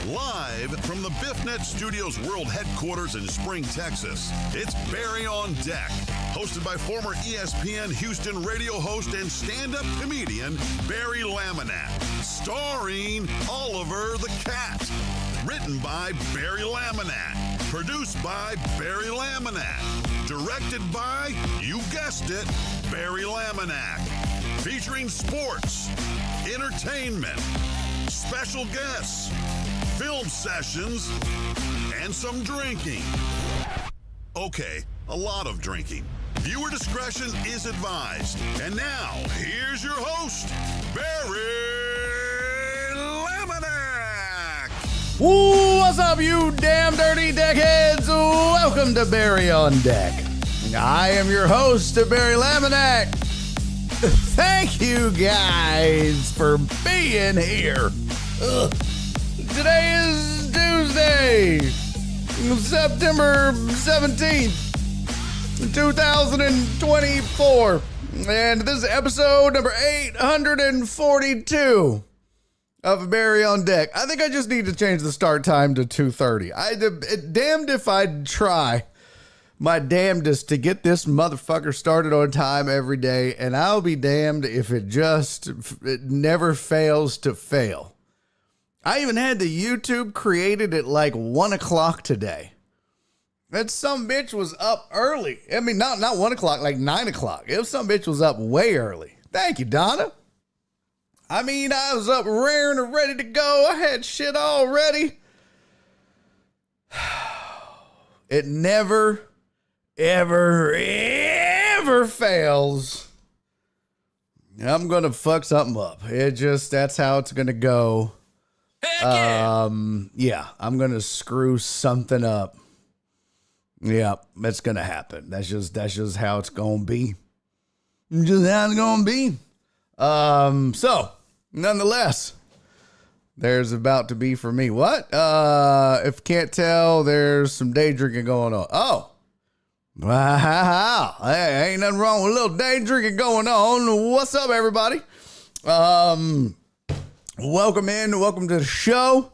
Live from the BiffNet Studios World Headquarters in Spring, Texas, it's Barry on Deck. Hosted by former ESPN Houston radio host and stand-up comedian Barry Laminack. Starring Oliver the Cat. Written by Barry Laminack. Produced by Barry Laminack. Directed by, you guessed it, Barry Laminack. Featuring sports, entertainment, special guests, film sessions, and some drinking. Okay, a lot of drinking. Viewer discretion is advised. And now, here's your host, Barry Laminack. What's up, you damn dirty deckheads? Welcome to Barry on Deck. I am your host, Barry Laminack. Thank you guys for being here. Today is Tuesday, September 17th, 2024, and this is episode number 842 of Barry on Deck. I think I just need to change the start time to 2:30. Damned if I'd try my damnedest to get this motherfucker started on time every day, and I'll be damned if it never fails to fail. I even had the YouTube created at like 1 o'clock today. That some bitch was up early. I mean, not 1 o'clock, like 9 o'clock. If some bitch was up way early. Thank you, Donna. I mean, I was up raring and ready to go. I had shit all ready. It never, ever fails. I'm going to fuck something up. That's how it's going to go. Yeah, I'm going to screw something up. Yeah, that's going to happen. That's just how it's going to be. Just how it's going to be. So, nonetheless, there's about to be for me. What? If you can't tell, there's some day drinking going on. Oh. Wow. Hey, ain't nothing wrong with a little day drinking going on. What's up, everybody? Welcome to the show.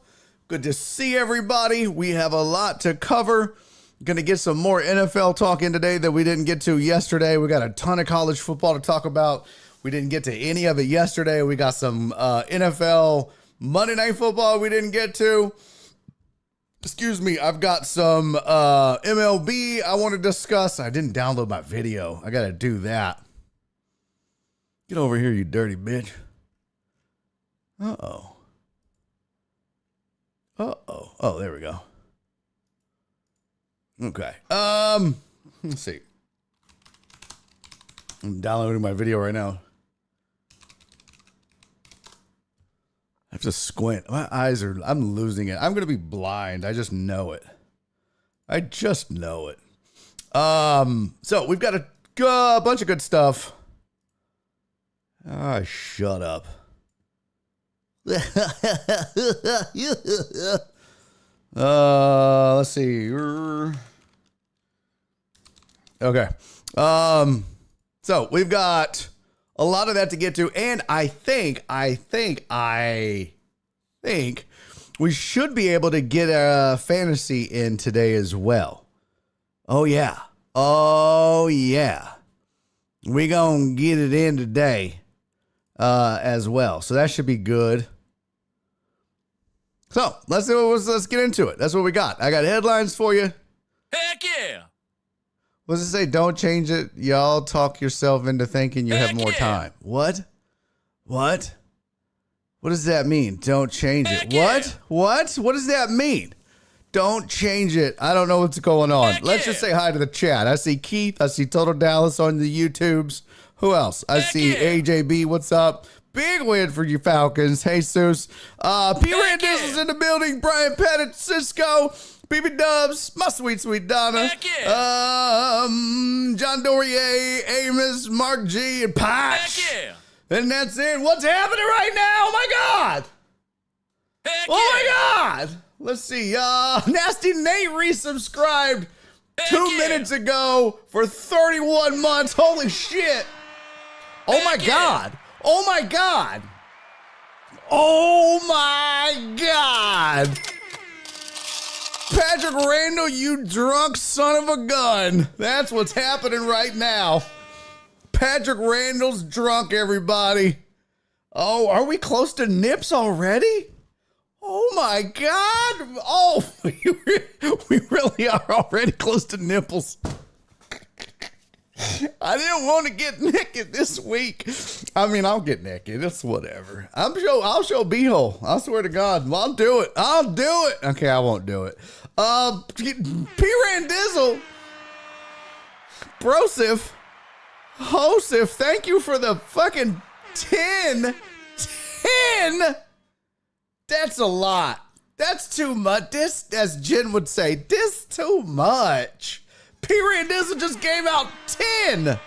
Good to see everybody. We have a lot to cover. Going to get some more NFL talk in today that we didn't get to yesterday. We got a ton of college football to talk about. We didn't get to any of it yesterday. We got some NFL Monday Night Football we didn't get to. Excuse me. I've got some MLB I want to discuss. I didn't download my video. I got to do that. Get over here, you dirty bitch. Uh-oh. Oh, there we go. Okay. Let's see. I'm downloading my video right now. I have to squint. My eyes I'm losing it. I'm going to be blind. I just know it. So we've got a bunch of good stuff. Ah, shut up. Let's see. Okay. So we've got a lot of that to get to, and I think we should be able to get a fantasy in today as well. Oh yeah. We gonna get it in today as well. So that should be good. So let's get into it. That's what we got. I got headlines for you. Heck yeah. What does it say? Don't change it. Y'all talk yourself into thinking you have more time. What? What does that mean? Don't change it. What does that mean? Don't change it. I don't know what's going on. Let's just say hi to the chat. I see Keith. I see Total Dallas on the YouTubes. Who else? I see AJB. What's up? Big win for you Falcons. Jesus. P. Randis is in the building. Brian Pettit, Cisco, BB Dubs, my sweet Donna. John Dorier, Amos, Mark G, and Patch. And that's it. What's happening right now? Oh my God. My God. Let's see. Nasty Nate resubscribed 2 minutes ago for 31 months. Holy shit. Oh my God. Oh my God. Oh my God. Patrick Randall, you drunk son of a gun. That's what's happening right now. Patrick Randall's drunk, everybody. Oh, are we close to nips already? Oh my God. Oh, we really are already close to nipples. I didn't want to get naked this week. I mean, I'll get naked. It's whatever. I'll show B-hole. I swear to God. I'll do it. Okay, I won't do it. P. Randizzle. Brosif. Hosif, thank you for the fucking 10. 10? That's a lot. That's too much. This, as Jen would say, this too much. P. Randizzle just gave out 10.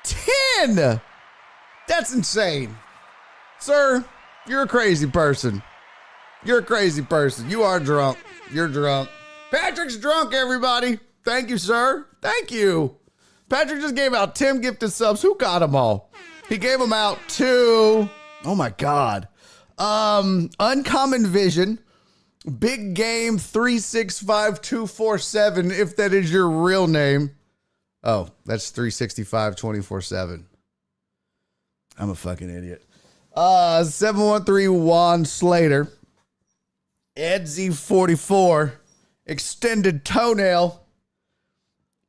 10. That's insane. Sir, you're a crazy person. You're a crazy person. You are drunk. You're drunk. Patrick's drunk, everybody. Thank you, sir. Thank you. Patrick just gave out 10 gifted subs. Who got them all? He gave them out to, oh my God. Uncommon Vision, Big Game 365247, if that is your real name. Oh, that's 365 24/7. I'm a fucking idiot. 713 Juan Slater, Edsy44, Extended Toenail,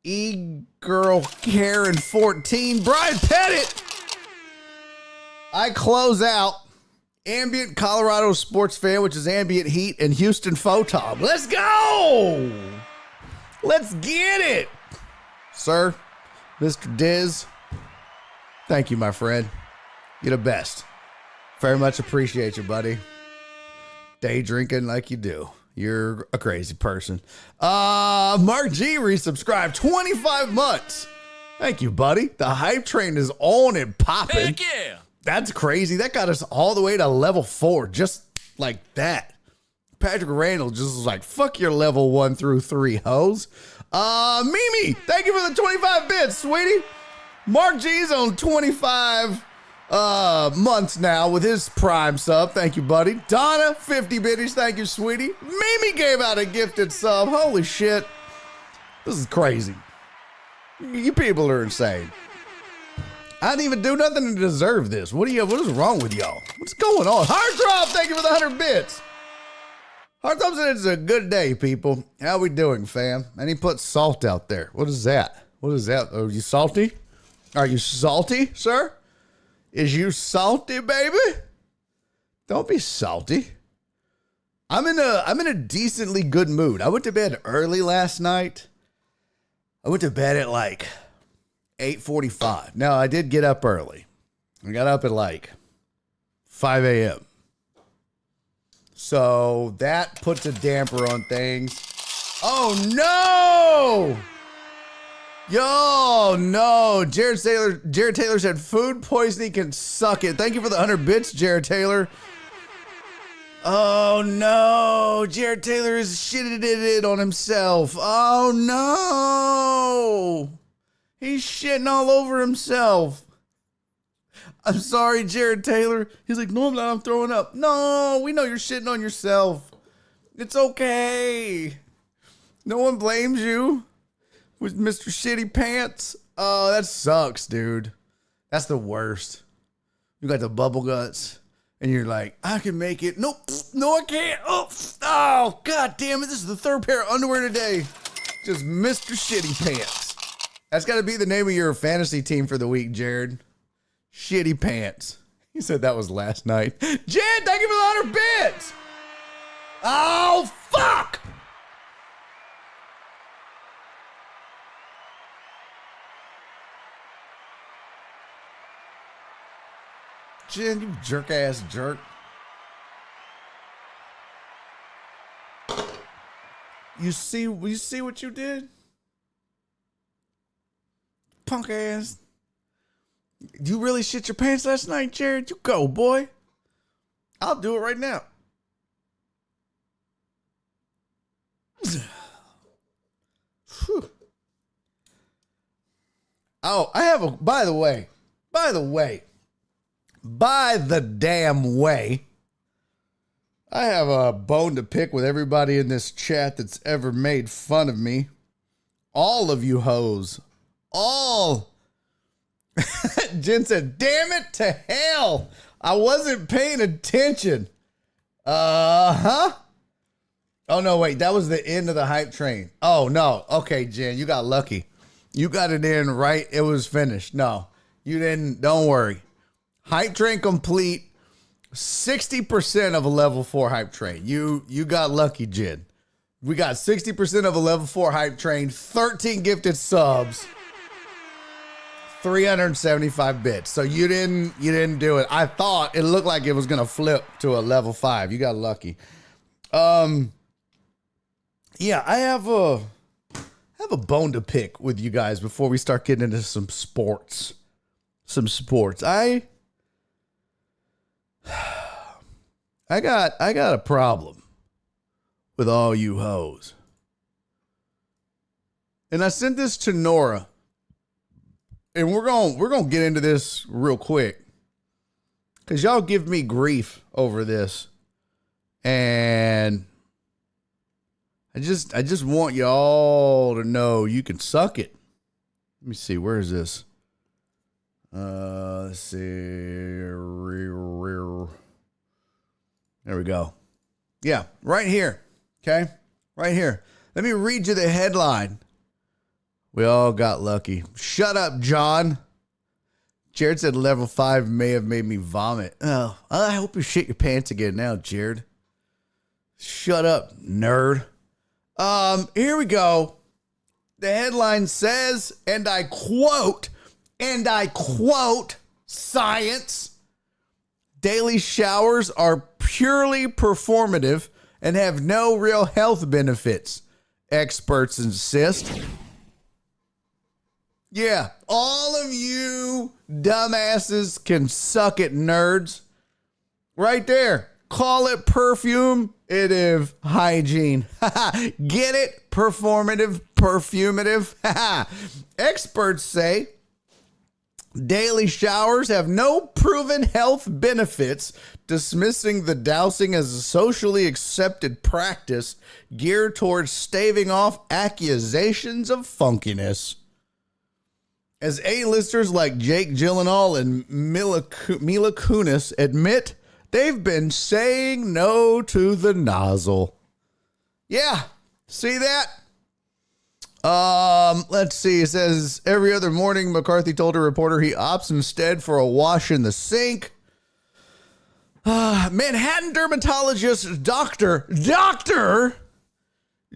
E-Girl Karen 14, Brian Pettit. I close out Ambient Colorado Sports Fan, which is Ambient Heat, and Houston Photon. Let's go! Let's get it! Sir, Mr. Diz, thank you, my friend. You're the best. Very much appreciate you, buddy. Day drinking like you do. You're a crazy person. Mark G resubscribed 25 months. Thank you, buddy. The hype train is on and popping. Heck yeah. That's crazy. That got us all the way to level 4, just like that. Patrick Randall just was like, fuck your level 1 through 3 hoes. Mimi, thank you for the 25 bits, sweetie. Mark G's on 25 months now with his prime sub. Thank you, buddy. Donna, 50 biddies. Thank you, sweetie. Mimi gave out a gifted sub. Holy shit. This is crazy. You people are insane. I didn't even do nothing to deserve this. What is wrong with y'all? What's going on? Heartthrob, thank you for the 100 bits. Heartthrob said it's a good day, people. How we doing, fam? And he put salt out there. What is that? What is that? Are you salty? Are you salty, sir? Is you salty, baby? Don't be salty. I'm in a decently good mood. I went to bed early last night. I went to bed at like 8:45. Now, I did get up early. I got up at like 5 a.m. So that puts a damper on things. Oh, no! Yo, no. Jared Taylor said food poisoning can suck it. Thank you for the 100 bits, Jared Taylor. Oh, no. Jared Taylor is shitting it on himself. Oh, no. He's shitting all over himself. I'm sorry, Jared Taylor. He's like, no, I'm not. I'm throwing up. No, we know you're shitting on yourself. It's okay. No one blames you with Mr. Shitty Pants. Oh, that sucks, dude. That's the worst. You got the bubble guts, and you're like, I can make it. Nope. No, I can't. Oh, God damn it. This is the third pair of underwear today. Just Mr. Shitty Pants. That's got to be the name of your fantasy team for the week, Jared. Shitty Pants. He said that was last night. Jen, thank you for the 100 bits. Oh, fuck. Jen, you jerk ass jerk. You see what you did? Punk ass. You really shit your pants last night, Jared? You go, boy. I'll do it right now. Oh, I have a, by the damn way, I have a bone to pick with everybody in this chat that's ever made fun of me. All of you hoes. All. Jen said, damn it to hell. I wasn't paying attention. Uh-huh. Oh, no, wait. That was the end of the hype train. Oh, no. Okay, Jen, you got lucky. You got it in right. It was finished. No, you didn't. Don't worry. Hype train complete. 60% of a level 4 hype train. You got lucky, Jen. We got 60% of a level 4 hype train, 13 gifted subs, 375 bits. So you didn't do it. I thought it looked like it was gonna flip to a level 5. You got lucky. Yeah, I have a bone to pick with you guys before we start getting into some sports. I got a problem with all you hoes. And I sent this to Nora. And we're going to get into this real quick. Cuz y'all give me grief over this. And I just want y'all to know you can suck it. Let me see, where is this? Let's see. There we go. Yeah, right here. Okay? Right here. Let me read you the headline. We all got lucky. Shut up, John. Jared said level 5 may have made me vomit. Oh, I hope you shit your pants again now, Jared. Shut up, nerd. Here we go. The headline says, and I quote, science. Daily showers are purely performative and have no real health benefits, experts insist. Yeah, all of you dumbasses can suck it, nerds. Right there. Call it perfumative hygiene. Get it? Performative, perfumative. Experts say daily showers have no proven health benefits, dismissing the dousing as a socially accepted practice geared towards staving off accusations of funkiness. As A-listers like Jake Gyllenhaal and Mila Kunis admit, they've been saying no to the nozzle. Yeah, see that? Let's see. It says every other morning, McCarthy told a reporter he opts instead for a wash in the sink. Manhattan dermatologist Dr.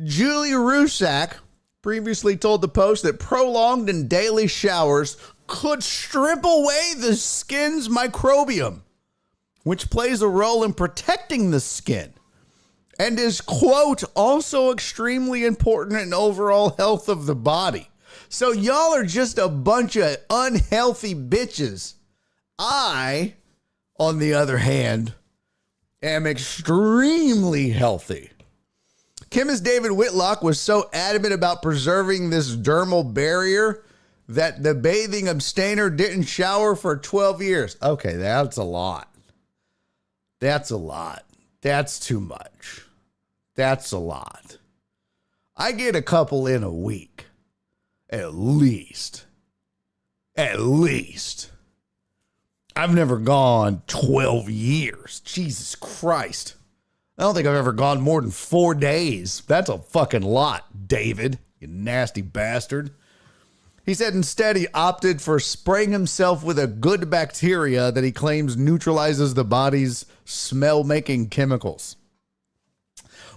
Julie Rusak previously told the Post that prolonged and daily showers could strip away the skin's microbiome, which plays a role in protecting the skin and is, quote, also extremely important in overall health of the body. So y'all are just a bunch of unhealthy bitches. I, on the other hand, am extremely healthy. Chemist David Whitlock was so adamant about preserving this dermal barrier that the bathing abstainer didn't shower for 12 years. Okay, that's a lot. That's a lot. That's too much. That's a lot. I get a couple in a week. At least. At least. I've never gone 12 years. Jesus Christ. I don't think I've ever gone more than 4 days. That's a fucking lot, David, you nasty bastard. He said instead he opted for spraying himself with a good bacteria that he claims neutralizes the body's smell-making chemicals.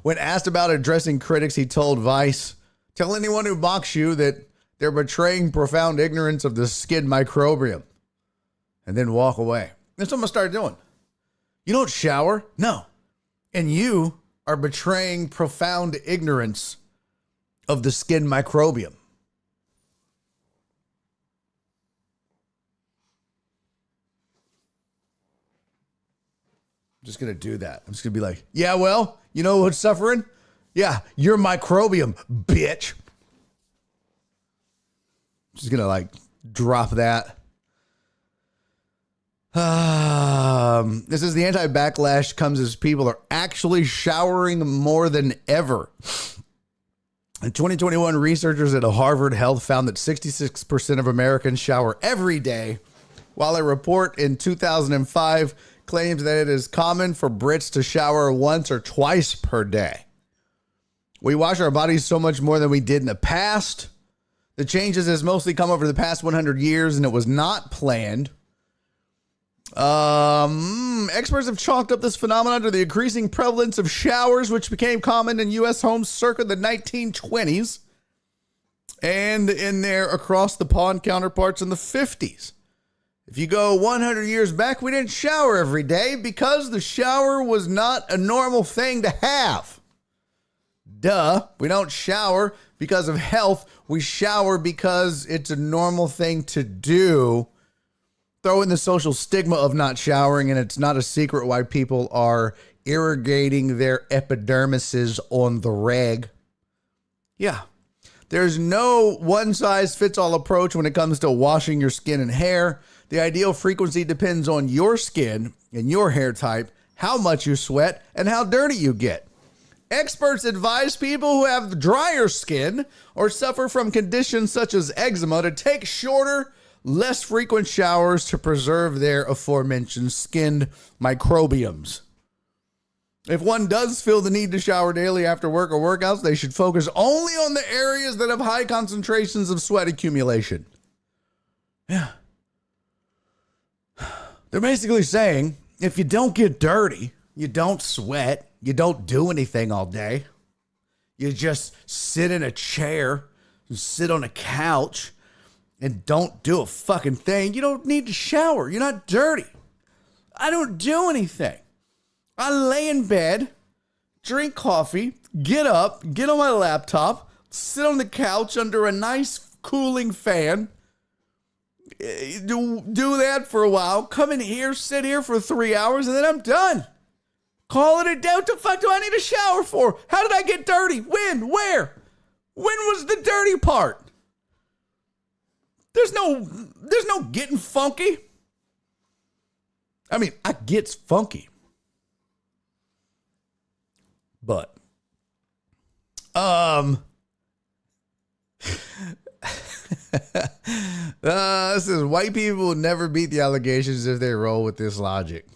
When asked about addressing critics, he told Vice, "Tell anyone who mocks you that they're betraying profound ignorance of the skin microbiome," and then walk away. That's what I'm going to start doing. You don't shower? No. And you are betraying profound ignorance of the skin microbiome. I'm just going to do that. I'm just going to be like, yeah, well, you know what's suffering? Yeah, your microbiome, bitch. Just going to like drop that. This is the anti-backlash comes as people are actually showering more than ever. In 2021, researchers at Harvard Health found that 66% of Americans shower every day, while a report in 2005 claims that it is common for Brits to shower once or twice per day. We wash our bodies so much more than we did in the past. The changes has mostly come over the past 100 years, and it was not planned. Experts have chalked up this phenomenon to the increasing prevalence of showers, which became common in U.S. homes circa the 1920s and in their across the pond counterparts in the 50s. If you go 100 years back, we didn't shower every day because the shower was not a normal thing to have. Duh, we don't shower because of health. We shower because it's a normal thing to do. Throw in the social stigma of not showering, and it's not a secret why people are irrigating their epidermises on the reg. Yeah. There's no one-size-fits-all approach when it comes to washing your skin and hair. The ideal frequency depends on your skin and your hair type, how much you sweat, and how dirty you get. Experts advise people who have drier skin or suffer from conditions such as eczema to take shorter, less frequent showers to preserve their aforementioned skin microbiomes. If one does feel the need to shower daily after work or workouts, they should focus only on the areas that have high concentrations of sweat accumulation. Yeah. They're basically saying, if you don't get dirty, you don't sweat, you don't do anything all day, you just sit in a chair, you sit on a couch, and don't do a fucking thing, you don't need to shower. You're not dirty. I don't do anything. I lay in bed, drink coffee, get up, get on my laptop, sit on the couch under a nice cooling fan, do that for a while, come in here, sit here for 3 hours, and then I'm done. Call it a day. What the fuck do I need a shower for? How did I get dirty? When? Where? When was the dirty part? There's no getting funky. I mean, I gets funky. But this is white people will never beat the allegations if they roll with this logic.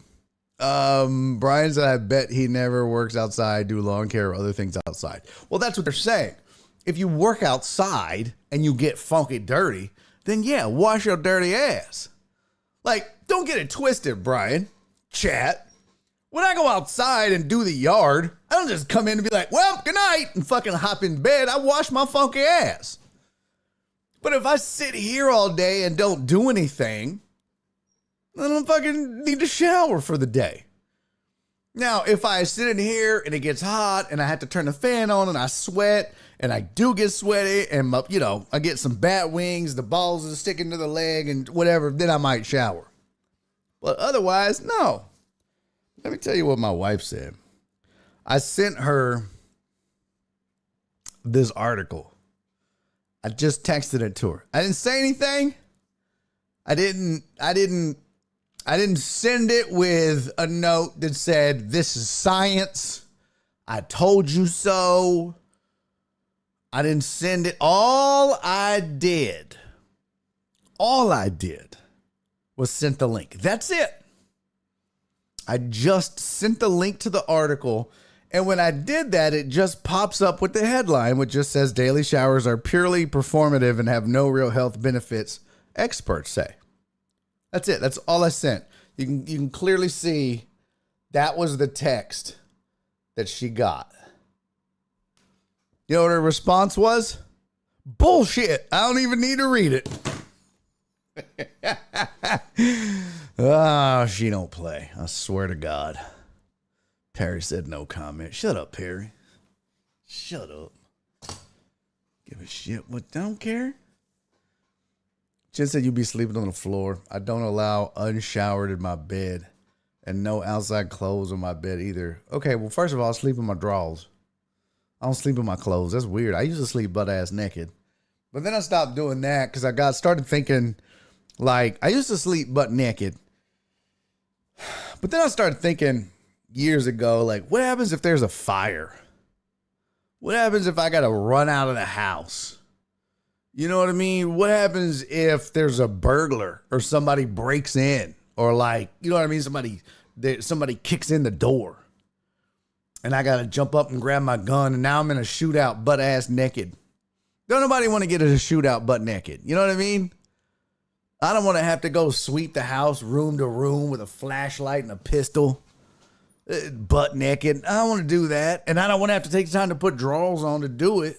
Brian said, I bet he never works outside, do lawn care or other things outside. Well, that's what they're saying. If you work outside and you get funky dirty, then yeah, wash your dirty ass. Like, don't get it twisted, Brian. Chat. When I go outside and do the yard, I don't just come in and be like, well, good night, and fucking hop in bed. I wash my funky ass. But if I sit here all day and don't do anything, then I fucking need to shower for the day. Now, if I sit in here and it gets hot and I have to turn the fan on and I sweat and I do get sweaty and, I get some bat wings, the balls are sticking to the leg and whatever, then I might shower. But otherwise, no. Let me tell you what my wife said. I sent her this article. I just texted it to her. I didn't say anything. I didn't send it with a note that said, this is science. I told you so. I didn't send it. All I did was sent the link. That's it. I just sent the link to the article. And when I did that, it just pops up with the headline, which just says daily showers are purely performative and have no real health benefits, experts say. That's it. That's all I sent. You can clearly see that was the text that she got. You know what her response was? Bullshit. I don't even need to read it. Oh, she don't play. I swear to God. Perry said no comment. Shut up, Perry. Shut up. Give a shit. What? I don't care. Jen said you'd be sleeping on the floor. I don't allow unshowered in my bed and no outside clothes on my bed either. Okay, well, first of all, I sleep in my drawers. I don't sleep in my clothes. That's weird. I used to sleep butt ass naked. But then I stopped doing that because I started thinking, like, I used to sleep butt naked. But then I started thinking years ago, like, what happens if there's a fire? What happens if I got to run out of the house? You know what I mean? What happens if there's a burglar or somebody breaks in or like, you know what I mean? Somebody kicks in the door and I got to jump up and grab my gun and now I'm in a shootout butt ass naked. Don't nobody want to get in a shootout butt naked. You know what I mean? I don't want to have to go sweep the house room to room with a flashlight and a pistol. Butt naked. I don't want to do that. And I don't want to have to take time to put drawers on to do it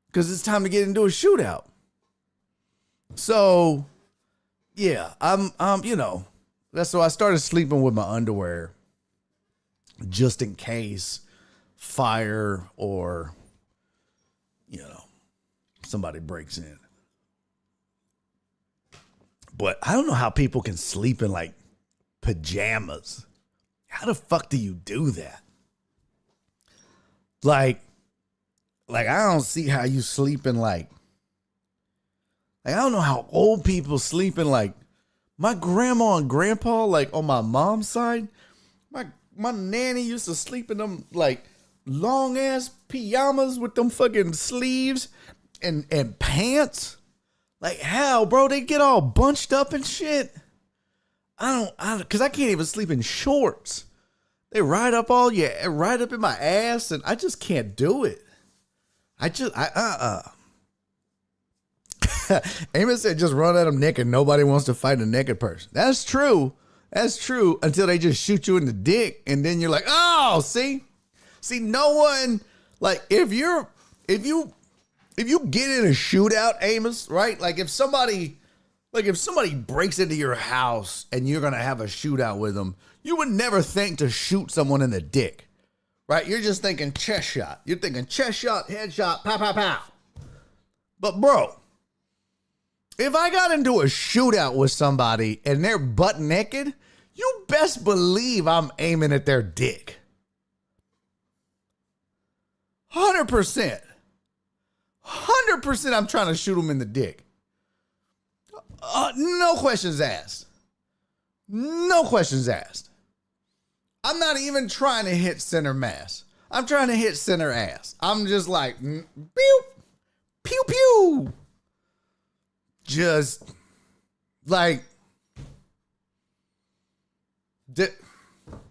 because it's time to get into a shootout. So, yeah, that's so I started sleeping with my underwear just in case fire or, somebody breaks in. But I don't know how people can sleep in like pajamas. How the fuck do you do that? Like I don't see how you sleep in like I don't know how old people sleep in like my grandma and grandpa, like on my mom's side, my nanny used to sleep in them like long ass pajamas with them fucking sleeves and pants. Like how, bro? They get all bunched up and shit. Because I can't even sleep in shorts. They ride up in my ass, and I just can't do it. Amos said just run at them naked. Nobody wants to fight a naked person. That's true. That's true until they just shoot you in the dick, and then you're like, oh, see, no one, like if you get in a shootout, Amos, right? Like if somebody breaks into your house and you're going to have a shootout with them, you would never think to shoot someone in the dick, right? You're just thinking chest shot. You're thinking chest shot, head shot, pow, pow, pow. But bro, if I got into a shootout with somebody and they're butt naked, you best believe I'm aiming at their dick. 100%. 100% I'm trying to shoot them in the dick. No questions asked. No questions asked. I'm not even trying to hit center mass. I'm trying to hit center ass. I'm just like, pew, pew, pew. Just like,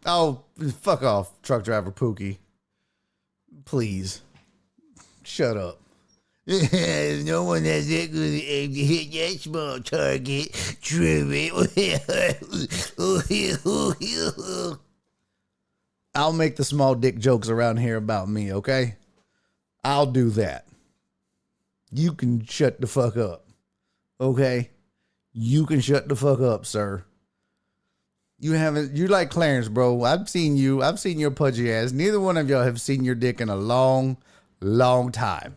oh, fuck off, truck driver Pookie. Please, shut up. No one has that good aim to hit that small target. I'll make the small dick jokes around here about me, okay? I'll do that. You can shut the fuck up, okay? You can shut the fuck up, sir. You're like Clarence, bro. I've seen your pudgy ass. Neither one of y'all have seen your dick in a long, long time.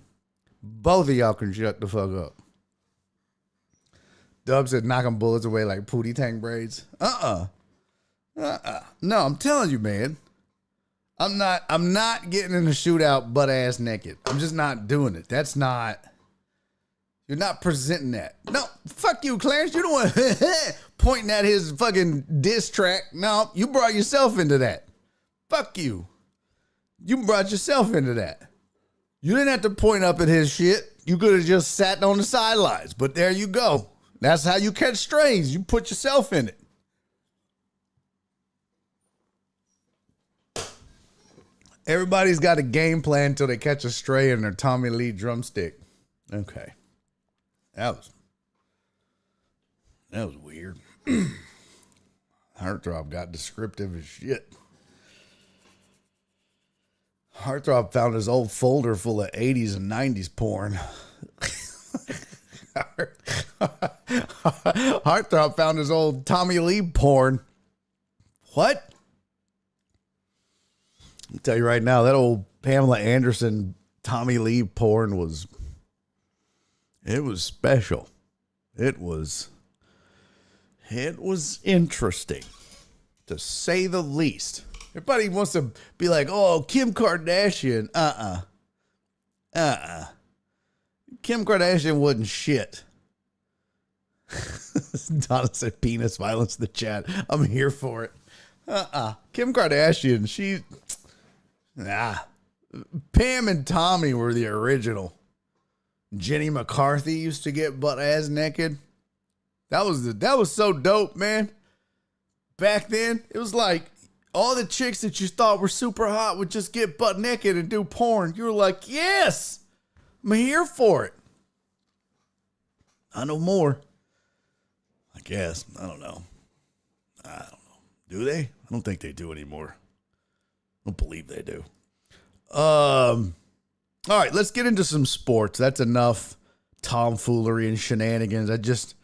Both of y'all can shut the fuck up. Dub said knocking bullets away like Pootie Tang braids. No, I'm telling you, man. I'm not getting in a shootout butt ass naked. I'm just not doing it. You're not presenting that. No, fuck you, Clarence. You're the one pointing at his fucking diss track. No, you brought yourself into that. Fuck you. You brought yourself into that. You didn't have to point up at his shit. You could have just sat on the sidelines. But there you go. That's how you catch strays. You put yourself in it. Everybody's got a game plan until they catch a stray in their Tommy Lee drumstick. Okay. That was weird. Heartthrob got descriptive as shit. Heartthrob found his old folder full of 80s and 90s porn. Heartthrob found his old Tommy Lee porn. What? I'll tell you right now, that old Pamela Anderson Tommy Lee porn was special. It was interesting, to say the least. Everybody wants to be like, oh, Kim Kardashian. Kim Kardashian wasn't shit. Donna said penis violence in the chat. I'm here for it. Kim Kardashian, Pam and Tommy were the original. Jenny McCarthy used to get butt ass naked. That was so dope, man. Back then, it was like all the chicks that you thought were super hot would just get butt naked and do porn. You were like, yes, I'm here for it. I know more. I guess. I don't know. Do they? I don't think they do anymore. I don't believe they do. All right, let's get into some sports. That's enough tomfoolery and shenanigans. I just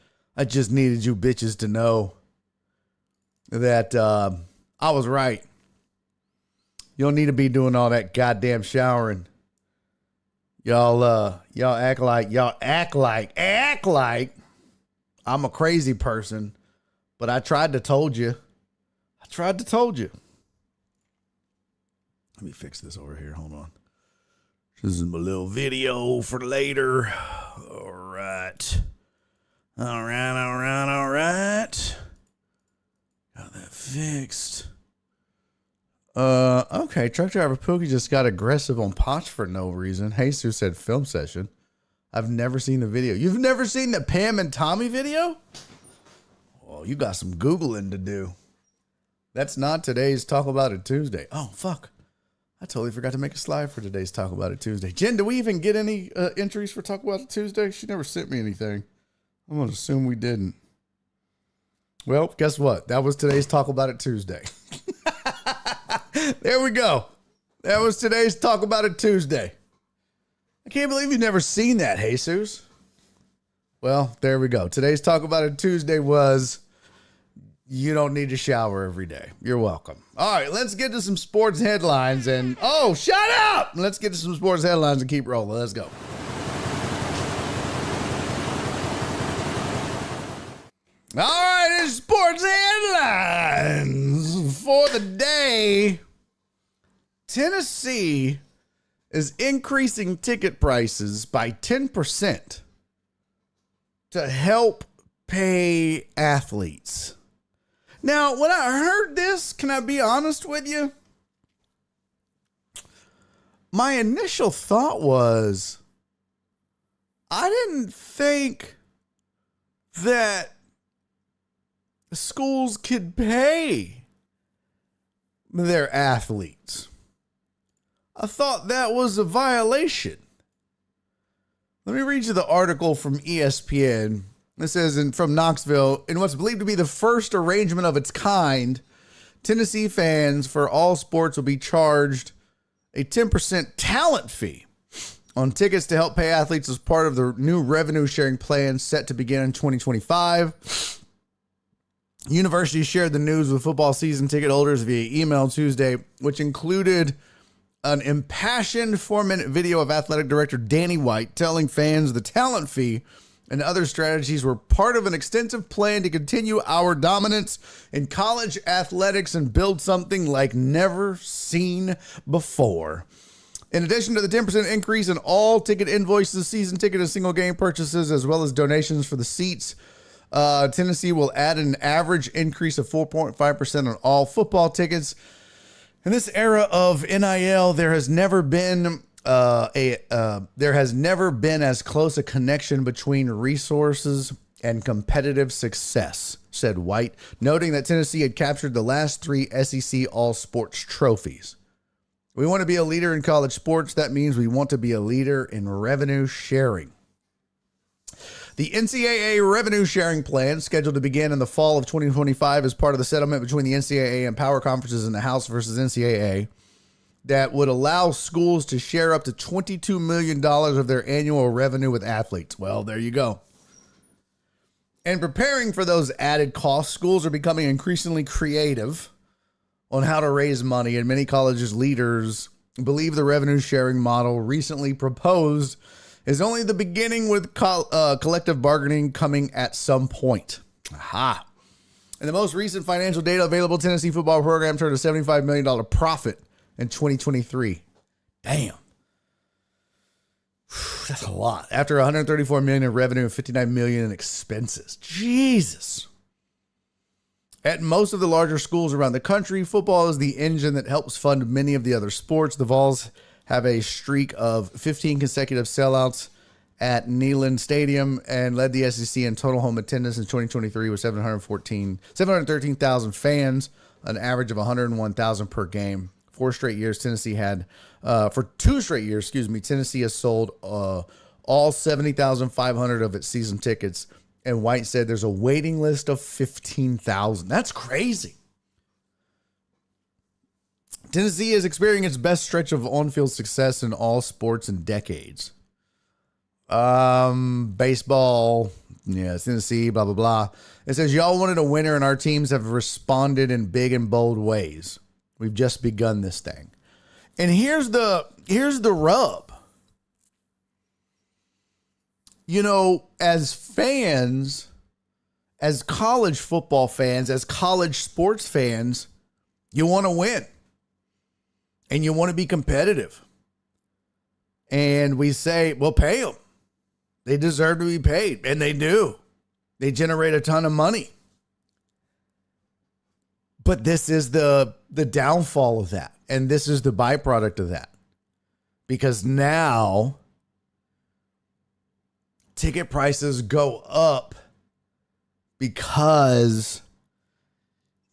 needed you bitches to know that I was right. You don't need to be doing all that goddamn showering. Y'all act like I'm a crazy person, but I tried to told you. Let me fix this over here. Hold on. This is my little video for later. All right. Got that fixed. Okay. Truck driver Pookie just got aggressive on Potch for no reason. Jesus said film session. I've never seen the video. You've never seen the Pam and Tommy video? Oh, you got some Googling to do. That's not today's Talk About It Tuesday. Oh, fuck. I totally forgot to make a slide for today's Talk About It Tuesday. Jen, do we even get any entries for Talk About It Tuesday? She never sent me anything. I'm going to assume we didn't. Well, guess what? That was today's Talk About It Tuesday. There we go. That was today's Talk About It Tuesday. I can't believe you've never seen that, Jesus. Well, there we go. Today's Talk About It Tuesday was you don't need to shower every day. You're welcome. All right, let's get to some sports headlines and oh, shut up! Let's get to some sports headlines and keep rolling. Let's go. All right, it's sports headlines for the day. Tennessee is increasing ticket prices by 10% to help pay athletes. Now, when I heard this, can I be honest with you? My initial thought was, I didn't think that schools could pay their athletes. I thought that was a violation. Let me read you the article from ESPN. It says, from Knoxville, in what's believed to be the first arrangement of its kind, Tennessee fans for all sports will be charged a 10% talent fee on tickets to help pay athletes as part of the new revenue sharing plan set to begin in 2025. University shared the news with football season ticket holders via email Tuesday, which included an impassioned 4-minute video of athletic director Danny White telling fans the talent fee and other strategies were part of an extensive plan to continue our dominance in college athletics and build something like never seen before. In addition to the 10% increase in all ticket invoices, season ticket and single game purchases, as well as donations for the seats, Tennessee will add an average increase of 4.5% on all football tickets. In this era of NIL, there has never been as close a connection between resources and competitive success, said White, noting that Tennessee had captured the last 3 SEC All-Sports trophies. We want to be a leader in college sports. That means we want to be a leader in revenue sharing. The NCAA revenue sharing plan, scheduled to begin in the fall of 2025 as part of the settlement between the NCAA and power conferences in the House versus NCAA, that would allow schools to share up to $22 million of their annual revenue with athletes. Well, there you go. And preparing for those added costs, schools are becoming increasingly creative on how to raise money, and many colleges' leaders believe the revenue sharing model recently proposed is only the beginning, with collective bargaining coming at some point. Aha. In the most recent financial data available, Tennessee football program turned a $75 million profit in 2023. Damn. That's a lot. After 134 million in revenue and 59 million in expenses. Jesus. At most of the larger schools around the country, football is the engine that helps fund many of the other sports. The Vols have a streak of 15 consecutive sellouts at Neyland Stadium and led the SEC in total home attendance in 2023 with 713,000 fans, an average of 101,000 per game. 4 straight years, Tennessee had, for 2 straight years, Tennessee has sold all 70,500 of its season tickets. And White said there's a waiting list of 15,000. That's crazy. Tennessee is experiencing its best stretch of on-field success in all sports in decades. Baseball, Tennessee, blah, blah, blah. It says, y'all wanted a winner and our teams have responded in big and bold ways. We've just begun this thing. And here's the rub. You know, as fans, as college football fans, as college sports fans, you want to win. And you want to be competitive. And we say, well, pay them. They deserve to be paid. And they do. They generate a ton of money. But this is the downfall of that. And this is the byproduct of that. Because now ticket prices go up because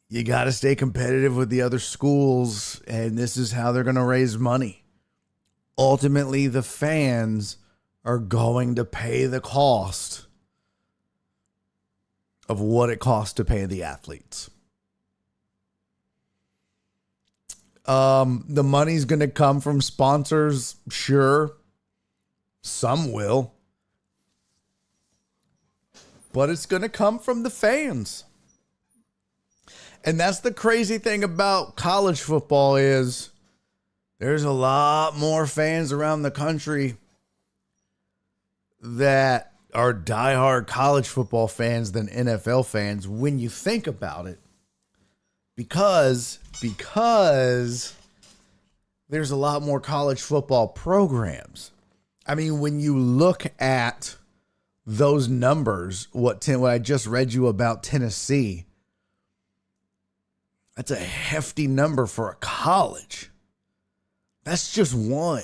you got to stay competitive with the other schools. And this is how they're going to raise money. Ultimately, the fans are going to pay the cost of what it costs to pay the athletes. The money's going to come from sponsors. Sure. Some will. But it's going to come from the fans. And that's the crazy thing about college football is there's a lot more fans around the country that are diehard college football fans than NFL fans when you think about it. Because there's a lot more college football programs. I mean, when you look at those numbers, what I just read you about Tennessee, that's a hefty number for a college. That's just one.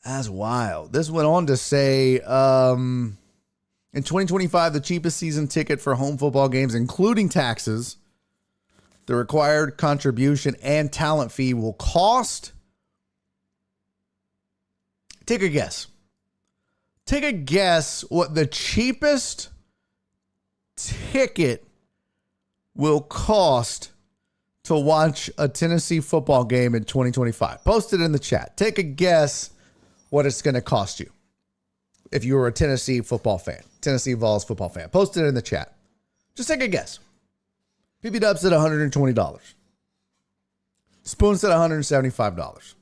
That's wild. This went on to say, in 2025, the cheapest season ticket for home football games, including taxes, the required contribution and talent fee will cost. Take a guess. Take a guess what the cheapest ticket will cost to watch a Tennessee football game in 2025. Post it in the chat. Take a guess what it's going to cost you if you were a Tennessee football fan, Tennessee Vols football fan. Post it in the chat. Just take a guess. PB Dub said $120. Spoon said $175.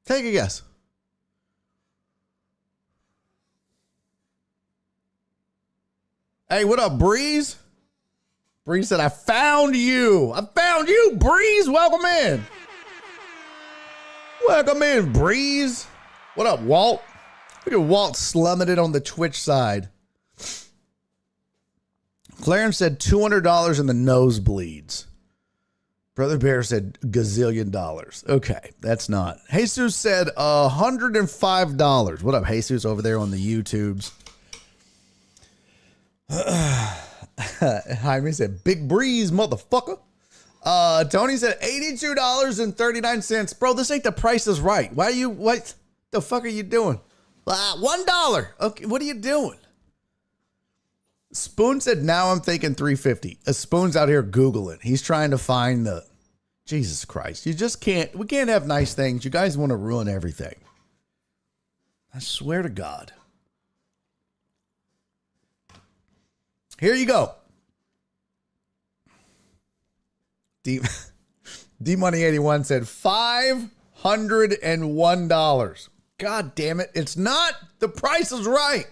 Take a guess. Hey, what up, Breeze? Breeze said, I found you. I found you, Breeze. Welcome in. Welcome in, Breeze. What up, Walt? Look at Walt slumming it on the Twitch side. Clarence said $200 in the nosebleeds. Brother Bear said gazillion dollars. Okay, that's not. Jesus said $105. What up, Jesus, over there on the YouTubes? Jaime said, Big Breeze, motherfucker. Tony said $82.39. Bro, this ain't The Price is Right. What the fuck are you doing? $1. Okay, what are you doing? Spoon said, now I'm thinking $3.50. Spoon's out here Googling. He's trying to find the, Jesus Christ. You just can't, we can't have nice things. You guys want to ruin everything. I swear to God. Here you go. D-Money81 said $501. God damn it. It's not. The Price is Right.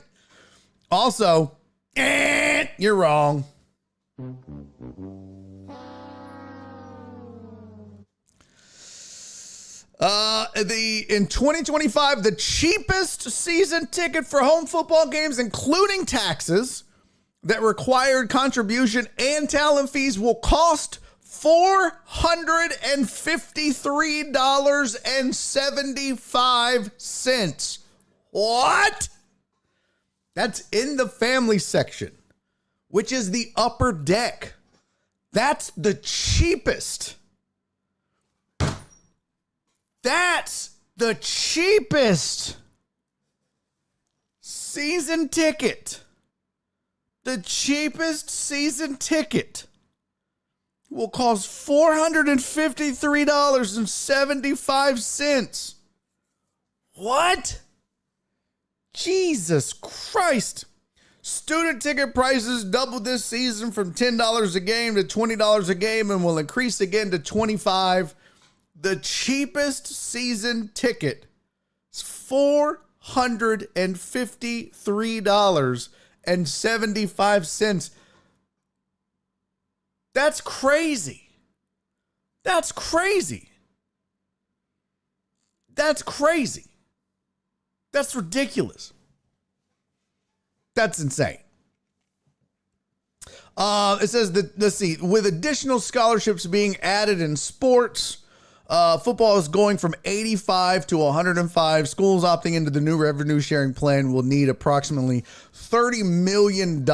Also, you're wrong. In 2025, the cheapest season ticket for home football games, including taxes that required contribution and talent fees, will cost $453.75. What? That's in the family section, which is the upper deck. That's the cheapest. That's the cheapest season ticket. The cheapest season ticket will cost $453.75. What? Jesus Christ. Student ticket prices doubled this season from $10 a game to $20 a game and will increase again to $25. The cheapest season ticket is $453.75. That's crazy. That's crazy. That's crazy. That's ridiculous. That's insane. It says that, let's see, with additional scholarships being added in sports, football is going from 85 to 105. Schools opting into the new revenue sharing plan will need approximately $30 million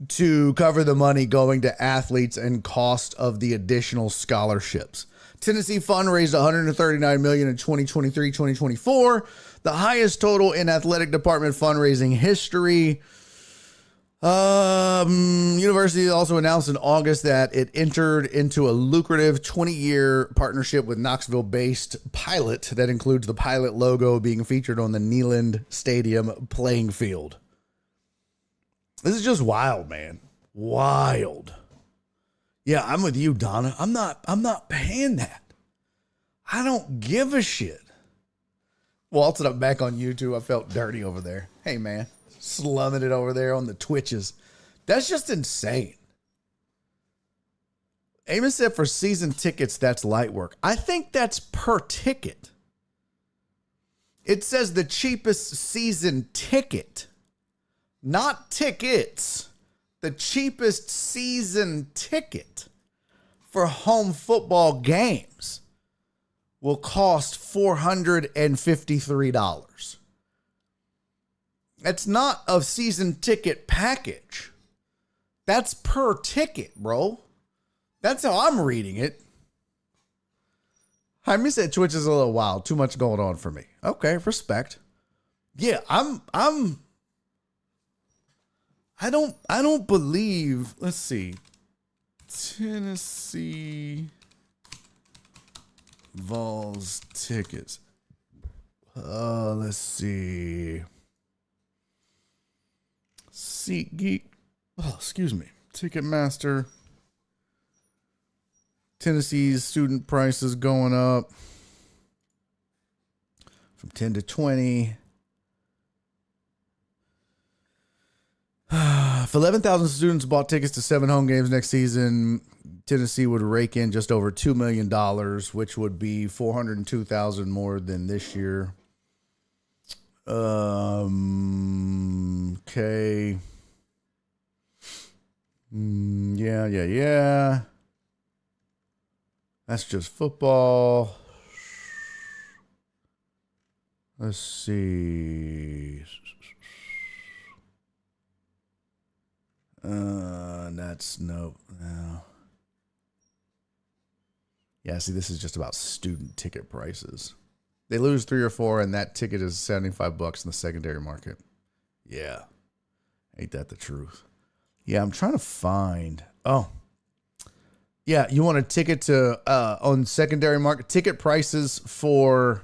to cover the money going to athletes and cost of the additional scholarships. Tennessee fundraised $139 million in 2023-2024, the highest total in athletic department fundraising history. University also announced in August that it entered into a lucrative 20-year partnership with Knoxville-based Pilot that includes the Pilot logo being featured on the Neyland Stadium playing field. This is just wild, man. Wild. Yeah, I'm with you, Donna. I'm not paying that. I don't give a shit. Waltzing up back on YouTube, I felt dirty over there. Hey, man. Slumming it over there on the Twitches. That's just insane. Amos said for season tickets, that's light work. I think that's per ticket. It says the cheapest season ticket, not tickets. The cheapest season ticket for home football games will cost $453. It's not a season ticket package. That's per ticket, bro. That's how I'm reading it. Jaime said Twitch is a little wild. Too much going on for me. Okay, respect. Yeah, I don't believe, let's see. Tennessee Vols tickets. Let's see. SeatGeek. Oh, excuse me. Ticketmaster. Tennessee's student prices going up from 10 to 20. If 11,000 students bought tickets to 7 home games next season, Tennessee would rake in just over $2 million, which would be $402,000 more than this year. Okay. Yeah. That's just football. Let's see. That's no. Yeah, see, this is just about student ticket prices. They lose 3 or 4, and that ticket is $75 in the secondary market. Yeah. Ain't that the truth? Yeah, I'm trying to find. Oh. Yeah, you want a ticket to on secondary market ticket prices for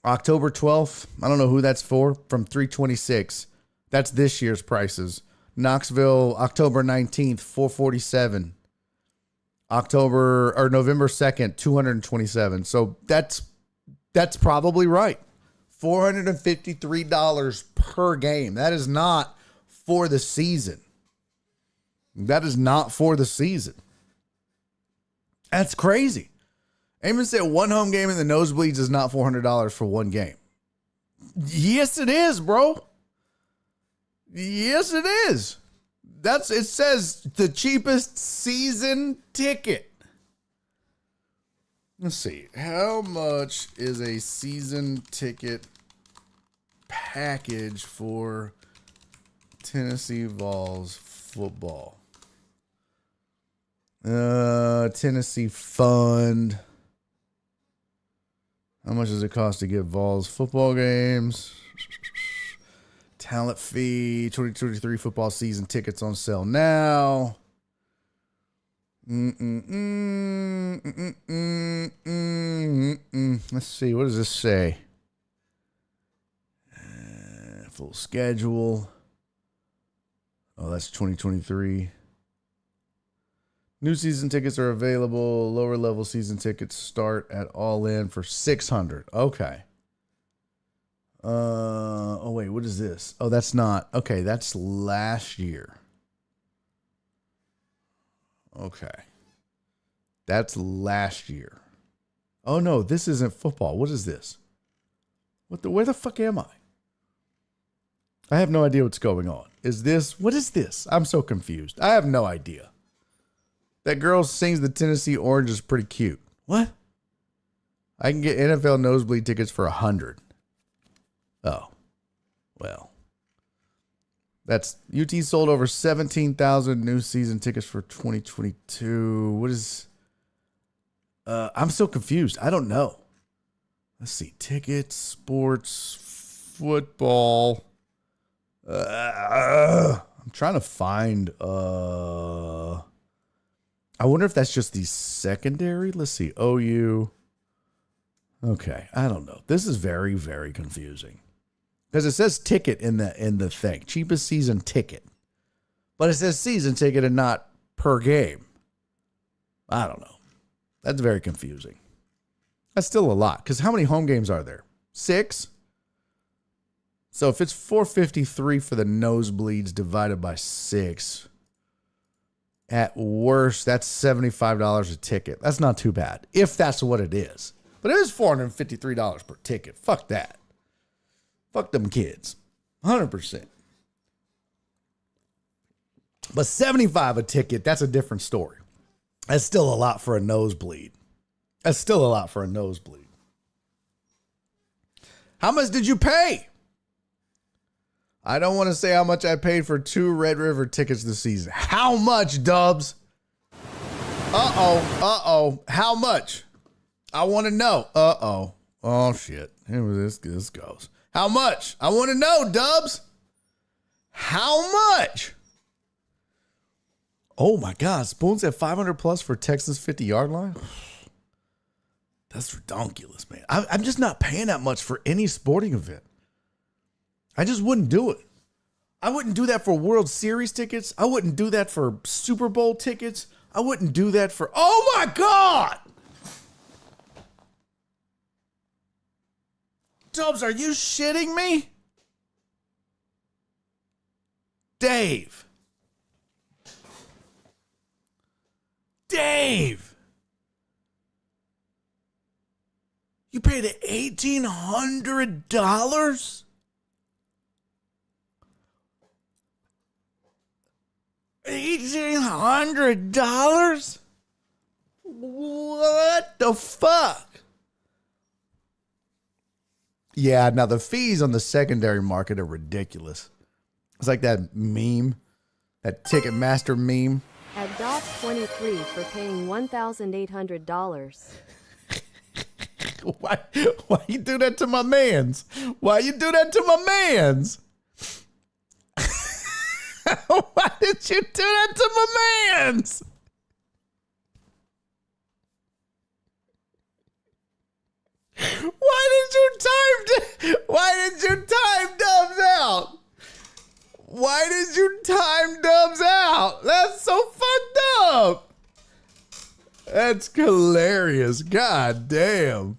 October 12th. I don't know who that's for. From 326. That's this year's prices. Knoxville, October 19th, 447. November 2nd, 227. So that's probably right. $453 per game. That is not for the season. That is not for the season. That's crazy. Eamon said one home game in the nosebleeds is not $400 for one game. Yes, it is, bro. Yes, it is. It says the cheapest season ticket. Let's see. How much is a season ticket package for Tennessee Vols football? Tennessee Fund. How much does it cost to get Vols football games? Talent fee. 2023 football season tickets on sale now. Let's see. What does this say? Full schedule. Oh, that's 2023. New season tickets are available. Lower level season tickets start at all in for $600. Okay. Oh wait, what is this? Oh, that's not. Okay, that's last year. Okay. That's last year. Oh no, this isn't football. What is this? Where the fuck am I? I have no idea what's going on. What is this? I'm so confused. I have no idea. That girl sings the Tennessee Orange is pretty cute. What? I can get NFL nosebleed tickets for $100. Oh, well. That's UT sold over 17,000 new season tickets for 2022. What is? I'm so confused. I don't know. Let's see. Tickets, sports, football. I'm trying to find. I wonder if that's just the secondary. Let's see. OU. Okay, I don't know. This is very, very confusing because it says ticket in the thing, cheapest season ticket, but it says season ticket and not per game. I don't know. That's very confusing. That's still a lot because how many home games are there? 6. So if it's $453 for the nosebleeds divided by 6. At worst, that's $75 a ticket. That's not too bad, if that's what it is. But it is $453 per ticket. Fuck that. Fuck them kids. 100%. But $75 a ticket, that's a different story. That's still a lot for a nosebleed. How much did you pay? I don't want to say how much I paid for 2 Red River tickets this season. How much, Dubs? Uh-oh. How much? I want to know. Uh-oh. Oh, shit. Here this goes. How much? I want to know, Dubs. How much? Oh, my God. Spoons at 500 plus for Texas 50-yard line? That's ridiculous, man. I'm just not paying that much for any sporting event. I just wouldn't do it. I wouldn't do that for World Series tickets. I wouldn't do that for Super Bowl tickets. I wouldn't do that for... Oh, my God! Dubs, are you shitting me? Dave. You paid $1,800? $1,800? What the fuck? Yeah, now the fees on the secondary market are ridiculous. It's like that meme, that Ticketmaster meme. At DOS23 for paying $1,800. Why you do that to my mans? Why you do that to my mans? Why did you do that to my mans? Why did you time Dubs out? Why did you time Dubs out? That's so fucked up. That's hilarious. God damn.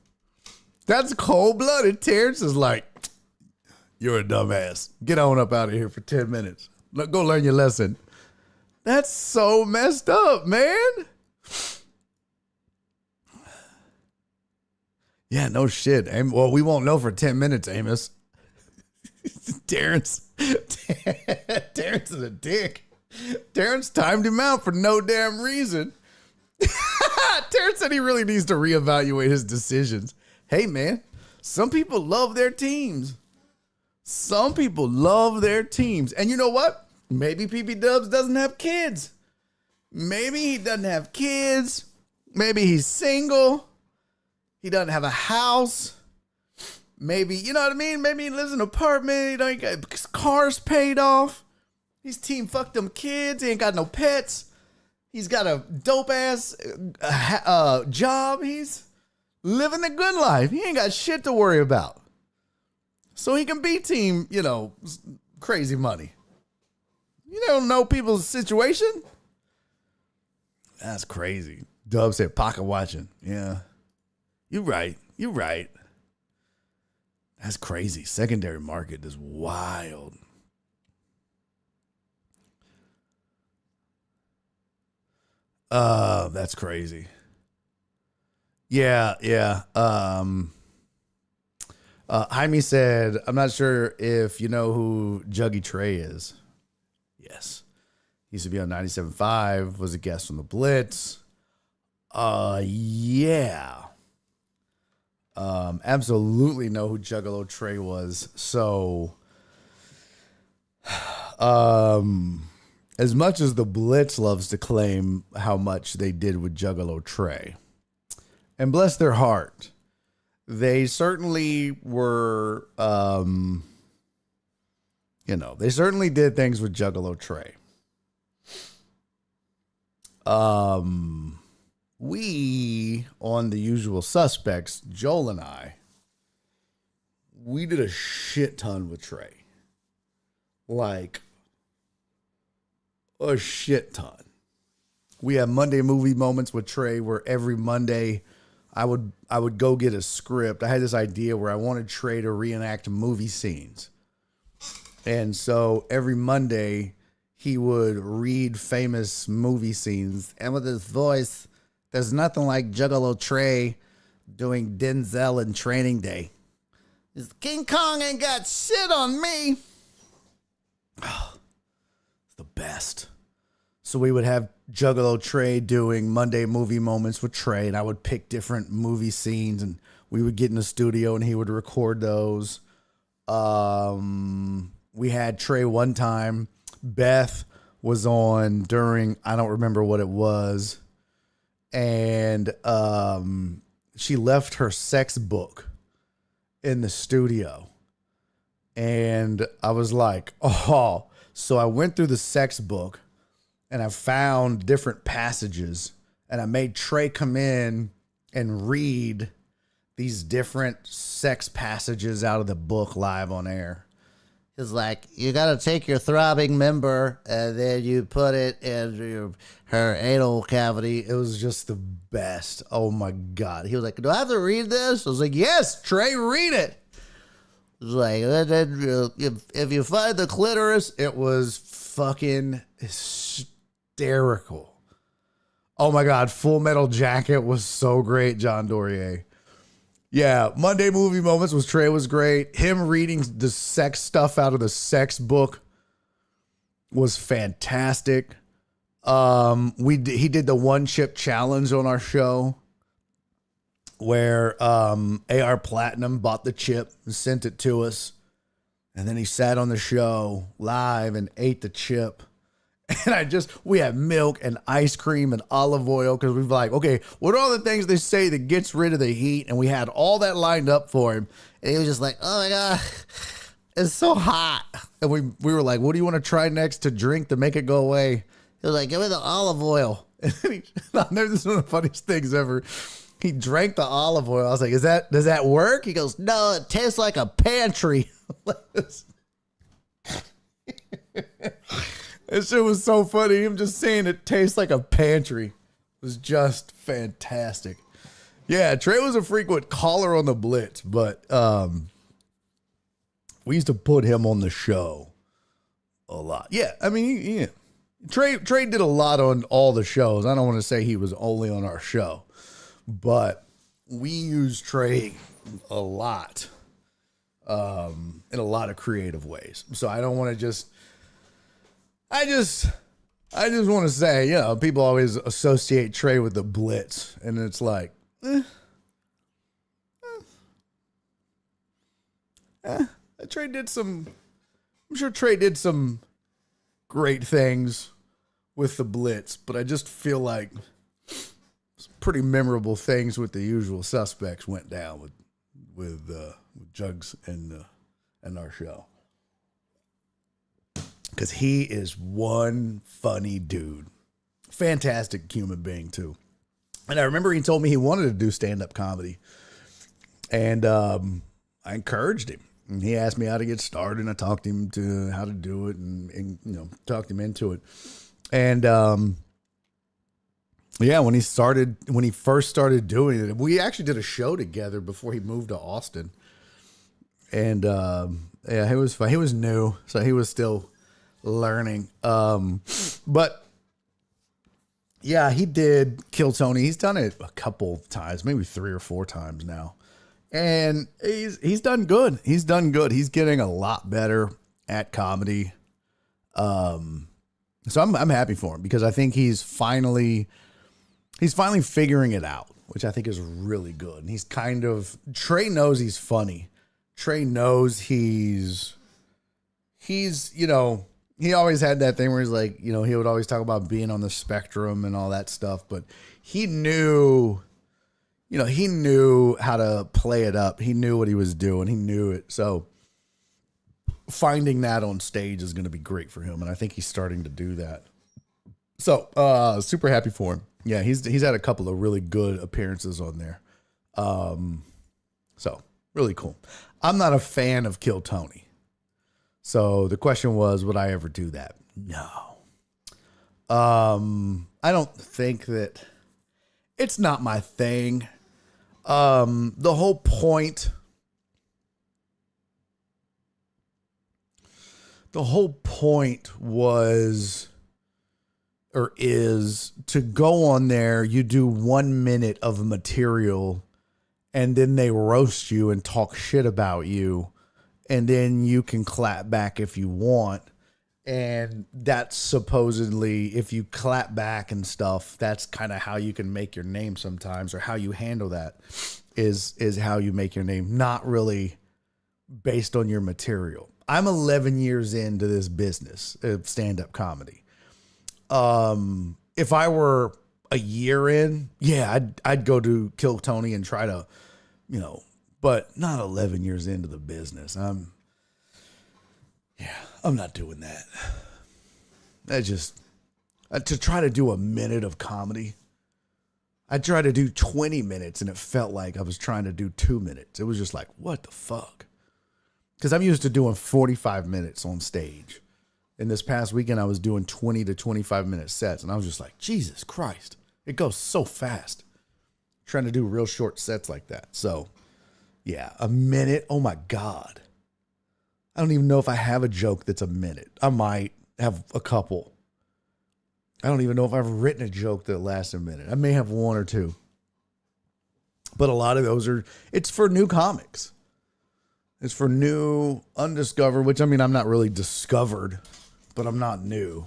That's cold-blooded. Terrence is like, you're a dumbass. Get on up out of here for 10 minutes. Go learn your lesson. That's so messed up, man. Yeah, no shit. Well, we won't know for 10 minutes, Amos. Terrence is a dick. Terrence timed him out for no damn reason. Terrence said he really needs to reevaluate his decisions. Hey, man, some people love their teams. Some people love their teams. And you know what? Maybe PP Dubs doesn't have kids. Maybe he doesn't have kids. Maybe he's single. He doesn't have a house. Maybe, you know what I mean? Maybe he lives in an apartment. He don't got his car's paid off. His team fucked them kids. He ain't got no pets. He's got a dope ass job. He's living a good life. He ain't got shit to worry about. So he can be team, crazy money. You don't know people's situation? That's crazy. Dub said pocket watching. Yeah. You're right. That's crazy. Secondary market is wild. That's crazy. Yeah. Jaime said, I'm not sure if you know who Juggy Trey is. Yes. He used to be on 97.5, was a guest on the Blitz. Yeah. Absolutely know who Juggalo Trey was. So, as much as the Blitz loves to claim how much they did with Juggalo Trey, and bless their heart, they certainly were, they certainly did things with Juggalo Trey. We, on The Usual Suspects, Joel and I, we did a shit ton with Trey. Like, a shit ton. We had Monday movie moments with Trey where every Monday I would go get a script. I had this idea where I wanted Trey to reenact movie scenes. And so every Monday he would read famous movie scenes. And with his voice, there's nothing like Juggalo Trey doing Denzel in Training Day. King Kong ain't got shit on me. Oh, it's the best. So we would have Juggalo Trey doing Monday movie moments with Trey, and I would pick different movie scenes, and we would get in the studio, and he would record those. We had Trey one time. Beth was on during, I don't remember what it was, and she left her sex book in the studio. And I was like, oh. So I went through the sex book, and I found different passages, and I made Trey come in and read these different sex passages out of the book live on air. It's like, you got to take your throbbing member and then you put it in her anal cavity. It was just the best. Oh my God. He was like, do I have to read this? I was like, yes, Trey, read it. It was like, if you find the clitoris, it was fucking hysterical. Oh my God. Full Metal Jacket was so great, John Dorier. Yeah, Monday movie moments with Trey was great. Him reading the sex stuff out of the sex book was fantastic. He did the one chip challenge on our show where AR Platinum bought the chip and sent it to us. And then he sat on the show live and ate the chip. And we had milk and ice cream and olive oil because we were like, okay, what are all the things they say that gets rid of the heat? And we had all that lined up for him. And he was just like, oh my God, it's so hot. And we were like, what do you want to try next to drink to make it go away? He was like, give me the olive oil. And this is one of the funniest things ever. He drank the olive oil. I was like, does that work? He goes, no, it tastes like a pantry. That shit was so funny. Him just saying it tastes like a pantry was just fantastic. Yeah, Trey was a frequent caller on the Blitz, but we used to put him on the show a lot. Yeah, I mean, yeah. Trey did a lot on all the shows. I don't want to say he was only on our show, but we use Trey a lot, in a lot of creative ways. So I don't want to I just want to say, people always associate Trey with the blitz, and it's like, Trey did some. I'm sure Trey did some great things with the blitz, but I just feel like some pretty memorable things with the usual suspects went down with Jugs and our show. Because he is one funny dude. Fantastic human being, too. And I remember he told me he wanted to do stand-up comedy. And I encouraged him. And he asked me how to get started, and I talked him to how to do it and talked him into it. And when he first started doing it, we actually did a show together before he moved to Austin. And he was fun. He was new, so he was still learning. But yeah, he did Kill Tony. He's done it a couple of times, maybe 3 or 4 times now. And he's done good. He's done good. He's getting a lot better at comedy. So I'm happy for him because I think he's finally figuring it out, which I think is really good. And Trey knows he's funny. Trey knows he's he always had that thing where he's like, he would always talk about being on the spectrum and all that stuff, but he knew how to play it up. He knew what he was doing. He knew it. So finding that on stage is going to be great for him. And I think he's starting to do that. So, super happy for him. Yeah. He's had a couple of really good appearances on there. So really cool. I'm not a fan of Kill Tony. So the question was, would I ever do that? No. I don't think that it's not my thing. The whole point was, or is, to go on there, you do 1 minute of material and then they roast you and talk shit about you. And then you can clap back if you want. And that's supposedly, if you clap back and stuff, that's kind of how you can make your name sometimes, or how you handle that is how you make your name, not really based on your material. I'm 11 years into this business of stand-up comedy. If I were a year in, yeah, I'd go to Kill Tony and try to, but not 11 years into the business. I'm not doing that. To try to do a minute of comedy, I tried to do 20 minutes and it felt like I was trying to do 2 minutes. It was just like, what the fuck? Because I'm used to doing 45 minutes on stage. And this past weekend, I was doing 20 to 25 minute sets. And I was just like, Jesus Christ, it goes so fast. Trying to do real short sets like that. So yeah, a minute. Oh my God. I don't even know if I have a joke that's a minute. I might have a couple. I don't even know if I've written a joke that lasts a minute. I may have 1 or 2. But a lot of those it's for new comics. It's for new, undiscovered, which, I mean, I'm not really discovered, but I'm not new.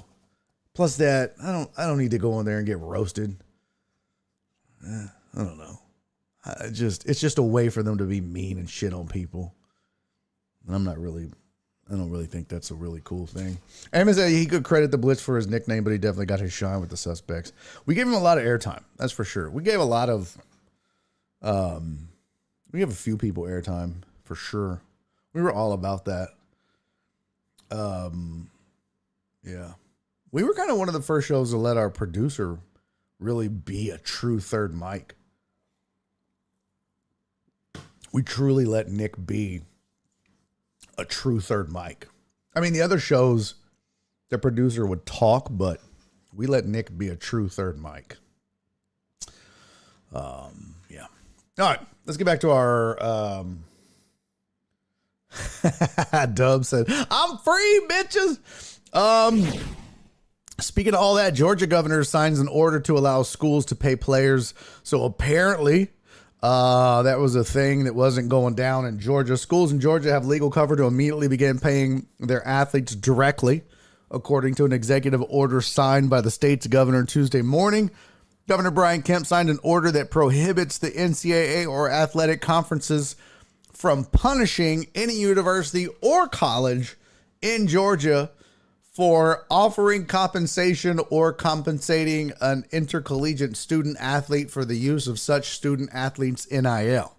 Plus that, I don't need to go in there and get roasted. I don't know. It's just a way for them to be mean and shit on people. And I don't really think that's a really cool thing. Amos said he could credit the Blitz for his nickname, but he definitely got his shine with the Suspects. We gave him a lot of airtime. That's for sure. We gave a lot of, we gave a few people airtime for sure. We were all about that. Yeah. We were kind of one of the first shows to let our producer really be a true third mic. We truly let Nick be a true third mic. I mean, the other shows, the producer would talk, but we let Nick be a true third mic. Yeah. All right, let's get back to our, Dub said, I'm free, bitches. Speaking of all that, Georgia governor signs an order to allow schools to pay players. So apparently, That was a thing that wasn't going down in Georgia. Schools in Georgia have legal cover to immediately begin paying their athletes directly, according to an executive order signed by the state's governor Tuesday morning. Governor Brian Kemp signed an order that prohibits the NCAA or athletic conferences from punishing any university or college in Georgia for offering compensation or compensating an intercollegiate student athlete for the use of such student athletes' NIL.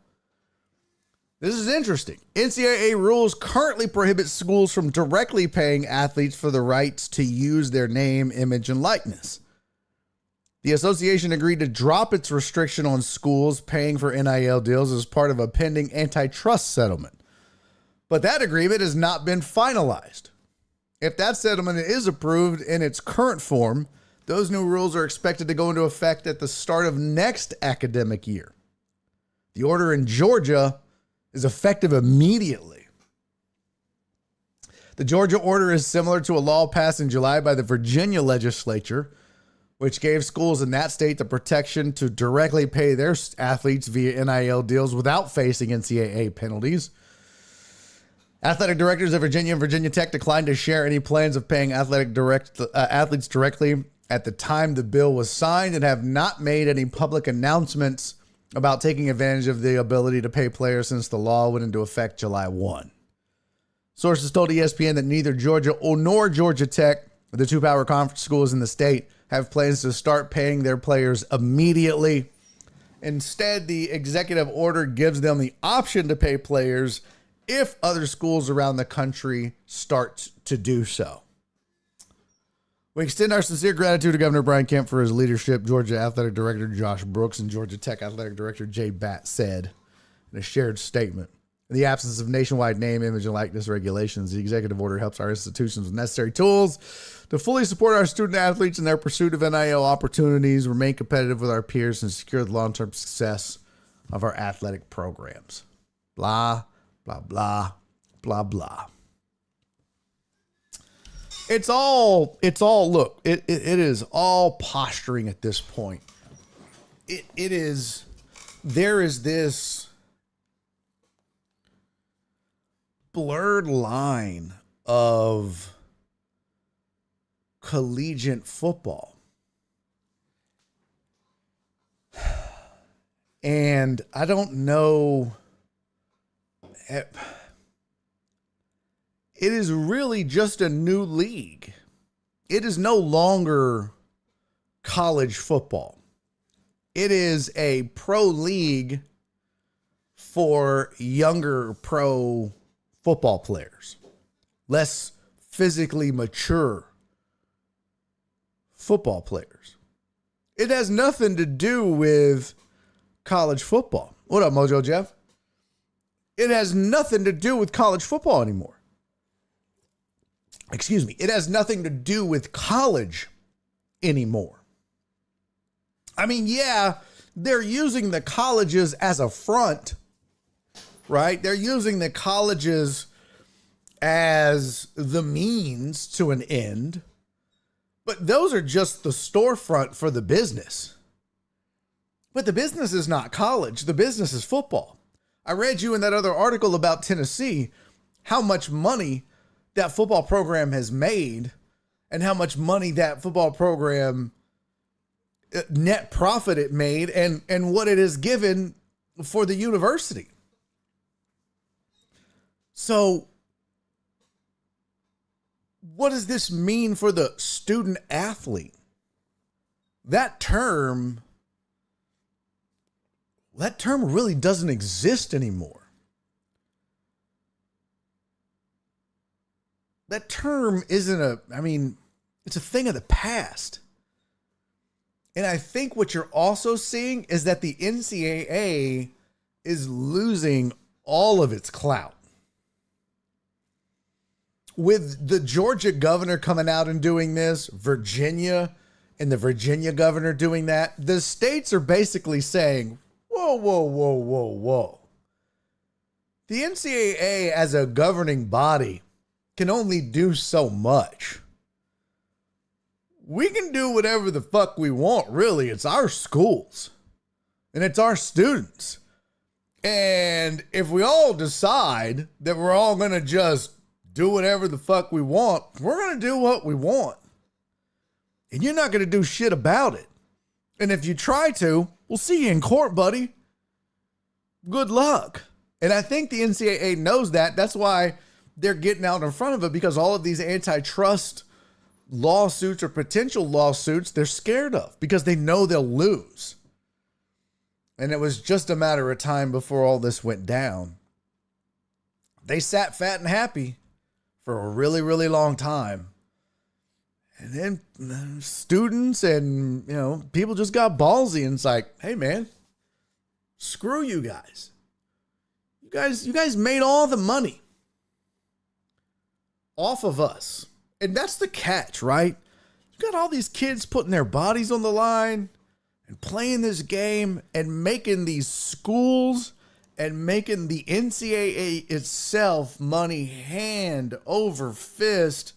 This is interesting. NCAA rules currently prohibit schools from directly paying athletes for the rights to use their name, image, and likeness. The association agreed to drop its restriction on schools paying for NIL deals as part of a pending antitrust settlement. But that agreement has not been finalized. If that settlement is approved in its current form, those new rules are expected to go into effect at the start of next academic year. The order in Georgia is effective immediately. The Georgia order is similar to a law passed in July by the Virginia legislature, which gave schools in that state the protection to directly pay their athletes via NIL deals without facing NCAA penalties. Athletic directors of Virginia and Virginia Tech declined to share any plans of paying athletes directly at the time the bill was signed and have not made any public announcements about taking advantage of the ability to pay players since the law went into effect July 1. Sources told ESPN that neither Georgia nor Georgia Tech, the two power conference schools in the state, have plans to start paying their players immediately. Instead, the executive order gives them the option to pay players if other schools around the country start to do so. We extend our sincere gratitude to Governor Brian Kemp for his leadership, Georgia Athletic Director Josh Brooks and Georgia Tech Athletic Director Jay Batt said in a shared statement. In the absence of nationwide name, image, and likeness regulations, the executive order helps our institutions with necessary tools to fully support our student athletes in their pursuit of NIL opportunities, remain competitive with our peers, and secure the long-term success of our athletic programs. Blah, blah, blah, blah, blah. It is all posturing at this point. There is this blurred line of collegiate football. And I don't know. It is really just a new league. It is no longer college football. It is a pro league for younger pro football players, less physically mature football players. It has nothing to do with college football. What up, Mojo Jeff? It has nothing to do with college football anymore. Excuse me. It has nothing to do with college anymore. I mean, yeah, they're using the colleges as a front, right? They're using the colleges as the means to an end, but those are just the storefront for the business. But the business is not college. The business is football. I read you in that other article about Tennessee, how much money that football program has made and how much money that football program net profit it made and what it has given for the university. So what does this mean for the student athlete? That term really doesn't exist anymore. That term isn't it's a thing of the past. And I think what you're also seeing is that the NCAA is losing all of its clout. With the Georgia governor coming out and doing this, Virginia and the Virginia governor doing that, the states are basically saying, whoa, whoa, whoa, whoa, whoa. The NCAA as a governing body can only do so much. We can do whatever the fuck we want, really. It's our schools and it's our students. And if we all decide that we're all going to just do whatever the fuck we want, we're going to do what we want. And you're not going to do shit about it. And if you try to, we'll see you in court, buddy. Good luck. And I think the NCAA knows that. That's why they're getting out in front of it, because all of these antitrust lawsuits or potential lawsuits, they're scared of because they know they'll lose. And it was just a matter of time before all this went down. They sat fat and happy for a really, really long time. And then students and, people just got ballsy, and it's like, hey man, screw you guys. You guys made all the money off of us. And that's the catch, right? You got all these kids putting their bodies on the line and playing this game and making these schools and making the NCAA itself money hand over fist.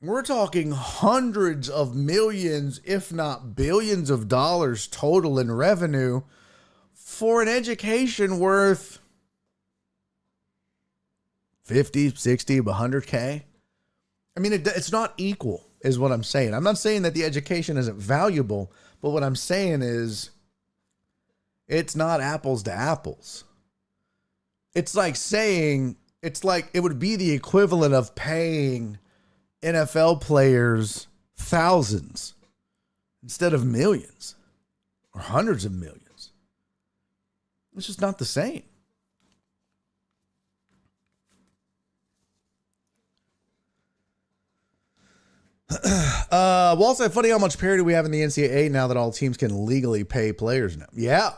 We're talking hundreds of millions, if not billions of dollars total in revenue for an education worth 50, 60, 100K. I mean, it's not equal is what I'm saying. I'm not saying that the education isn't valuable, but what I'm saying is it's not apples to apples. It's like saying, it would be the equivalent of paying NFL players thousands instead of millions or hundreds of millions. It's just not the same. Walt said, funny how much parity we have in the NCAA now that all teams can legally pay players now. Yeah.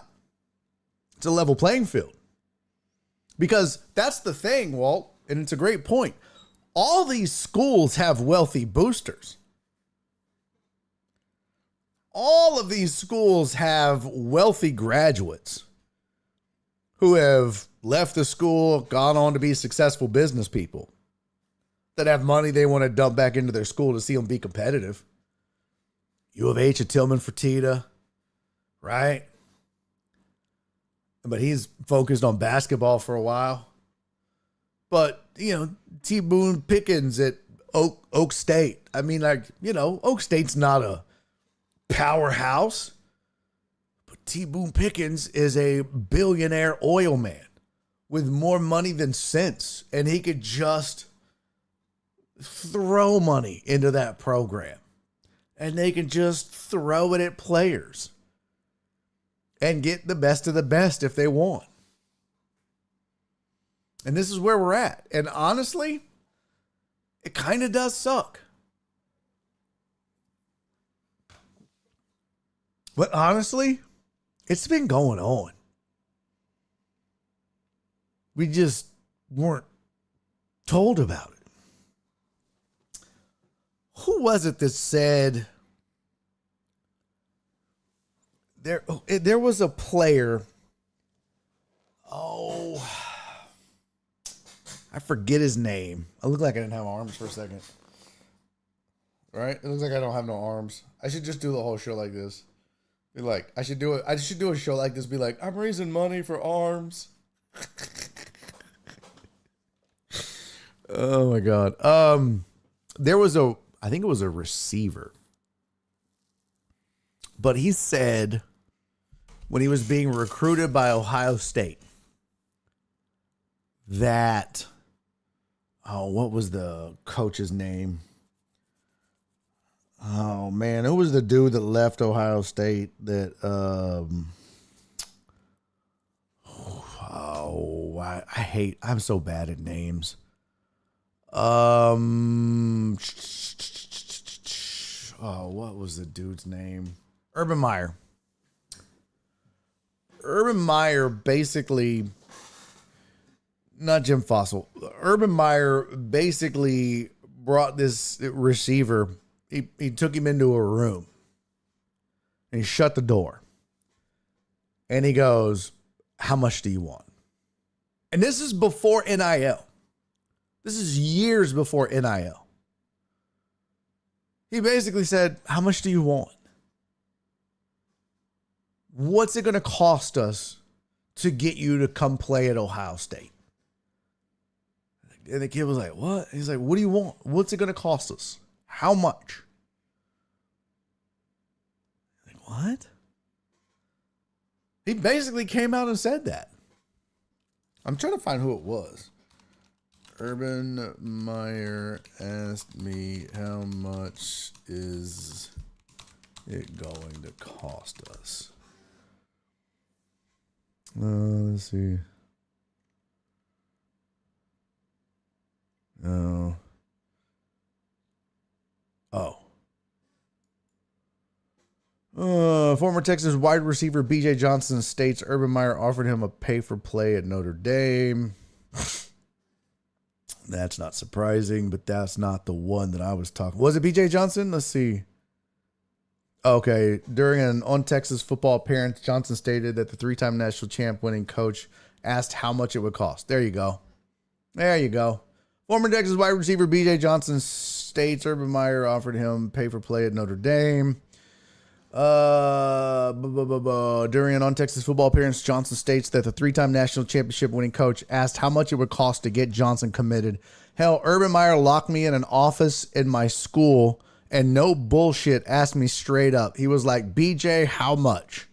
It's a level playing field. Because that's the thing, Walt, and it's a great point. All these schools have wealthy boosters. All of these schools have wealthy graduates who have left the school, gone on to be successful business people that have money they want to dump back into their school to see them be competitive. U of H at Tillman Fertitta, right? But he's focused on basketball for a while. But, T. Boone Pickens at Oak State. I mean, Oak State's not a powerhouse. But T. Boone Pickens is a billionaire oil man with more money than sense. And he could just throw money into that program. And they can just throw it at players and get the best of the best if they want. And this is where we're at. And honestly, it kind of does suck. But honestly, it's been going on. We just weren't told about it. Who was it that said there was a player? Oh, I forget his name. I look like I didn't have arms for a second. Right? It looks like I don't have no arms. I should just do the whole show like this. Be like, I should do a show like this. Be like, I'm raising money for arms. Oh my God. There was I think it was a receiver. But he said when he was being recruited by Ohio State that, what was the coach's name? Oh man, who was the dude that left Ohio State that, I'm so bad at names. What was the dude's name? Urban Meyer. Urban Meyer basically, not Jim Fossil. Urban Meyer basically brought this receiver. He took him into a room and he shut the door. And he goes, how much do you want? And this is before NIL. This is years before NIL. He basically said, how much do you want? What's it going to cost us to get you to come play at Ohio State. And the kid was like, what? He's like, what do you want? What's it going to cost us? How much? Like, what? He basically came out and said that. I'm trying to find who it was. Urban Meyer asked me, how much is it going to cost us? Let's see. Oh. Former Texas wide receiver B.J. Johnson states Urban Meyer offered him a pay-for-play at Notre Dame. That's not surprising, but that's not the one that I was talking. Was it B.J. Johnson? Let's see. Okay. During an On Texas Football appearance, Johnson stated that the three-time national champ winning coach asked how much it would cost. There you go. There you go. Former Texas wide receiver B.J. Johnson states Urban Meyer offered him pay-for-play at Notre Dame. During an On Texas Football appearance, Johnson states that the three-time national championship winning coach asked how much it would cost to get Johnson committed. Hell, Urban Meyer locked me in an office in my school and no bullshit asked me straight up. He was like, BJ, how much?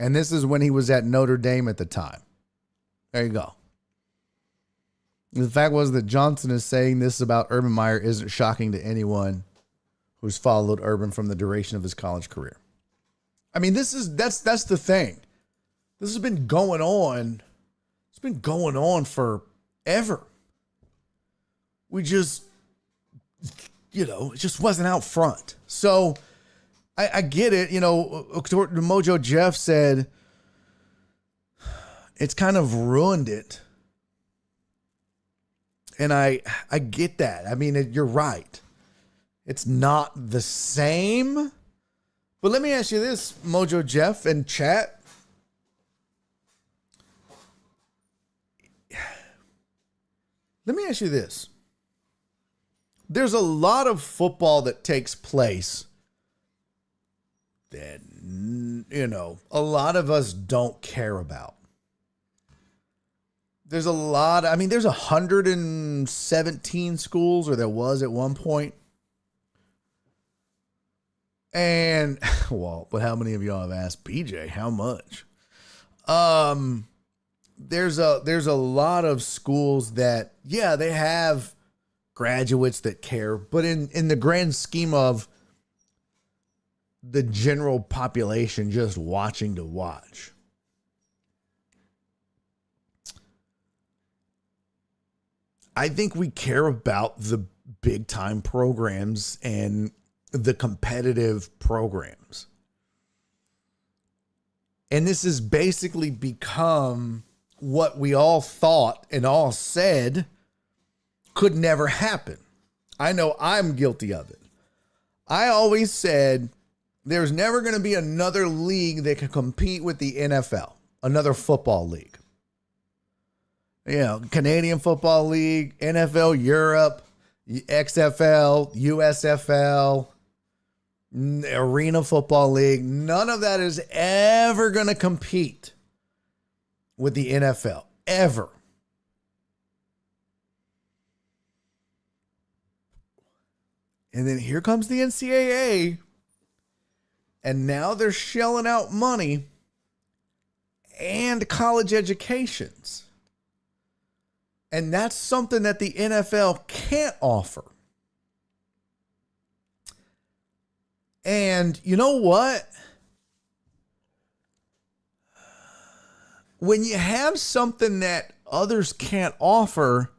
And this is when he was at Notre Dame at the time. There you go. The fact was that Johnson is saying this about Urban Meyer isn't shocking to anyone who's followed Urban from the duration of his college career. I mean, that's the thing. This has been going on. It's been going on forever. We just, it just wasn't out front. So I get it. Mojo Jeff said it's kind of ruined it. And I get that. I mean, you're right. It's not the same. But let me ask you this, Mojo Jeff and chat. Let me ask you this. There's a lot of football that takes place that, a lot of us don't care about. There's a lot. There's 117 schools, or there was at one point. And, but how many of y'all have asked BJ how much? There's a lot of schools that, they have graduates that care, but in the grand scheme of the general population just watching to watch, I think we care about the big time programs and the competitive programs. And this has basically become what we all thought and all said could never happen. I know I'm guilty of it. I always said there's never going to be another league that can compete with the NFL, another football league. Canadian Football League, NFL Europe, XFL, USFL, Arena Football League. None of that is ever going to compete with the NFL, ever. And then here comes the NCAA, and now they're shelling out money and college educations. And that's something that the NFL can't offer. And you know what? When you have something that others can't offer,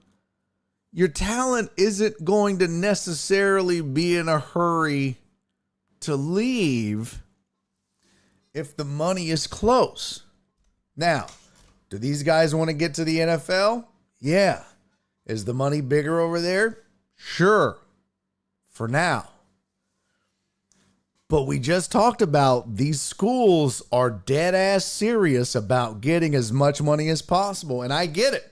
your talent isn't going to necessarily be in a hurry to leave if the money is close. Now, do these guys want to get to the NFL? Yeah. Is the money bigger over there? Sure. For now. But we just talked about these schools are dead ass serious about getting as much money as possible. And I get it.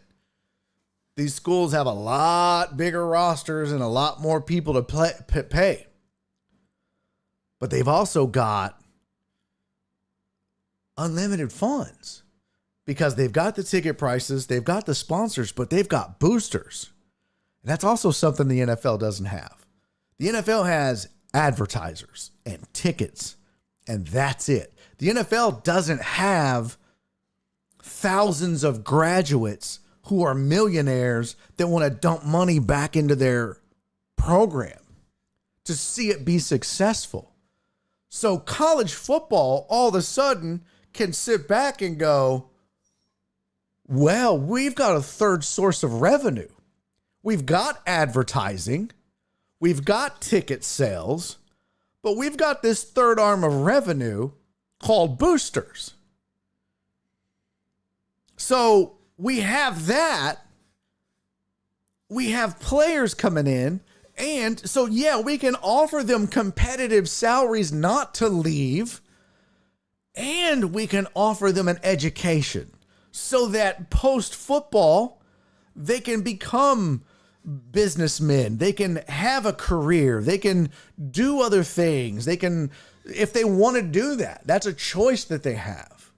These schools have a lot bigger rosters and a lot more people to pay. But they've also got unlimited funds. because they've got the ticket prices, they've got the sponsors, but they've got boosters. And that's also something the NFL doesn't have. The NFL has advertisers and tickets, and that's it. The NFL doesn't have thousands of graduates who are millionaires that want to dump money back into their program to see it be successful. So college football all of a sudden can sit back and go, well, we've got a third source of revenue. We've got advertising, we've got ticket sales, but we've got this third arm of revenue called boosters. So we have that. We have players coming in. And so, yeah, we can offer them competitive salaries not to leave. And we can offer them an education so that post-football, they can become businessmen. They can have a career. They can do other things. They can, if they want to do that, that's a choice that they have.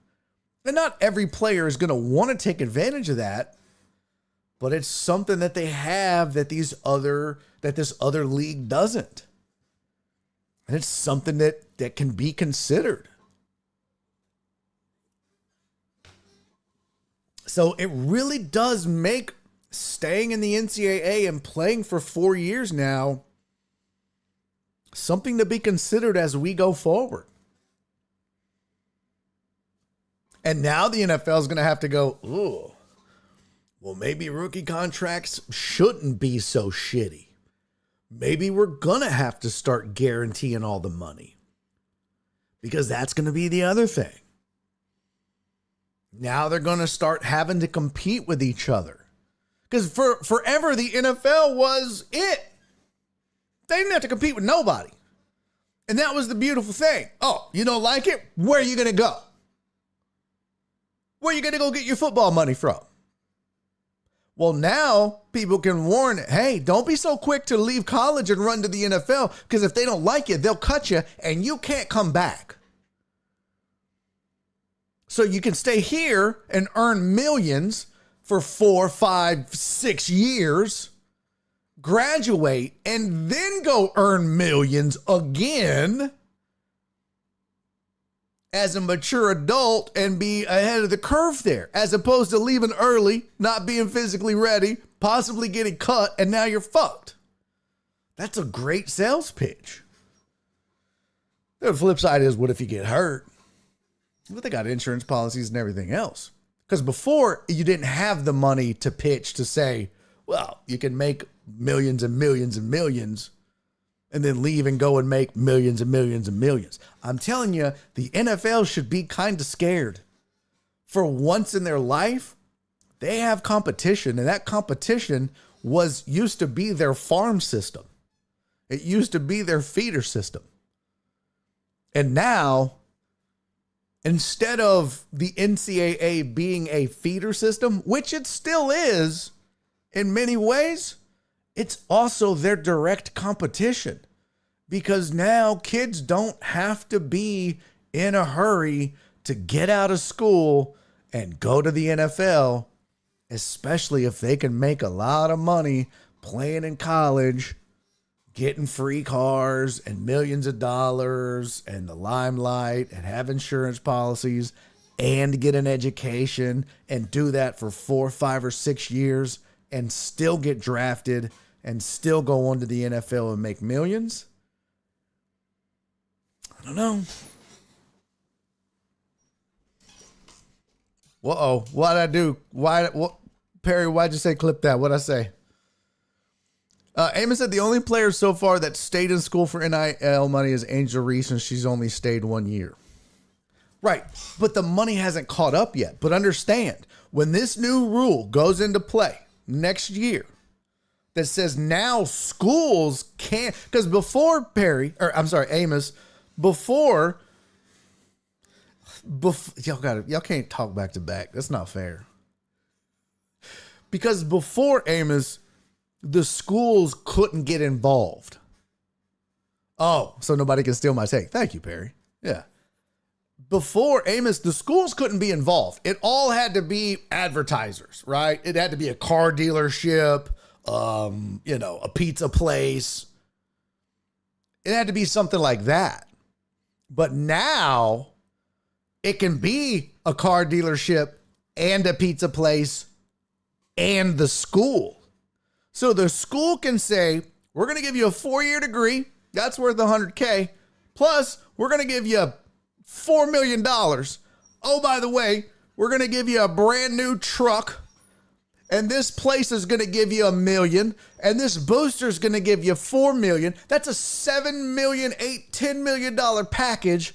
And not every player is going to want to take advantage of that, but it's something that they have that this other league doesn't. And it's something that can be considered. So it really does make staying in the NCAA and playing for 4 years now something to be considered as we go forward. And now the NFL is going to have to go, ooh, well, maybe rookie contracts shouldn't be so shitty. Maybe we're going to have to start guaranteeing all the money, because that's going to be the other thing. Now they're going to start having to compete with each other. Because forever, the NFL was it. They didn't have to compete with nobody. And that was the beautiful thing. Oh, you don't like it? Where are you going to go? Where are you going to go get your football money from? Well, now people can warn, hey, don't be so quick to leave college and run to the NFL, because if they don't like you, they'll cut you and you can't come back. So you can stay here and earn millions for 4, 5, 6 years, graduate, and then go earn millions again as a mature adult and be ahead of the curve there, as opposed to leaving early, not being physically ready, possibly getting cut, and now you're fucked. That's a great sales pitch. The flip side is, what if you get hurt? But they got insurance policies and everything else. Because before, you didn't have the money to pitch to say, well, you can make millions and millions and millions and then leave and go and make millions and millions and millions. I'm telling you, the NFL should be kind of scared. For once in their life, they have competition, and that competition used to be their farm system. It used to be their feeder system. And now, instead of the NCAA being a feeder system, which it still is in many ways, it's also their direct competition, because now kids don't have to be in a hurry to get out of school and go to the NFL, especially if they can make a lot of money playing in college, getting free cars and millions of dollars and the limelight and have insurance policies and get an education and do that for 4, 5, or 6 years and still get drafted and still go on to the NFL and make millions. I don't know. Uh-oh. What'd I do? Perry, why'd you say clip that? What'd I say? Amos said the only player so far that stayed in school for NIL money is Angel Reese, and she's only stayed 1 year. Right, but the money hasn't caught up yet. But understand, when this new rule goes into play next year that says now schools can't, because before Amos, before y'all can't talk back to back. That's not fair. Because before Amos, the schools couldn't get involved. Oh, so nobody can steal my take. Thank you, Perry. Yeah. before, Amos, the schools couldn't be involved. It all had to be advertisers, right? It had to be a car dealership, a pizza place. It had to be something like that. But now it can be a car dealership and a pizza place and the school. So the school can say, we're going to give you a 4-year degree. That's worth $100K. Plus, we're going to give you $4 million. Oh, by the way, we're going to give you a brand new truck. And this place is going to give you $1 million. And this booster is going to give you $4 million. That's a $7 million, $10 million package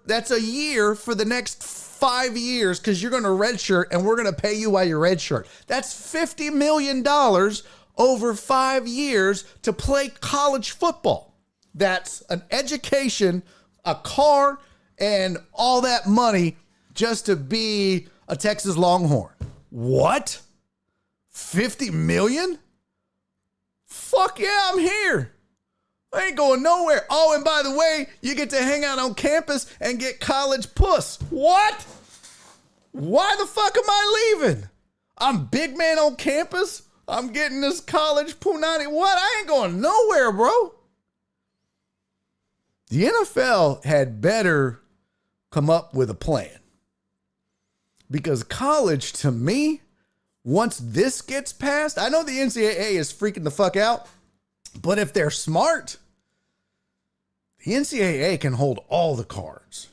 that's a year for the next 5 years, because you're going to redshirt and we're going to pay you while you redshirt. That's $50 million over 5 years to play college football. That's an education, a car, and all that money just to be a Texas Longhorn. What? 50 million? Fuck yeah, I'm here. I ain't going nowhere. Oh, and by the way, you get to hang out on campus and get college puss. What? Why the fuck am I leaving? I'm big man on campus. I'm getting this college punani. What? I ain't going nowhere, bro. The NFL had better come up with a plan. Because college, to me, once this gets passed, I know the NCAA is freaking the fuck out, but if they're smart, the NCAA can hold all the cards.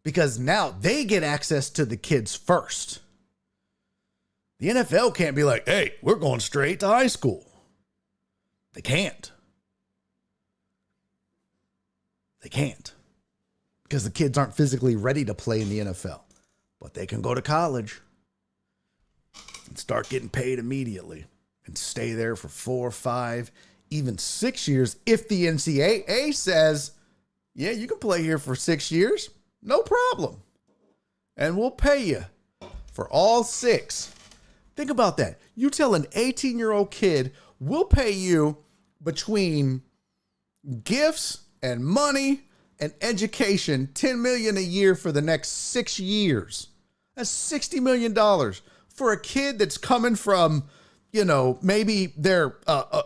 Because now they get access to the kids first. The NFL can't be like, hey, we're going straight to high school. They can't. They can't. Because the kids aren't physically ready to play in the NFL. But they can go to college and start getting paid immediately and stay there for 4, 5, even 6 years. If the NCAA says, yeah, you can play here for 6 years, no problem. And we'll pay you for all 6. Think about that. You tell an 18-year-old kid, we'll pay you between gifts and money and education, $10 million a year for the next 6 years. That's $60 million for a kid that's coming from, maybe they're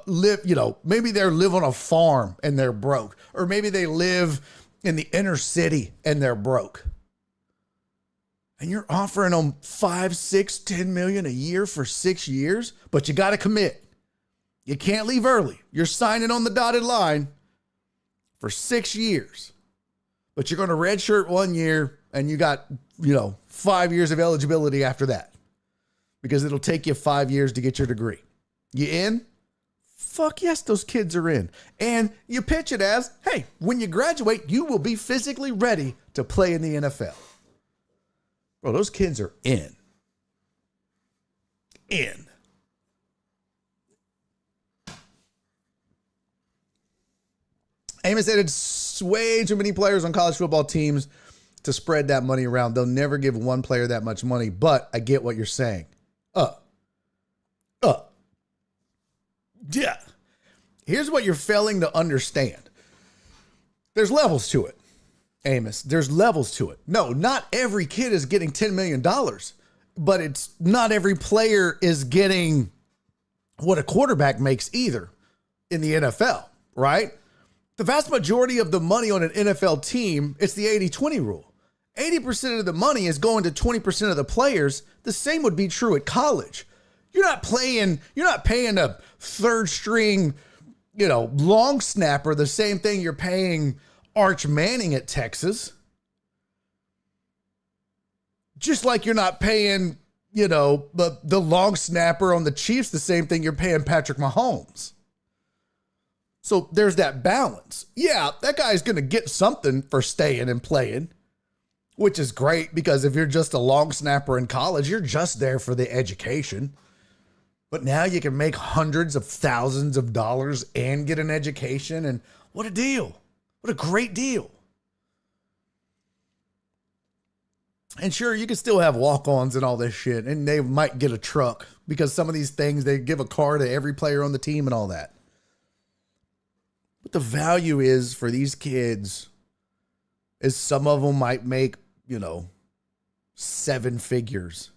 maybe they live on a farm and they're broke, or maybe they live in the inner city and they're broke. And you're offering them 5, 6, 10 million a year for 6 years, but you got to commit. You can't leave early. You're signing on the dotted line for 6 years, but you're going to redshirt 1 year and you got, 5 years of eligibility after that, because it'll take you 5 years to get your degree. You in? Fuck yes, those kids are in. And you pitch it as, hey, when you graduate, you will be physically ready to play in the NFL. Bro, those kids are in. In. Amos said it's way too many players on college football teams to spread that money around. They'll never give one player that much money, but I get what you're saying. Yeah. Here's what you're failing to understand. There's levels to it, Amos. There's levels to it. No, not every kid is getting $10 million, but it's not every player is getting what a quarterback makes either in the NFL, right? The vast majority of the money on an NFL team, it's the 80-20 rule. 80% of the money is going to 20% of the players. The same would be true at college. You're not paying a third string, long snapper the same thing you're paying Arch Manning at Texas. Just like you're not paying, the long snapper on the Chiefs the same thing you're paying Patrick Mahomes. So there's that balance. Yeah, that guy's going to get something for staying and playing, which is great, because if you're just a long snapper in college, you're just there for the education. But now you can make hundreds of thousands of dollars and get an education. And what a deal. What a great deal. And sure, you can still have walk-ons and all this shit, and they might get a truck, because some of these things, they give a car to every player on the team and all that. But the value is for these kids is some of them might make, 7 figures.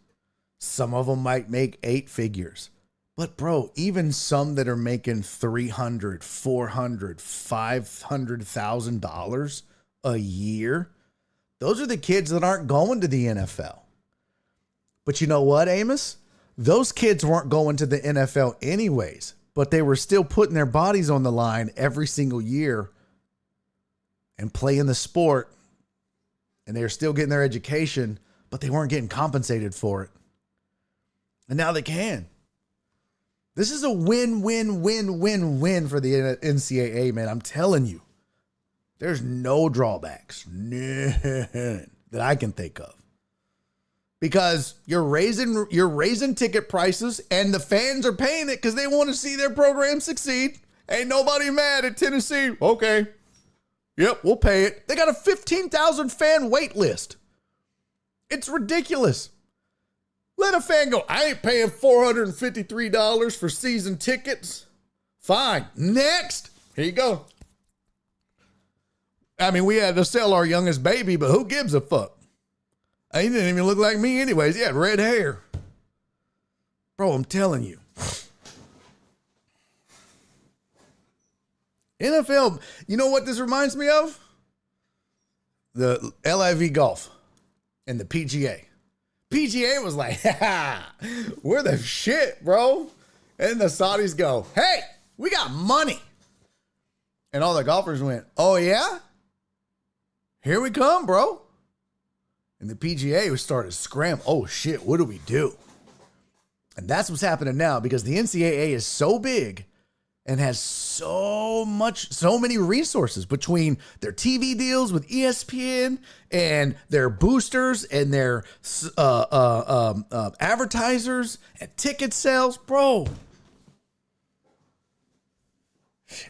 Some of them might make 8 figures. But bro, even some that are making $300, $400, $500,000 a year, those are the kids that aren't going to the NFL. But you know what, Amos? Those kids weren't going to the NFL anyways, but they were still putting their bodies on the line every single year and playing the sport, and they were still getting their education, but they weren't getting compensated for it. And now they can. This is a win-win-win-win-win for the NCAA, man. I'm telling you. There's no drawbacks. None that I can think of. Because you're raising ticket prices and the fans are paying it because they want to see their program succeed. Ain't nobody mad at Tennessee. Okay. Yep, we'll pay it. They got a 15,000 fan wait list. It's ridiculous. Let a fan go, I ain't paying $453 for season tickets. Fine. Next. Here you go. I mean, we had to sell our youngest baby, but who gives a fuck? He didn't even look like me anyways. He had red hair. Bro, I'm telling you. NFL, you know what this reminds me of? The LIV golf and the PGA. PGA was like, we're the shit, bro. And the Saudis go, hey, we got money. And all the golfers went, oh yeah? Here we come, bro. And the PGA started scrambling. Oh shit, what do we do? And that's what's happening now because the NCAA is so big and has so many resources between their TV deals with ESPN and their boosters and their advertisers and ticket sales, bro.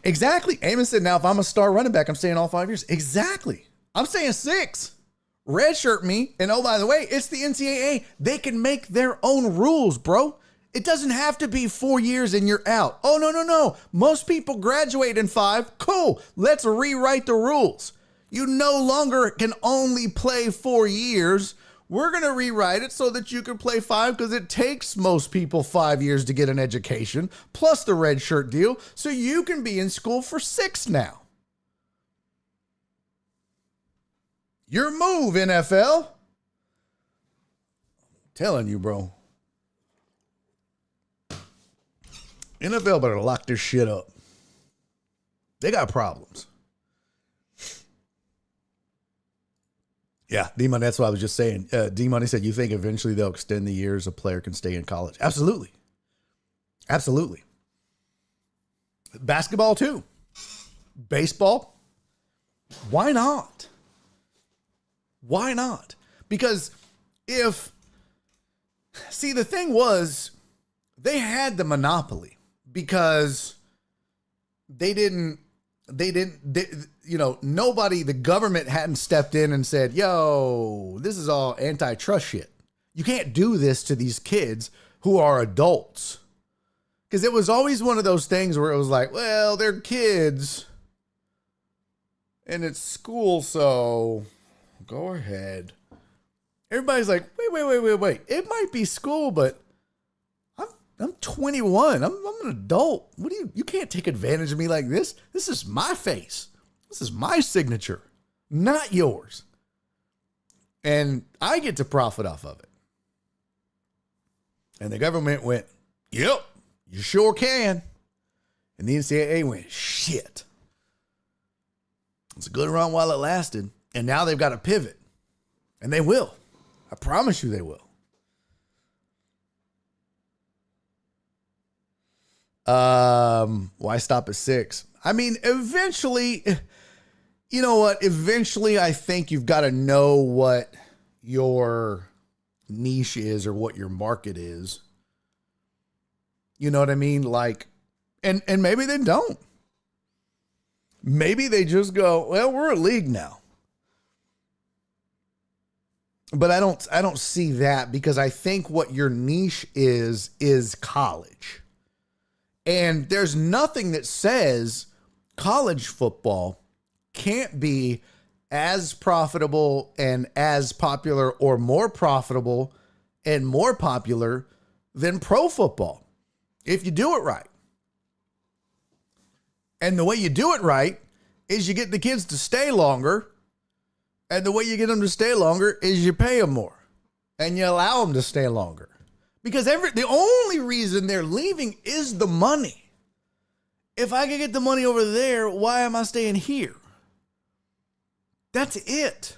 Exactly. Amos said, now if I'm a star running back, I'm staying all 5 years. Exactly. I'm saying 6. Redshirt me. And oh, by the way, it's the NCAA. They can make their own rules, bro. It doesn't have to be 4 years and you're out. Oh, no. Most people graduate in 5. Cool. Let's rewrite the rules. You no longer can only play 4 years. We're going to rewrite it so that you can play 5 because it takes most people 5 years to get an education, plus the red shirt deal, so you can be in school for 6 now. Your move, NFL. I'm telling you, bro. NFL better lock this shit up. They got problems. Yeah, D-Money, that's what I was just saying. D-Money said, you think eventually they'll extend the years a player can stay in college? Absolutely. Absolutely. Basketball, too. Baseball. Why not? Why not? Because the thing was, they had the monopoly because nobody, the government hadn't stepped in and said, yo, this is all antitrust shit. You can't do this to these kids who are adults. Because it was always one of those things where it was like, well, they're kids and it's school, so go ahead. Everybody's like, wait. It might be school, but I'm 21. I'm an adult. What do you can't take advantage of me like this. This is my face. This is my signature, not yours. And I get to profit off of it. And the government went, yep, you sure can. And the NCAA went, shit. It's a good run while it lasted. And now they've got to pivot. And they will. I promise you they will. Why stop at 6? I mean, eventually, you know what? Eventually, I think you've got to know what your niche is or what your market is. You know what I mean? Like, and maybe they don't. Maybe they just go, well, we're a league now. But I don't see that because I think what your niche is college. And there's nothing that says college football can't be as profitable and as popular or more profitable and more popular than pro football if you do it right. And the way you do it right is you get the kids to stay longer. And the way you get them to stay longer is you pay them more and you allow them to stay longer. Because the only reason they're leaving is the money. If I can get the money over there, why am I staying here? That's it.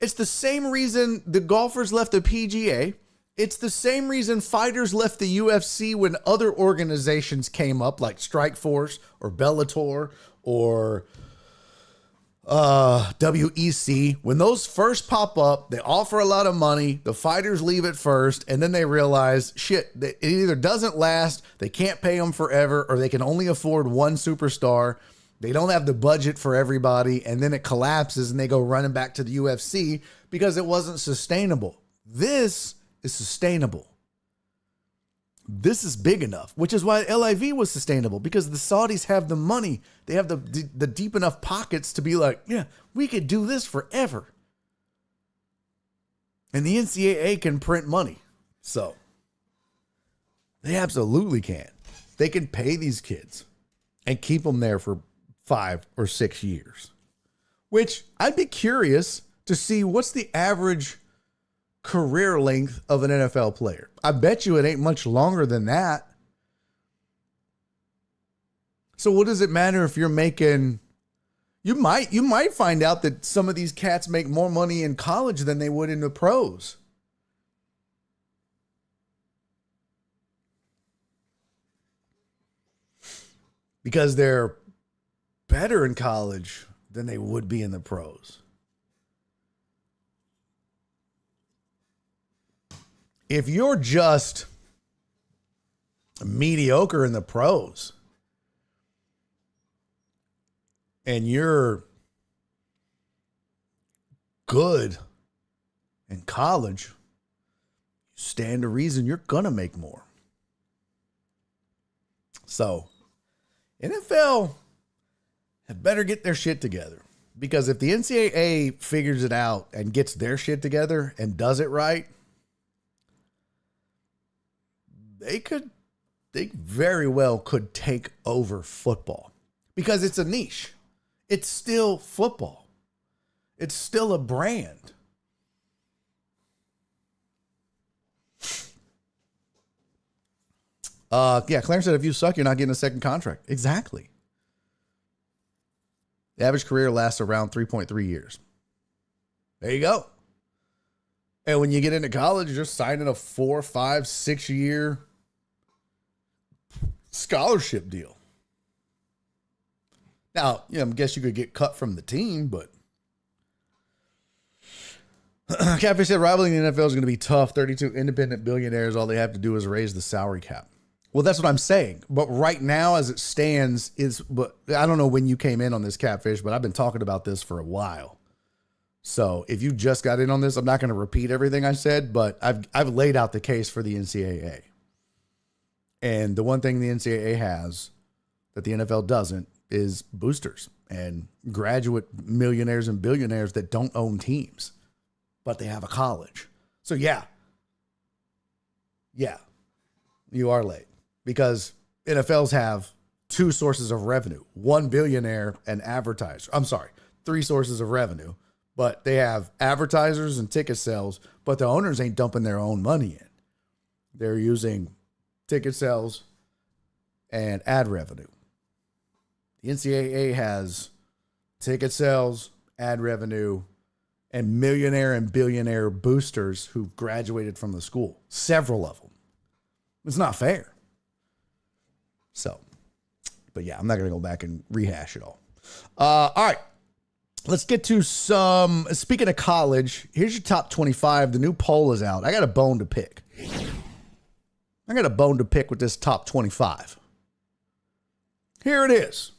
It's the same reason the golfers left the PGA. It's the same reason fighters left the UFC when other organizations came up, like Strikeforce or Bellator or WEC. When those first pop up, they offer a lot of money. The fighters leave it first, and then they realize, shit, it either doesn't last, they can't pay them forever, or they can only afford one superstar. They don't have the budget for everybody, and then it collapses, and they go running back to the UFC because it wasn't sustainable. This is sustainable. This is big enough, which is why LIV was sustainable, because the Saudis have the money. They have the deep enough pockets to be like, yeah, we could do this forever. And the NCAA can print money. So they absolutely can. They can pay these kids and keep them there for 5 or 6 years, which I'd be curious to see what's the average career length of an NFL player. I bet you it ain't much longer than that. So what does it matter if you're making, you might find out that some of these cats make more money in college than they would in the pros. Because they're better in college than they would be in the pros. If you're just mediocre in the pros and you're good in college, you stand to reason you're going to make more. So, NFL had better get their shit together, because if the NCAA figures it out and gets their shit together and does it right, they very well could take over football, because it's a niche. It's still football. It's still a brand. Clarence said, if you suck, you're not getting a second contract. Exactly. The average career lasts around 3.3 years. There you go. And when you get into college, you're signing a 4, 5, 6 year scholarship deal. Now, I guess you could get cut from the team, but Catfish said rivaling the NFL is going to be tough. 32 independent billionaires, all they have to do is raise the salary cap. Well, that's what I'm saying. But right now, as it stands, but I don't know when you came in on this, Catfish, but I've been talking about this for a while. So if you just got in on this, I'm not going to repeat everything I said, but I've laid out the case for the NCAA. And the one thing the NCAA has that the NFL doesn't is boosters and graduate millionaires and billionaires that don't own teams, but they have a college. So yeah, you are late, because NFLs have 2 sources of revenue, 1 billionaire and advertiser. I'm sorry, 3 sources of revenue, but they have advertisers and ticket sales, but the owners ain't dumping their own money in. They're using ticket sales and ad revenue. The NCAA has ticket sales, ad revenue, and millionaire and billionaire boosters who graduated from the school. Several of them. It's not fair. So, but yeah, I'm not going to go back and rehash it all. All right. Let's get to some, speaking of college, here's your top 25. The new poll is out. I got a bone to pick. With this top 25. Here it is.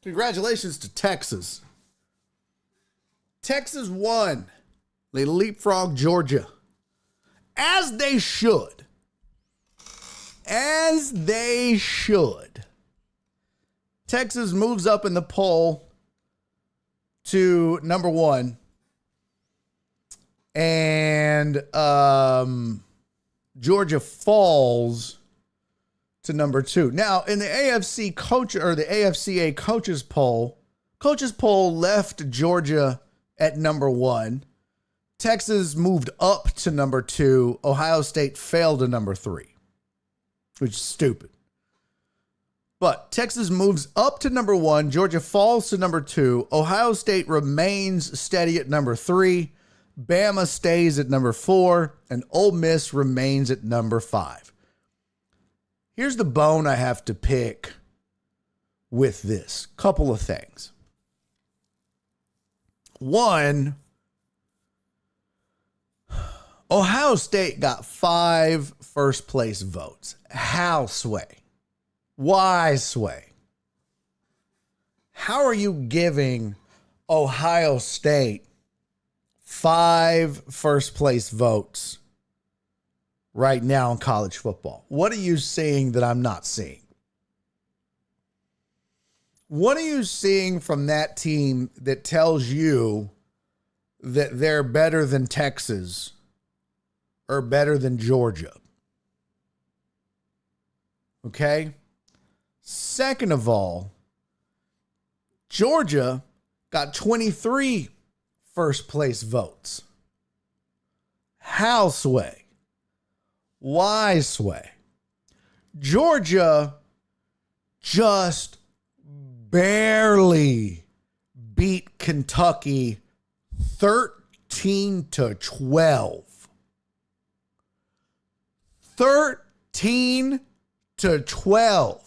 Congratulations to Texas. Texas won. They leapfrogged Georgia. As they should. As they should. Texas moves up in the poll to number 1. And Georgia falls to number 2. Now, in the AFC coach or the AFCA coaches poll left Georgia at number 1. Texas moved up to number 2. Ohio State fell to number 3, which is stupid. But Texas moves up to number 1. Georgia falls to number 2. Ohio State remains steady at number 3. Bama stays at number 4. And Ole Miss remains at number 5. Here's the bone I have to pick with this. Couple of things. One, Ohio State got 5 first place votes. How, Sway? Why, Sway? How are you giving Ohio State 5 first place votes right now in college football? What are you seeing that I'm not seeing? What are you seeing from that team that tells you that they're better than Texas or better than Georgia? Okay? Second of all, Georgia got 23 first place votes. How, Sway? Why, Sway? Georgia just barely beat Kentucky 13-12. 13-12.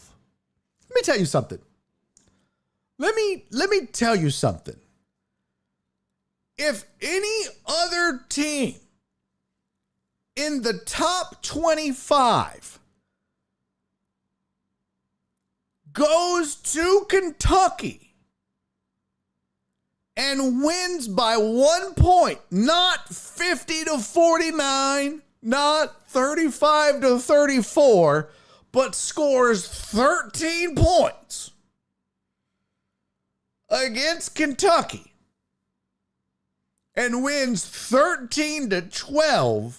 Let me tell you something. Let me tell you something. If any other team in the top 25 goes to Kentucky and wins by 1 point, not 50-49, not 35-34, but scores 13 points against Kentucky and wins 13-12,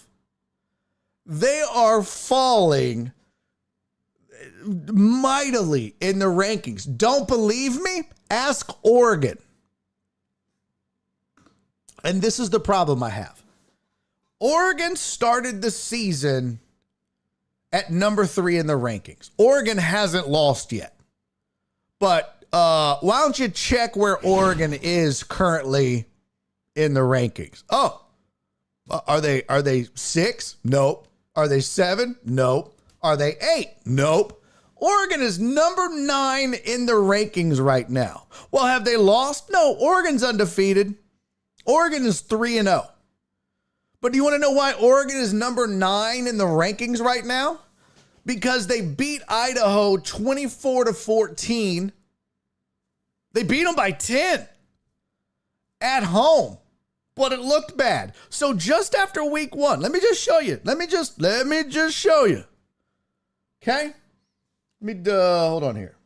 they are falling mightily in the rankings. Don't believe me? Ask Oregon. And this is the problem I have. Oregon started the season at number 3 in the rankings. Oregon hasn't lost yet. But why don't you check where Oregon is currently in the rankings? Oh, are they 6? Nope. Are they 7? Nope. Are they 8? Nope. Oregon is number 9 in the rankings right now. Well, have they lost? No, Oregon's undefeated. Oregon is 3-0. But do you want to know why Oregon is number 9 in the rankings right now? Because they beat Idaho 24-14. They beat them by 10 at home, but it looked bad. So just after week 1, let me just show you. Let me just show you. Okay? Let me hold on here.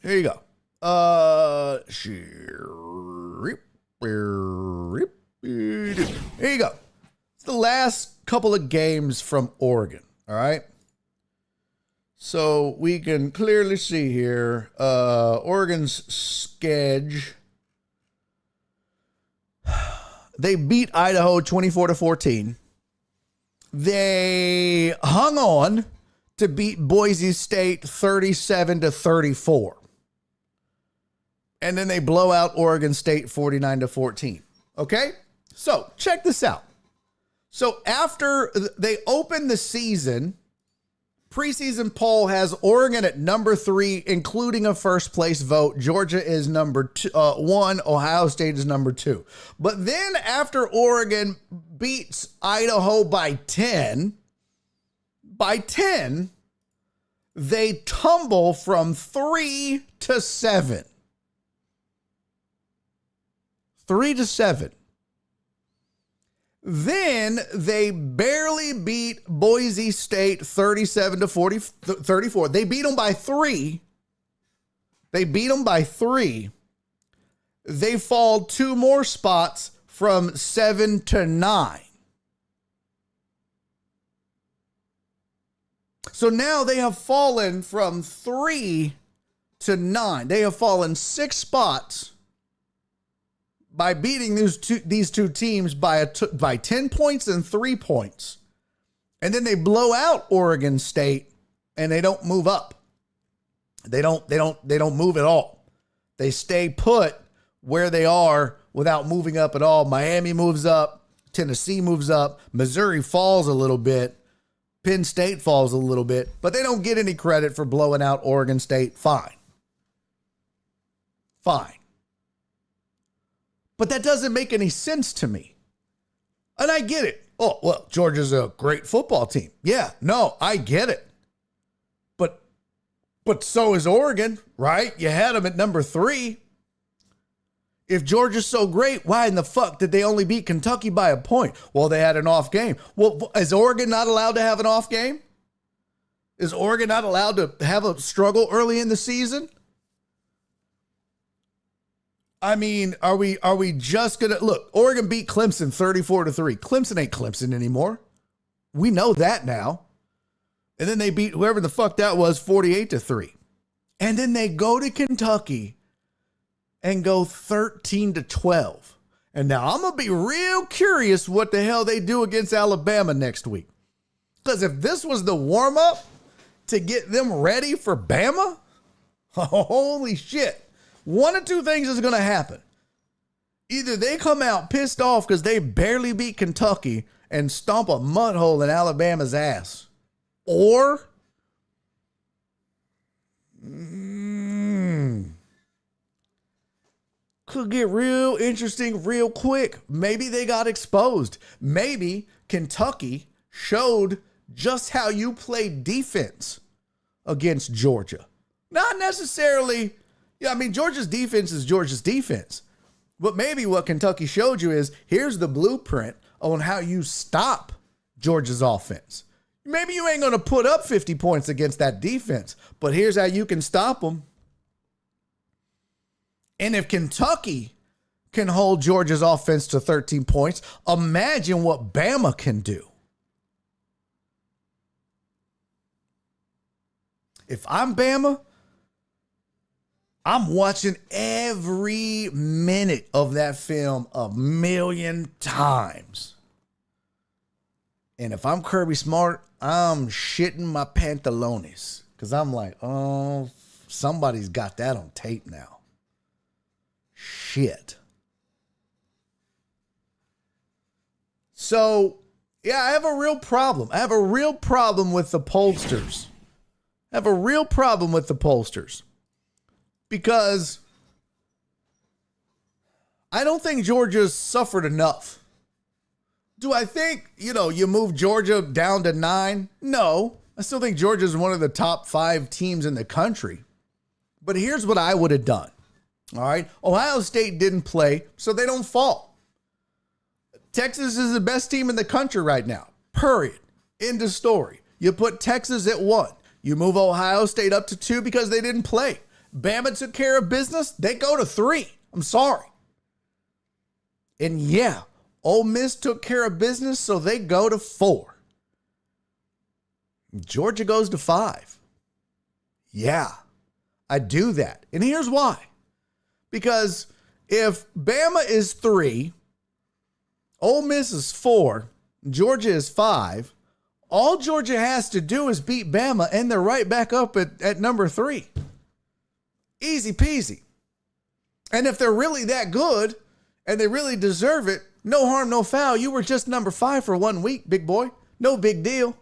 Here you go. Here you go. It's the last couple of games from Oregon. All right. So we can clearly see here Oregon's schedule. They beat Idaho 24-14. They hung on to beat Boise State 37-34. And then they blow out Oregon State 49-14. Okay? So check this out. So after they open the season, preseason poll has Oregon at number 3, including a first place vote. Georgia is number 1. Ohio State is number 2. But then after Oregon beats Idaho by 10, they tumble from 3 to 7. 3 to 7. Then they barely beat Boise State 34. They beat them by 3. They fall 2 more spots from 7 to 9. So now they have fallen from 3 to 9. They have fallen 6 spots by beating these two teams by 10 points and 3 points. And then they blow out Oregon State and they don't move up. They don't move at all. They stay put where they are without moving up at all. Miami moves up, Tennessee moves up, Missouri falls a little bit, Penn State falls a little bit, but they don't get any credit for blowing out Oregon State. Fine. But that doesn't make any sense to me. And I get it. Oh, well, Georgia's a great football team. Yeah, no, I get it. But so is Oregon, right? You had them at number 3. If Georgia's so great, why in the fuck did they only beat Kentucky by a point? Well, they had an off game. Well, is Oregon not allowed to have an off game? Is Oregon not allowed to have a struggle early in the season? I mean, are we just going to look? Oregon beat Clemson 34-3. Clemson ain't Clemson anymore. We know that now. And then they beat whoever the fuck that was 48-3. And then they go to Kentucky and go 13-12. And now I'm going to be real curious what the hell they do against Alabama next week. Because if this was the warm up to get them ready for Bama, holy shit. One of 2 things is going to happen. Either they come out pissed off because they barely beat Kentucky and stomp a mud hole in Alabama's ass. Or could get real interesting real quick. Maybe they got exposed. Maybe Kentucky showed just how you play defense against Georgia. Not necessarily... Yeah, I mean, Georgia's defense is Georgia's defense. But maybe what Kentucky showed you is, here's the blueprint on how you stop Georgia's offense. Maybe you ain't going to put up 50 points against that defense, but here's how you can stop them. And if Kentucky can hold Georgia's offense to 13 points, imagine what Bama can do. If I'm Bama, I'm watching every minute of that film 1,000,000 times. And if I'm Kirby Smart, I'm shitting my pantalones. Because I'm like, oh, somebody's got that on tape now. Shit. So, yeah, I have a real problem. I have a real problem with the pollsters. Because I don't think Georgia's suffered enough. Do I think, you move Georgia down to 9? No. I still think Georgia's one of the top 5 teams in the country. But here's what I would have done. All right. Ohio State didn't play, so they don't fall. Texas is the best team in the country right now. Period. End of story. You put Texas at 1. You move Ohio State up to 2 because they didn't play. Bama took care of business. They go to 3. I'm sorry. And yeah, Ole Miss took care of business, so they go to 4. Georgia goes to 5. Yeah, I do that. And here's why. Because if Bama is 3, Ole Miss is 4, Georgia is 5, all Georgia has to do is beat Bama, and they're right back up at number 3. Easy peasy. And if they're really that good and they really deserve it, no harm, no foul. You were just number 5 for 1 week, big boy. No big deal.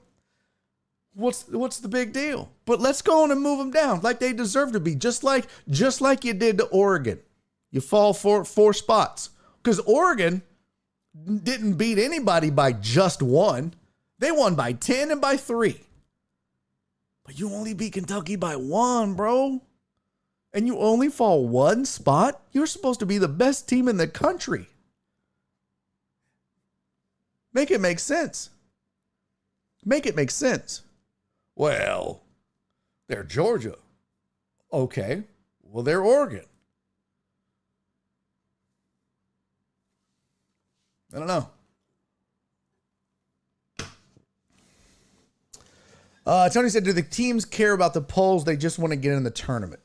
What's the big deal? But let's go on and move them down like they deserve to be, just like you did to Oregon. You fall 4 spots because Oregon didn't beat anybody by just 1. They won by 10 and by 3. But you only beat Kentucky by 1, bro. And you only fall 1 spot? You're supposed to be the best team in the country. Make it make sense. Make it make sense. Well, they're Georgia. Okay. Well, they're Oregon. I don't know. Tony said, do the teams care about the polls? They just want to get in the tournament.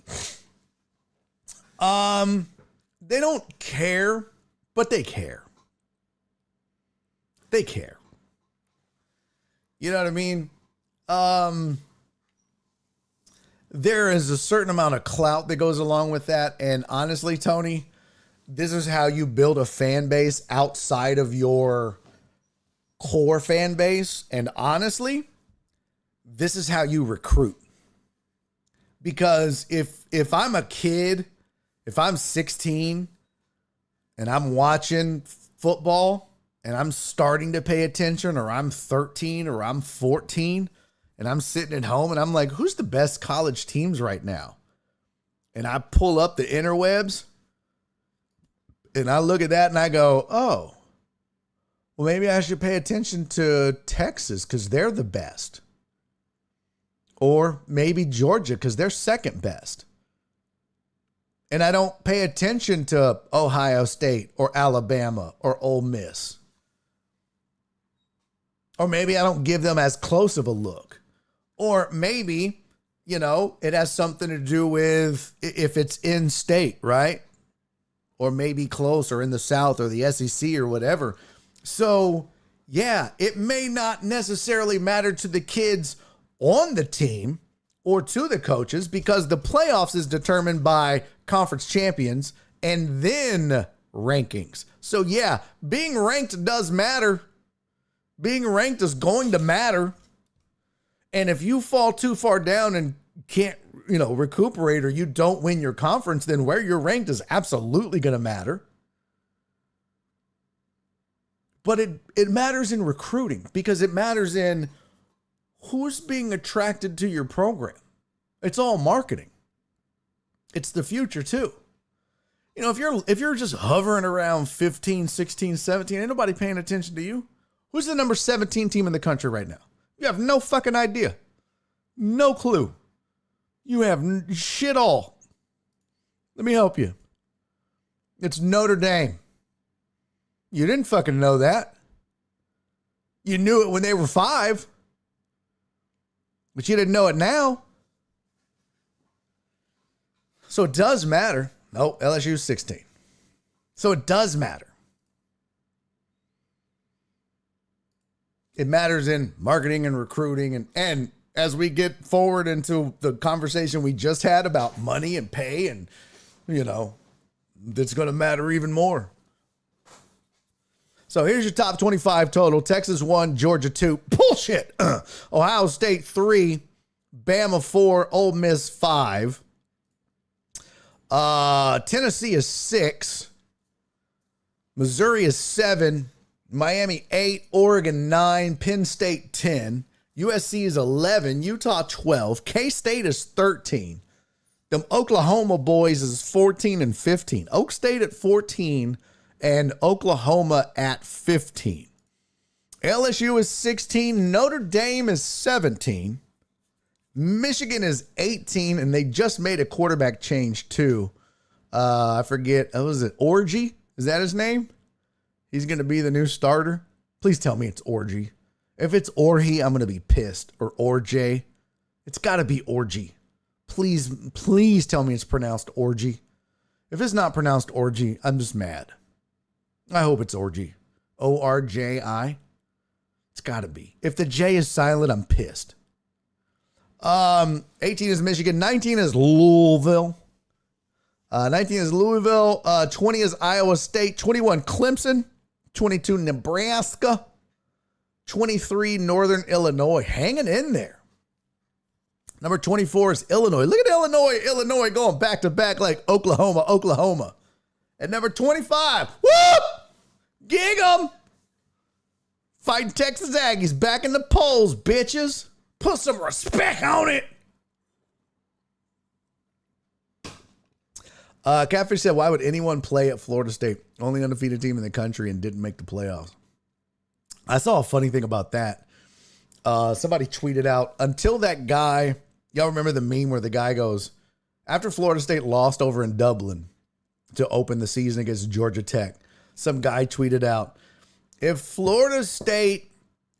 They don't care, but they care. They care. You know what I mean? There is a certain amount of clout that goes along with that. And honestly, Tony, this is how you build a fan base outside of your core fan base. And honestly, this is how you recruit. Because if I'm a kid, if I'm 16 and I'm watching football and I'm starting to pay attention, or I'm 13 or I'm 14 and I'm sitting at home and I'm like, who's the best college teams right now? And I pull up the interwebs and I look at that and I go, oh, well, maybe I should pay attention to Texas because they're the best. Or maybe Georgia because they're second best. And I don't pay attention to Ohio State or Alabama or Ole Miss. Or maybe I don't give them as close of a look. Or maybe, you know, it has something to do with if it's in state, right? Or maybe close or in the South or the SEC or whatever. So, yeah, it may not necessarily matter to the kids on the team or to the coaches because the playoffs is determined by conference champions and then rankings. So, yeah, being ranked does matter. Being ranked is going to matter. And if you fall too far down and can't, you know, recuperate, or you don't win your conference, then where you're ranked is absolutely going to matter. But it matters in recruiting because it matters in who's being attracted to your program. It's all marketing. It's the future too. You know, if you're just hovering around 15, 16, 17, ain't nobody paying attention to you. Who's the number 17 team in the country right now? You have no fucking idea. No clue. You have shit all. Let me help you. It's Notre Dame. You didn't fucking know that. You knew it when they were 5. But you didn't know it now. So it does matter. No, LSU's 16. So it does matter. It matters in marketing and recruiting. And as we get forward into the conversation we just had about money and pay, and, you know, that's going to matter even more. So here's your top 25 total. Texas 1, Georgia 2. Bullshit. Ohio State 3, Bama 4, Ole Miss 5. Tennessee is 6. Missouri is 7. Miami 8, Oregon 9, Penn State 10. USC is 11, Utah 12. K-State is 13. Them Oklahoma boys is 14 and 15. Oak State at 14 and Oklahoma at 15. LSU is 16. Notre Dame is 17. Michigan is 18, and they just made a quarterback change too. I forget. Was it Orgy? Is that his name? He's going to be the new starter. Please tell me it's Orgy. If it's Orgy, I'm going to be pissed. Or Orjay. It's got to be Orgy. Please tell me it's pronounced Orgy. If it's not pronounced Orgy, I'm just mad. I hope it's Orgy. O-R-J-I. It's got to be. If the J is silent, I'm pissed. 18 is Michigan. 19 is Louisville. 19 is Louisville. 20 is Iowa State. 21 Clemson. 22 Nebraska. 23 Northern Illinois. Hanging in there. Number 24 is Illinois. Look at Illinois going back to back like Oklahoma. At number 25, whoop! Gig 'em! Fighting Texas Aggies back in the polls, bitches. Put some respect on it. Catfish said, why would anyone play at Florida State? Only undefeated team in the country and didn't make the playoffs. I saw a funny thing about that. Somebody tweeted out, until that guy, y'all remember the meme where the guy goes, after Florida State lost over in Dublin to open the season against Georgia Tech, some guy tweeted out, if Florida State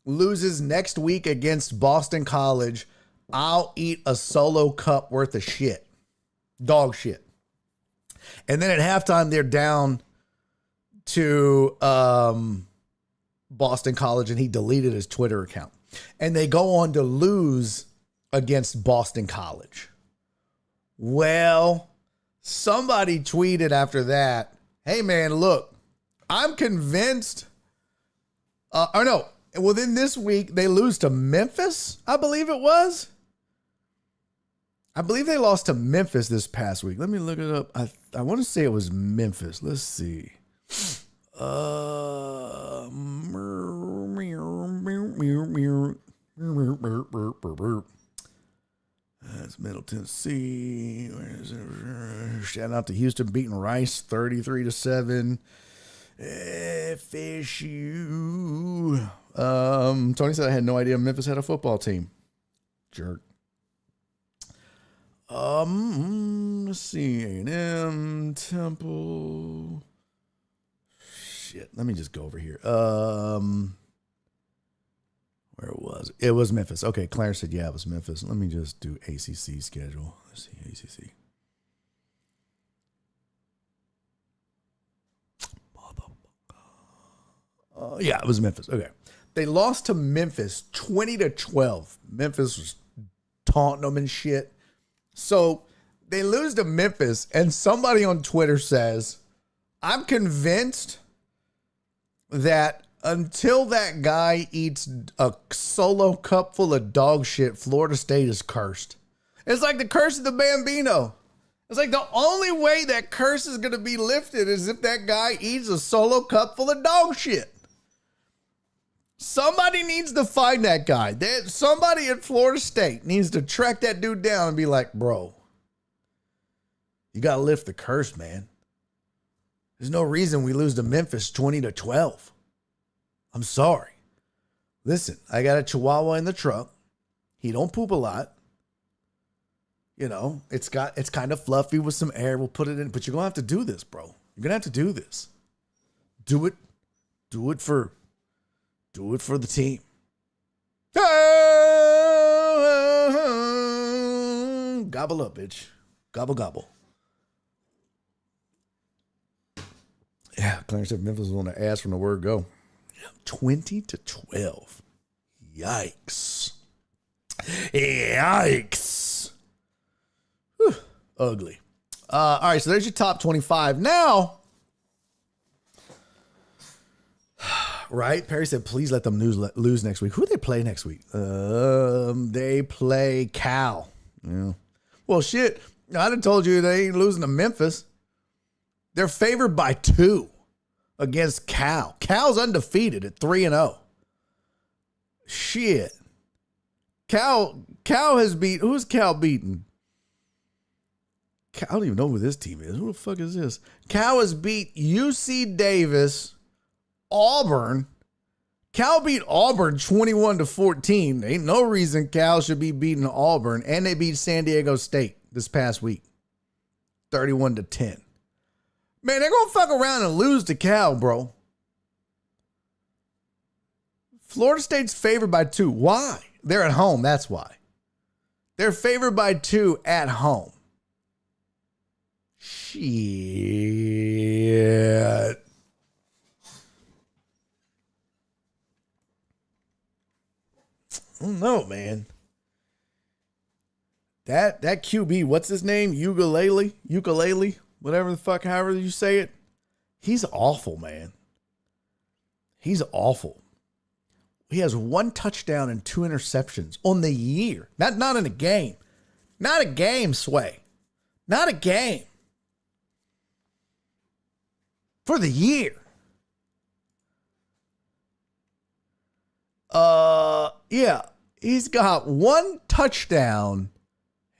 loses next week against Boston College, I'll eat a solo cup worth of shit. Dog shit. And then at halftime, they're down to Boston College, and he deleted his Twitter account. And they go on to lose against Boston College. Well, somebody tweeted after that, hey, man, look, I'm convinced. Within this week, they lose to Memphis, I believe it was. I believe they lost to Memphis this past week. Let me look it up. I want to say it was Memphis. Let's see. That's Middle Tennessee. Shout out to Houston beating Rice 33-7. FSU. Tony said I had no idea Memphis had a football team. Jerk. Let's see. A&M, Temple. Shit. Let me just go over here. Where was it? It was Memphis. Okay, Clarence said, yeah, it was Memphis. Let me just do ACC schedule. Let's see, ACC. Yeah, it was Memphis. Okay. They lost to Memphis 20-12. Memphis was taunting them and shit. So they lose to Memphis, and somebody on Twitter says, I'm convinced that until that guy eats a solo cup full of dog shit, Florida State is cursed. It's like the curse of the Bambino. It's like the only way that curse is going to be lifted is if that guy eats a solo cup full of dog shit. Somebody needs to find that guy. Somebody at Florida State needs to track that dude down and be like, bro, you got to lift the curse, man. There's no reason we lose to Memphis 20-12. I'm sorry. Listen, I got a Chihuahua in the truck. He don't poop a lot. You know, it's kind of fluffy with some air. We'll put it in, but you're going to have to do this, bro. You're going to have to do this. Do it for the team. Gobble up, bitch. Gobble, gobble. Yeah, Clarence said Memphis was on the ass from the word go. 20-12. Yikes. Yikes. Whew. Ugly. All right, so there's your top 25. Now, right? Perry said, please let them lose next week. Who do they play next week? They play Cal. Yeah. Well, shit. I done told you they ain't losing to Memphis. They're favored by 2 against Cal. Cal's undefeated at 3-0. Shit. Cal has beat. Who's Cal beaten? I don't even know who this team is. Who the fuck is this? Cal has beat UC Davis, Auburn. Cal beat Auburn 21-14. Ain't no reason Cal should be beating Auburn. And they beat San Diego State this past week, 31-10. Man, they're going to fuck around and lose to Cal, bro. Florida State's favored by 2. Why? They're at home. That's why. They're favored by 2 at home. Shit. I don't know, man. That QB, what's his name? Ukulele, whatever the fuck, however you say it. He's awful, man. He's awful. He has 1 touchdown and 2 interceptions on the year. Not in a game. Not a game, Sway. Not a game. For the year. Yeah. He's got 1 touchdown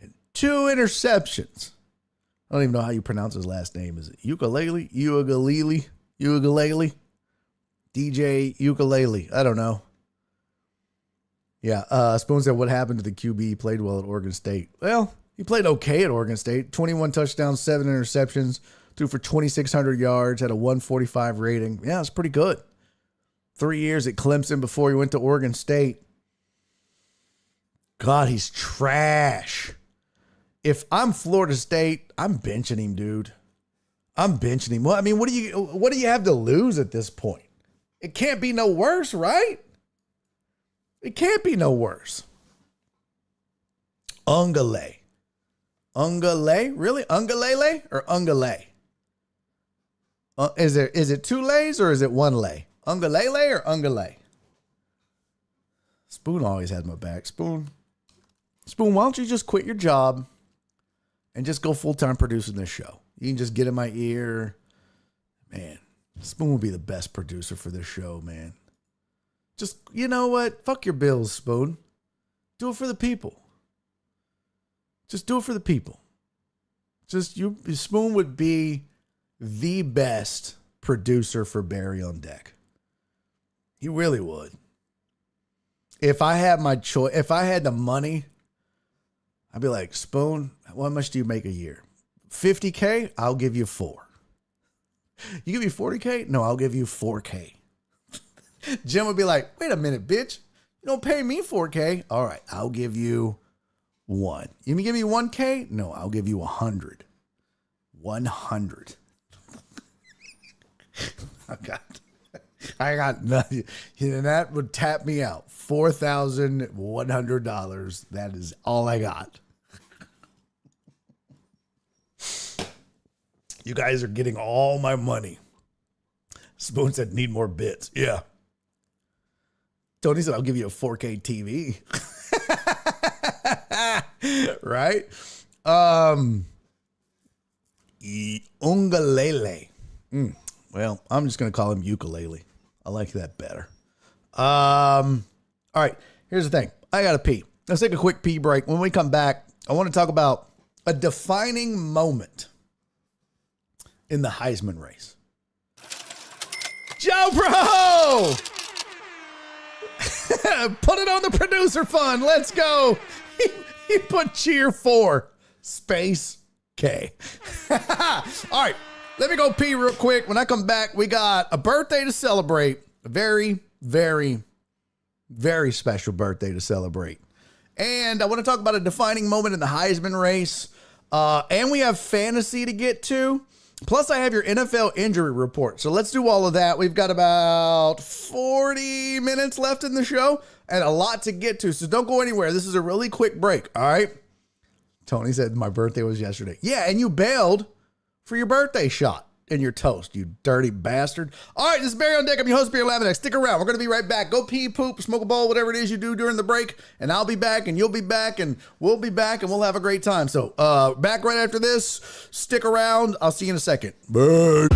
and 2 interceptions. I don't even know how you pronounce his last name. Is it Ukulele? Ukulele? DJ ukulele. I don't know. Yeah. Spoon said, what happened to the QB? He played well at Oregon State. Well, he played okay at Oregon State. 21 touchdowns, 7 interceptions, threw for 2,600 yards, had a 145 rating. Yeah, it's pretty good. 3 years at Clemson before he went to Oregon State. God, he's trash. If I'm Florida State, I'm benching him, dude. I'm benching him. Well, I mean, what do you have to lose at this point? It can't be no worse, right? It can't be no worse. Ungale. Ungale? Really? Ungalele or ungale? Is it two lays or is it one lay? Ungalele or ungale? Spoon always has my back. Spoon, why don't you just quit your job and just go full-time producing this show? You can just get in my ear. Man, Spoon will be the best producer for this show, man. Just, you know what? Fuck your bills, Spoon. Do it for the people. Just do it for the people. Spoon would be the best producer for Barry on Deck. He really would. If I had my choice, if I had the money, I'd be like, Spoon, how much do you make a year? $50K? I'll give you 4. You give me $40K? No, I'll give you 4K. Jim would be like, wait a minute, bitch. You don't pay me 4K. All right, I'll give you 1. You give me 1K? No, I'll give you 100. 100. I got nothing. And that would tap me out. $4,100. That is all I got. You guys are getting all my money. Spoon said, need more bits. Yeah. Tony said, I'll give you a 4K TV. Right? Ungalele. Well, I'm just going to call him ukulele. I like that better. All right. Here's the thing. I got to pee. Let's take a quick pee break. When we come back, I want to talk about a defining moment in the Heisman race. Joe Bro! Put it on the producer fund. Let's go. He put cheer 4 space K. All right. Let me go pee real quick. When I come back, we got a birthday to celebrate. A very, very, very special birthday to celebrate. And I want to talk about a defining moment in the Heisman race. And we have fantasy to get to. Plus, I have your NFL injury report. So let's do all of that. We've got about 40 minutes left in the show and a lot to get to. So don't go anywhere. This is a really quick break. All right. Tony said my birthday was yesterday. Yeah, and you bailed for your birthday shot and your toast, you dirty bastard. All right, this is Barry on Deck. I'm your host, Barry Laminack. Stick around. We're going to be right back. Go pee, poop, smoke a bowl, whatever it is you do during the break. And I'll be back, and you'll be back, and we'll be back, and we'll have a great time. So back right after this. Stick around. I'll see you in a second. Bye.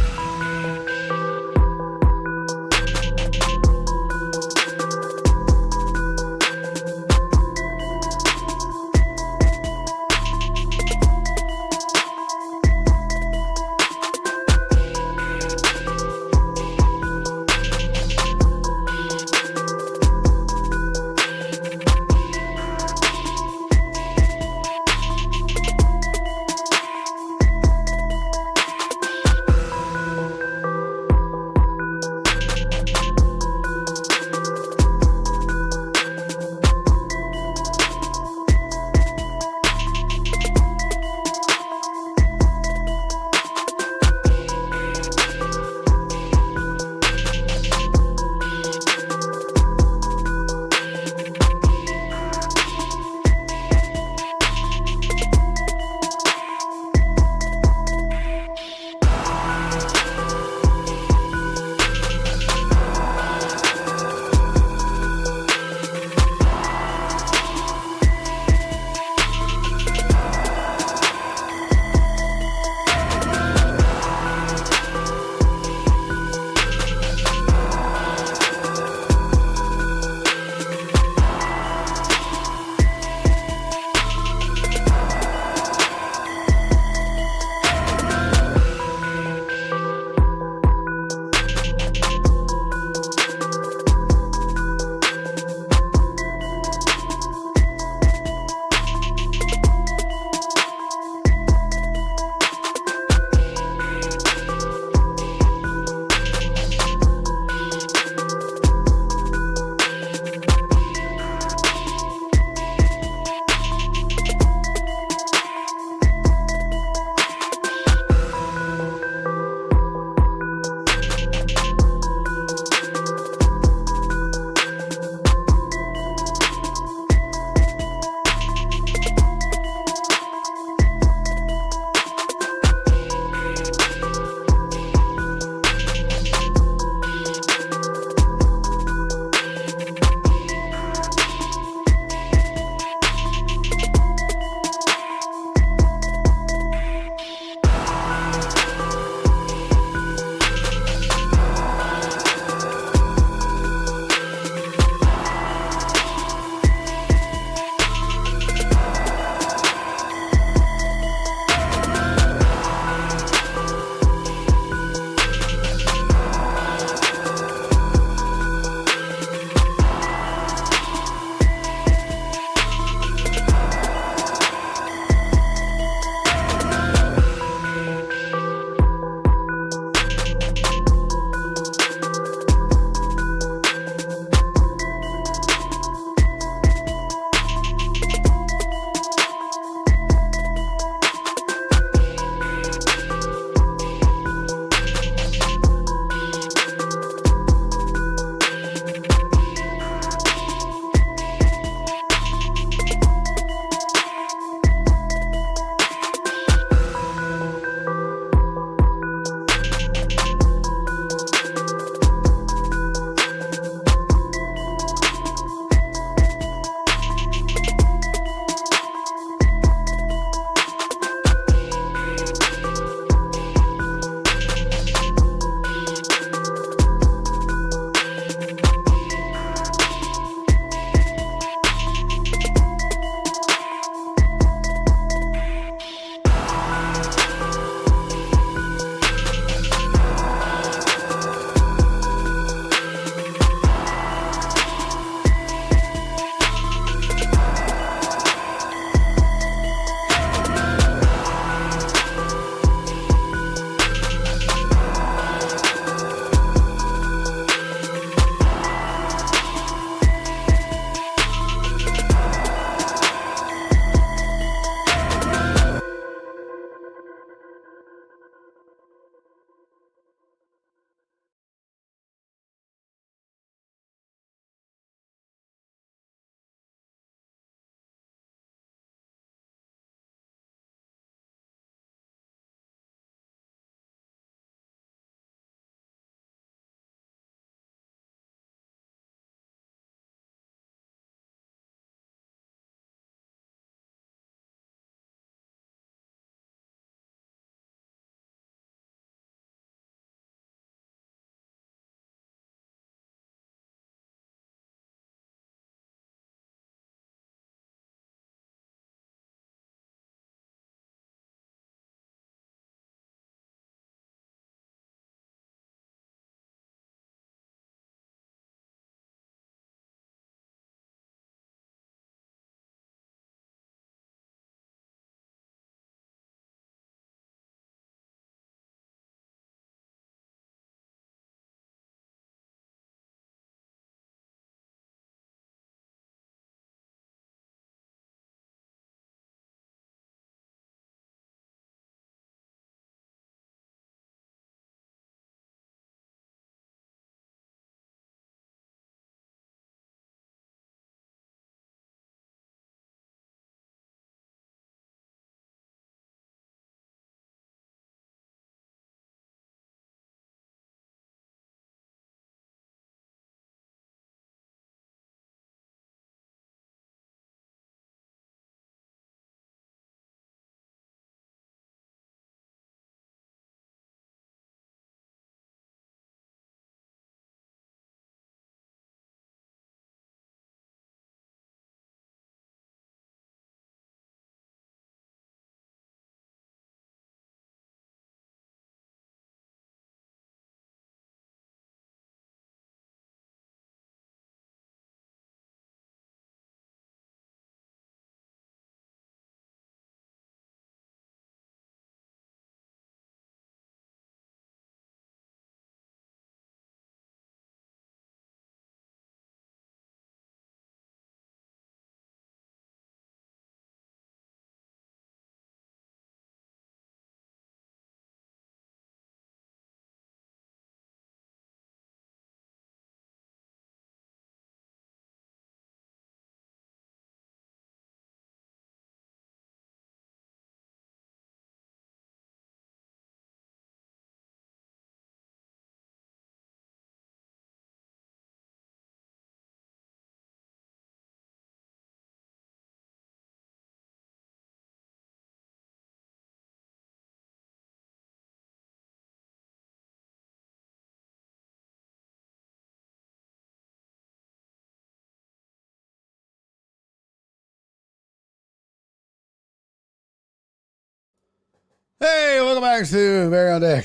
Hey, welcome back to Barry on Deck.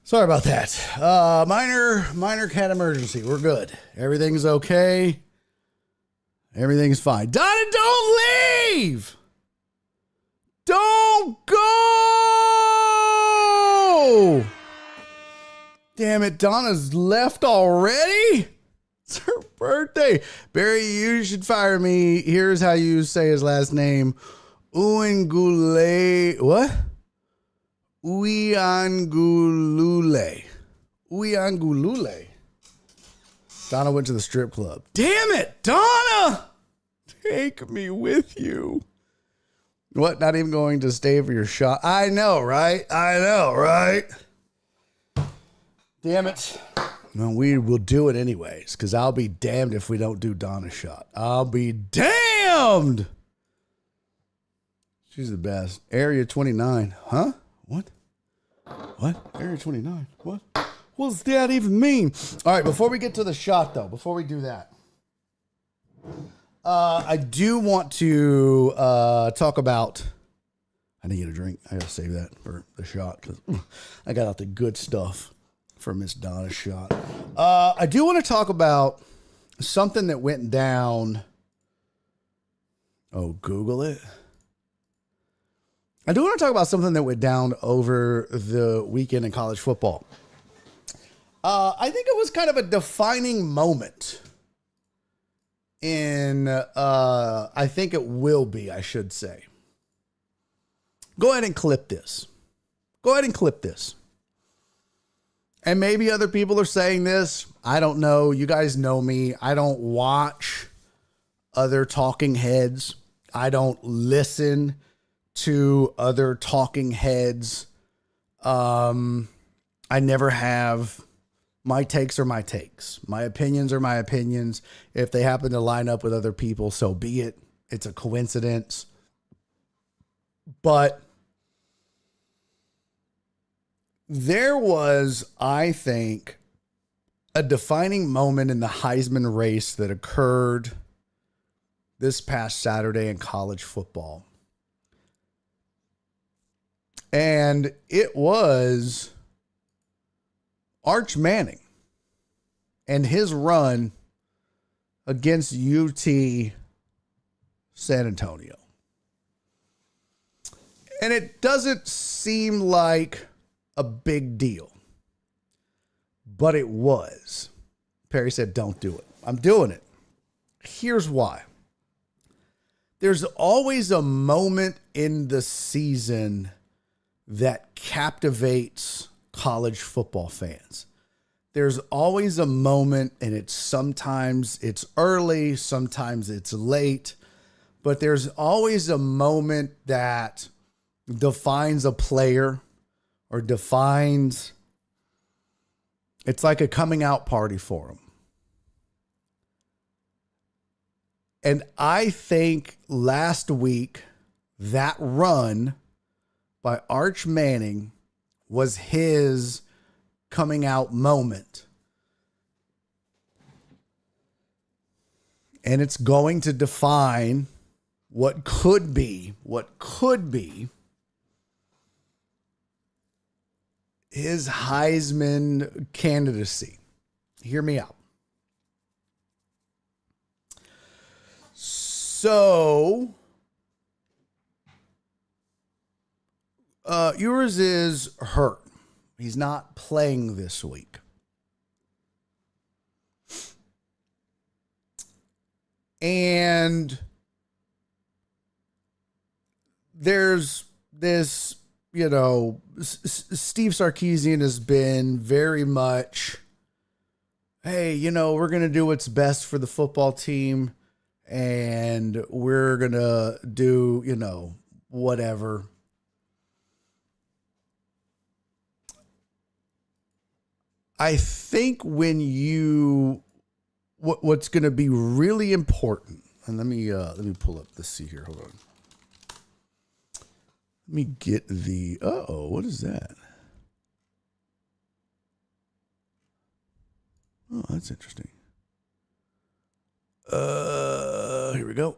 Sorry about that. Minor cat emergency. We're good. Everything's okay. Everything's fine. Donna, don't leave. Don't go. Damn it, Donna's left already? It's her birthday. Barry, you should fire me. Here's how you say his last name. Uangule. What? Uiangulule. Uiangulule. Donna went to the strip club. Damn it, Donna! Take me with you. What? Not even going to stay for your shot? I know, right? Damn it. No, we will do it anyways, because I'll be damned if we don't do Donna's shot. I'll be damned. She's the best. Area 29. Huh? What? Area 29. What? What does that even mean? All right, before we get to the shot, though, before we do that, I do want to talk about... I need to get a drink. I got to save that for the shot, because I got out the good stuff for Miss Donna's shot. I do want to talk about something that went down. Oh, Google it. I do want to talk about something that went down over the weekend in college football. I think it was kind of a defining moment I think it will be, I should say. Go ahead and clip this. And maybe other people are saying this. I don't know. You guys know me. I don't watch other talking heads. I don't listen to other talking heads. I never have. My takes are my takes. My opinions are my opinions. If they happen to line up with other people, so be it. It's a coincidence. But there was, I think, a defining moment in the Heisman race that occurred this past Saturday in college football. And it was Arch Manning and his run against UT San Antonio. And it doesn't seem like a big deal, but it was. Perry said, don't do it. I'm doing it. Here's why. There's always a moment in the season that captivates college football fans. There's always a moment, and sometimes it's early, sometimes it's late, but there's always a moment that defines a player or defines, it's like a coming out party for them. And I think last week, that run by Arch Manning was his coming out moment. And it's going to define what could be his Heisman candidacy. Hear me out. So, Ewers is hurt. He's not playing this week. And there's this, Steve Sarkisian has been very much, hey, we're going to do what's best for the football team, and we're going to do, whatever. I think when what's going to be really important, and let me pull up the see here. Hold on. Let me get what is that? Oh, that's interesting. Here we go.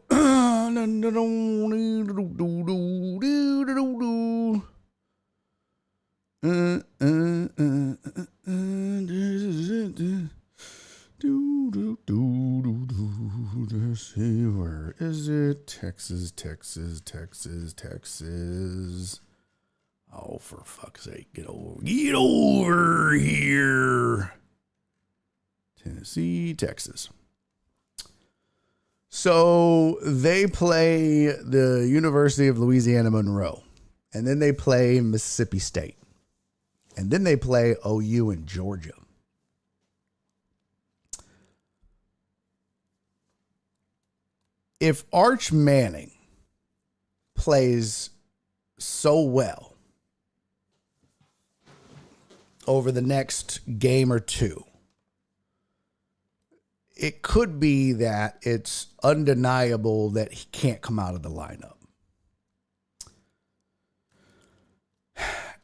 Where is it? Texas, Texas, Texas, Texas. Oh, for fuck's sake, get over here. Tennessee, Texas. So they play the University of Louisiana Monroe, and then they play Mississippi State, and then they play OU in Georgia. If Arch Manning plays so well over the next game or two, it could be that it's undeniable that he can't come out of the lineup.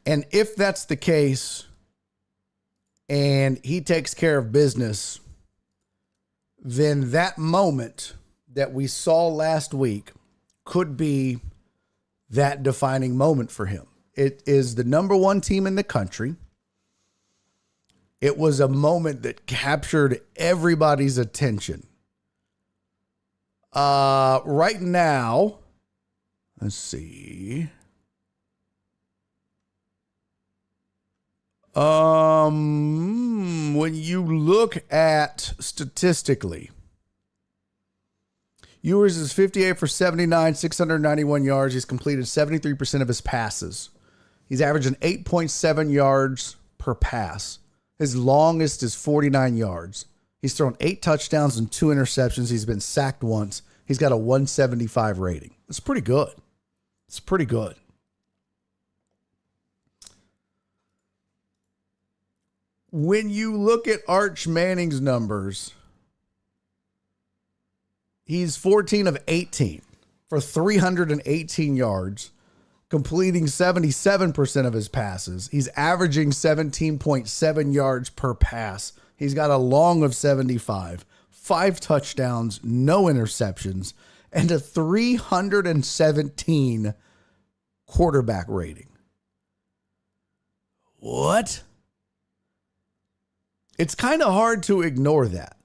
And if that's the case and he takes care of business, then that moment that we saw last week could be that defining moment for him. It is the number one team in the country. It was a moment that captured everybody's attention. Right now, let's see. When you look at statistically, Ewers is 58 for 79, 691 yards. He's completed 73% of his passes. He's averaging 8.7 yards per pass. His longest is 49 yards. He's thrown 8 touchdowns and 2 interceptions. He's been sacked once. He's got a 175 rating. It's pretty good. It's pretty good. When you look at Arch Manning's numbers, he's 14 of 18 for 318 yards, completing 77% of his passes. He's averaging 17.7 yards per pass. He's got a long of 75, 5 touchdowns, no interceptions, and a 317 quarterback rating. What? It's kind of hard to ignore that.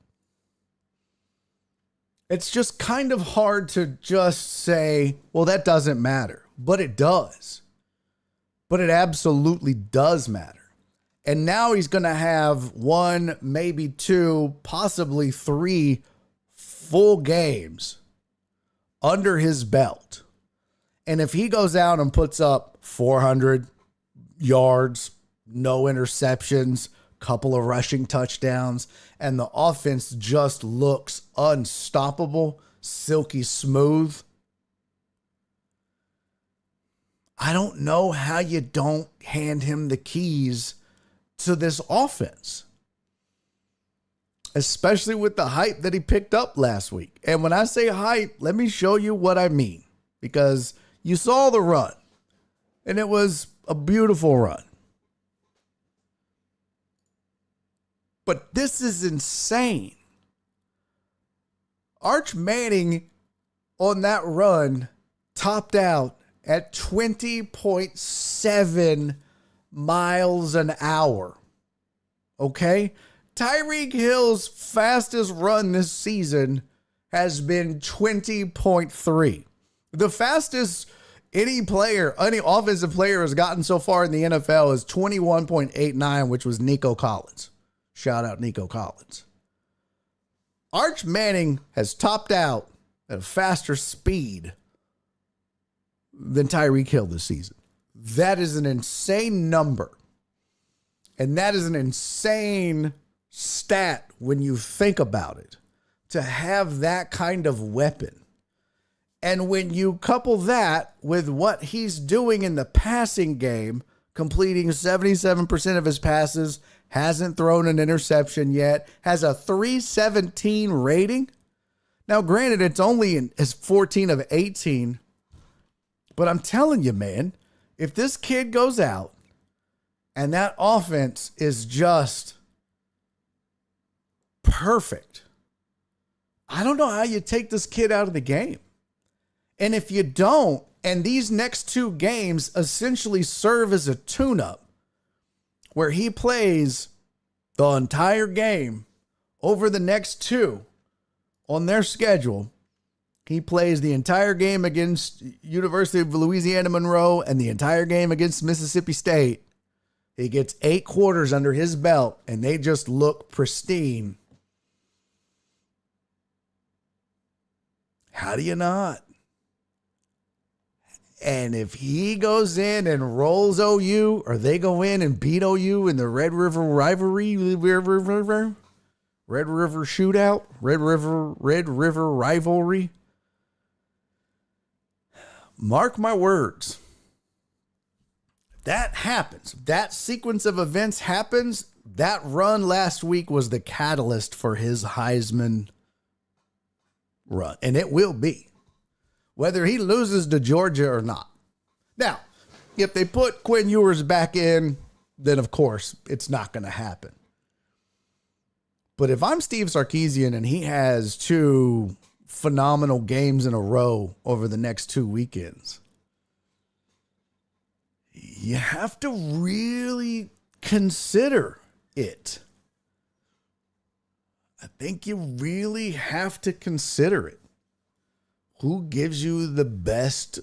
It's just kind of hard to just say, well, that doesn't matter. But it does. But it absolutely does matter. And now he's going to have 1, maybe 2, possibly 3 full games under his belt. And if he goes out and puts up 400 yards, no interceptions, couple of rushing touchdowns, and the offense just looks unstoppable, silky smooth, I don't know how you don't hand him the keys to this offense, especially with the hype that he picked up last week. And when I say hype, let me show you what I mean, because you saw the run, and it was a beautiful run. But this is insane. Arch Manning on that run topped out at 20.7 miles an hour. Okay? Tyreek Hill's fastest run this season has been 20.3. The fastest any offensive player has gotten so far in the NFL is 21.89, which was Nico Collins. Shout out Nico Collins. Arch Manning has topped out at a faster speed than Tyreek Hill this season. That is an insane number. And that is an insane stat when you think about it, to have that kind of weapon. And when you couple that with what he's doing in the passing game, completing 77% of his passes, hasn't thrown an interception yet, has a 317 rating. Now, granted, it's only his 14 of 18, but I'm telling you, man, if this kid goes out and that offense is just perfect, I don't know how you take this kid out of the game. And if you don't, and these next two games essentially serve as a tune-up where he plays the entire game over the next two on their schedule. He plays the entire game against University of Louisiana Monroe and the entire game against Mississippi State. He gets 8 quarters under his belt, and they just look pristine. How do you not? And if he goes in and rolls OU, or they go in and beat OU in the Red River rivalry, Red River shootout, Red River rivalry, mark my words. That happens. That sequence of events happens. That run last week was the catalyst for his Heisman run. And it will be, whether he loses to Georgia or not. Now, if they put Quinn Ewers back in, then of course it's not going to happen. But if I'm Steve Sarkisian and he has 2 phenomenal games in a row over the next 2 weekends, you have to really consider it. I think you really have to consider it. Who gives you the best,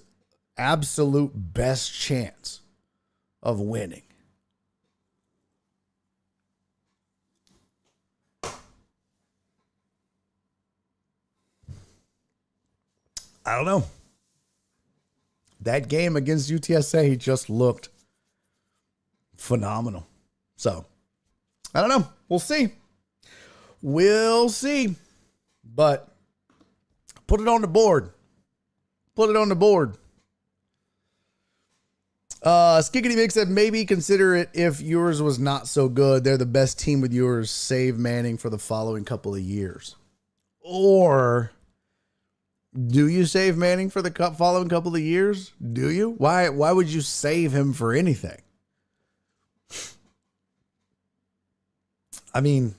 absolute best chance of winning? I don't know. That game against UTSA just looked phenomenal. So, I don't know. We'll see. We'll see. But put it on the board. Put it on the board. Skiggity Vic said maybe consider it if yours was not so good. They're the best team with yours. Save Manning for the following couple of years. Or do you save Manning for the following couple of years? Do you? Why would you save him for anything? I mean,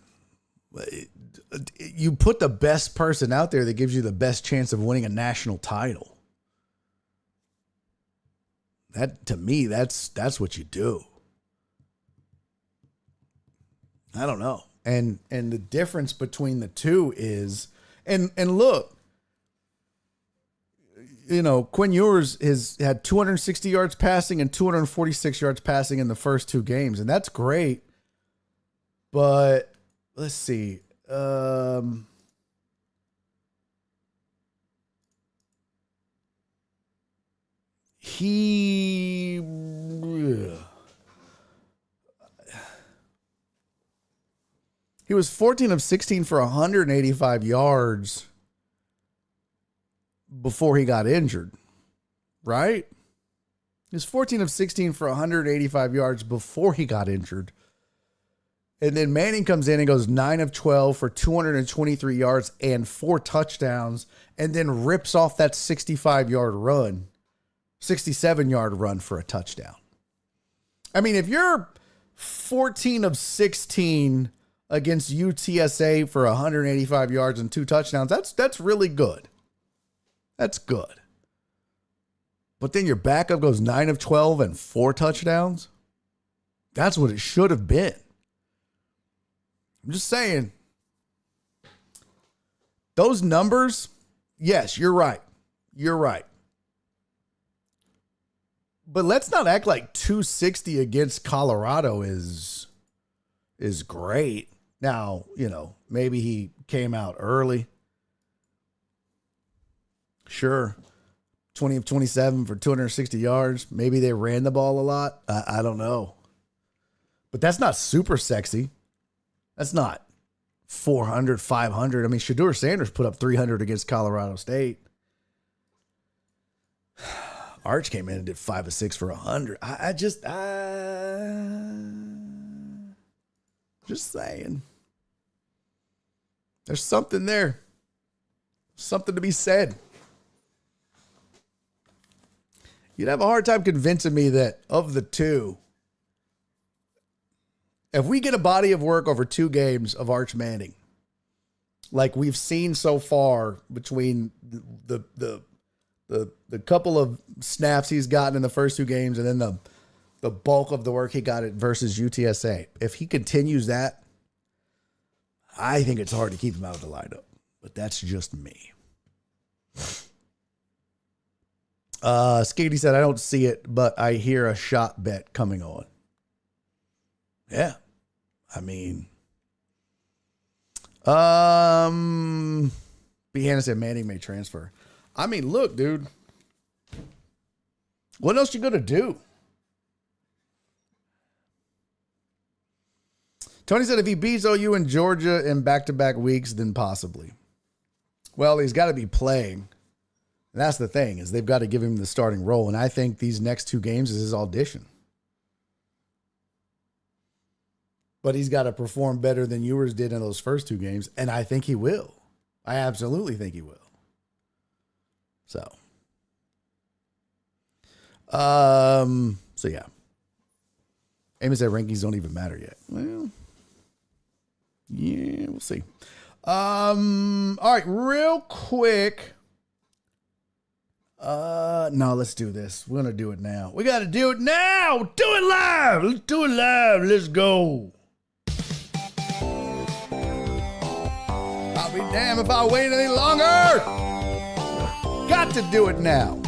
you put the best person out there that gives you the best chance of winning a national title. That, to me, that's what you do. I don't know. And the difference between the two is, and look, you know, Quinn Ewers has had 260 yards passing and 246 yards passing in the first 2 games, and that's great. But let's see. He was 14 of 16 for 185 yards before he got injured, right? He was 14 of 16 for 185 yards before he got injured. And then Manning comes in and goes 9 of 12 for 223 yards and 4 touchdowns, and then rips off that 67-yard run for a touchdown. I mean, if you're 14 of 16 against UTSA for 185 yards and 2 touchdowns, that's really good. That's good. But then your backup goes 9 of 12 and 4 touchdowns. That's what it should have been. I'm just saying. Those numbers, yes, you're right. You're right. But let's not act like 260 against Colorado is great. Now, you know, maybe he came out early. Sure. 20 of 27 for 260 yards. Maybe they ran the ball a lot. I don't know. But that's not super sexy. That's not 400, 500. I mean, Shedeur Sanders put up 300 against Colorado State. Arch came in and did 5 of 6 for 100. Just saying. There's something there. Something to be said. You'd have a hard time convincing me that of the two, if we get a body of work over 2 games of Arch Manning, like we've seen so far between the the couple of snaps he's gotten in the first 2 games, and then the bulk of the work he got at versus UTSA. If he continues that, I think it's hard to keep him out of the lineup. But that's just me. Skady said, I don't see it, but I hear a shot bet coming on. Yeah. I mean, B. Hannah said Manning may transfer. I mean, look, dude. What else you gonna do? Tony said if he beats OU and Georgia in back-to-back weeks, then possibly. Well, he's got to be playing. And that's the thing, is they've got to give him the starting role. And I think these next 2 games is his audition. But he's got to perform better than Ewers did in those first 2 games. And I think he will. I absolutely think he will. So yeah. Amy said rankings don't even matter yet. Well, yeah, we'll see. All right, real quick. No, let's do this. We're going to do it now. We got to do it now. Do it live. Let's do it live. Let's go. I'll be damned if I wait any longer. Got to do it now.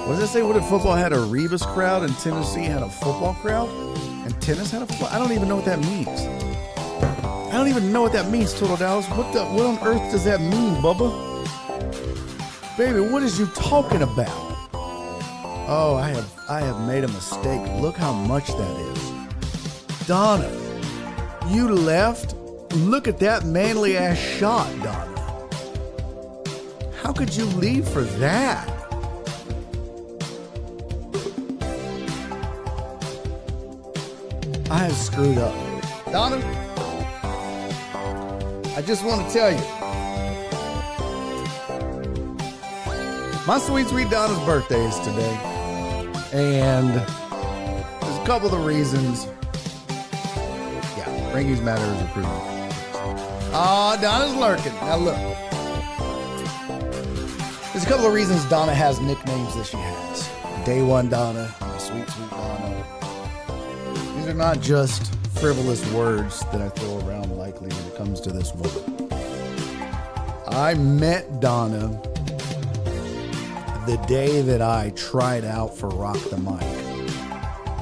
What does it say? What if football had a Rebus crowd and Tennessee had a football crowd? And tennis had a football? I don't even know what that means. I don't even know what that means, Total Dallas. What on earth does that mean, Bubba? Baby, what is you talking about? Oh, I have made a mistake. Look how much that is. Donna, you left? Look at that manly ass shot, Donna. How could you leave for that? I have screwed up. Donna, I just want to tell you. My sweet, sweet Donna's birthday is today. And there's a couple of reasons. Yeah, rankings matter is approved. Oh, Donna's lurking. Now look. There's a couple of reasons Donna has nicknames that she has. Day One Donna, my sweet, sweet Donna. These are not just frivolous words that I throw around lightly when it comes to this woman. I met Donna the day that I tried out for Rock the Mic,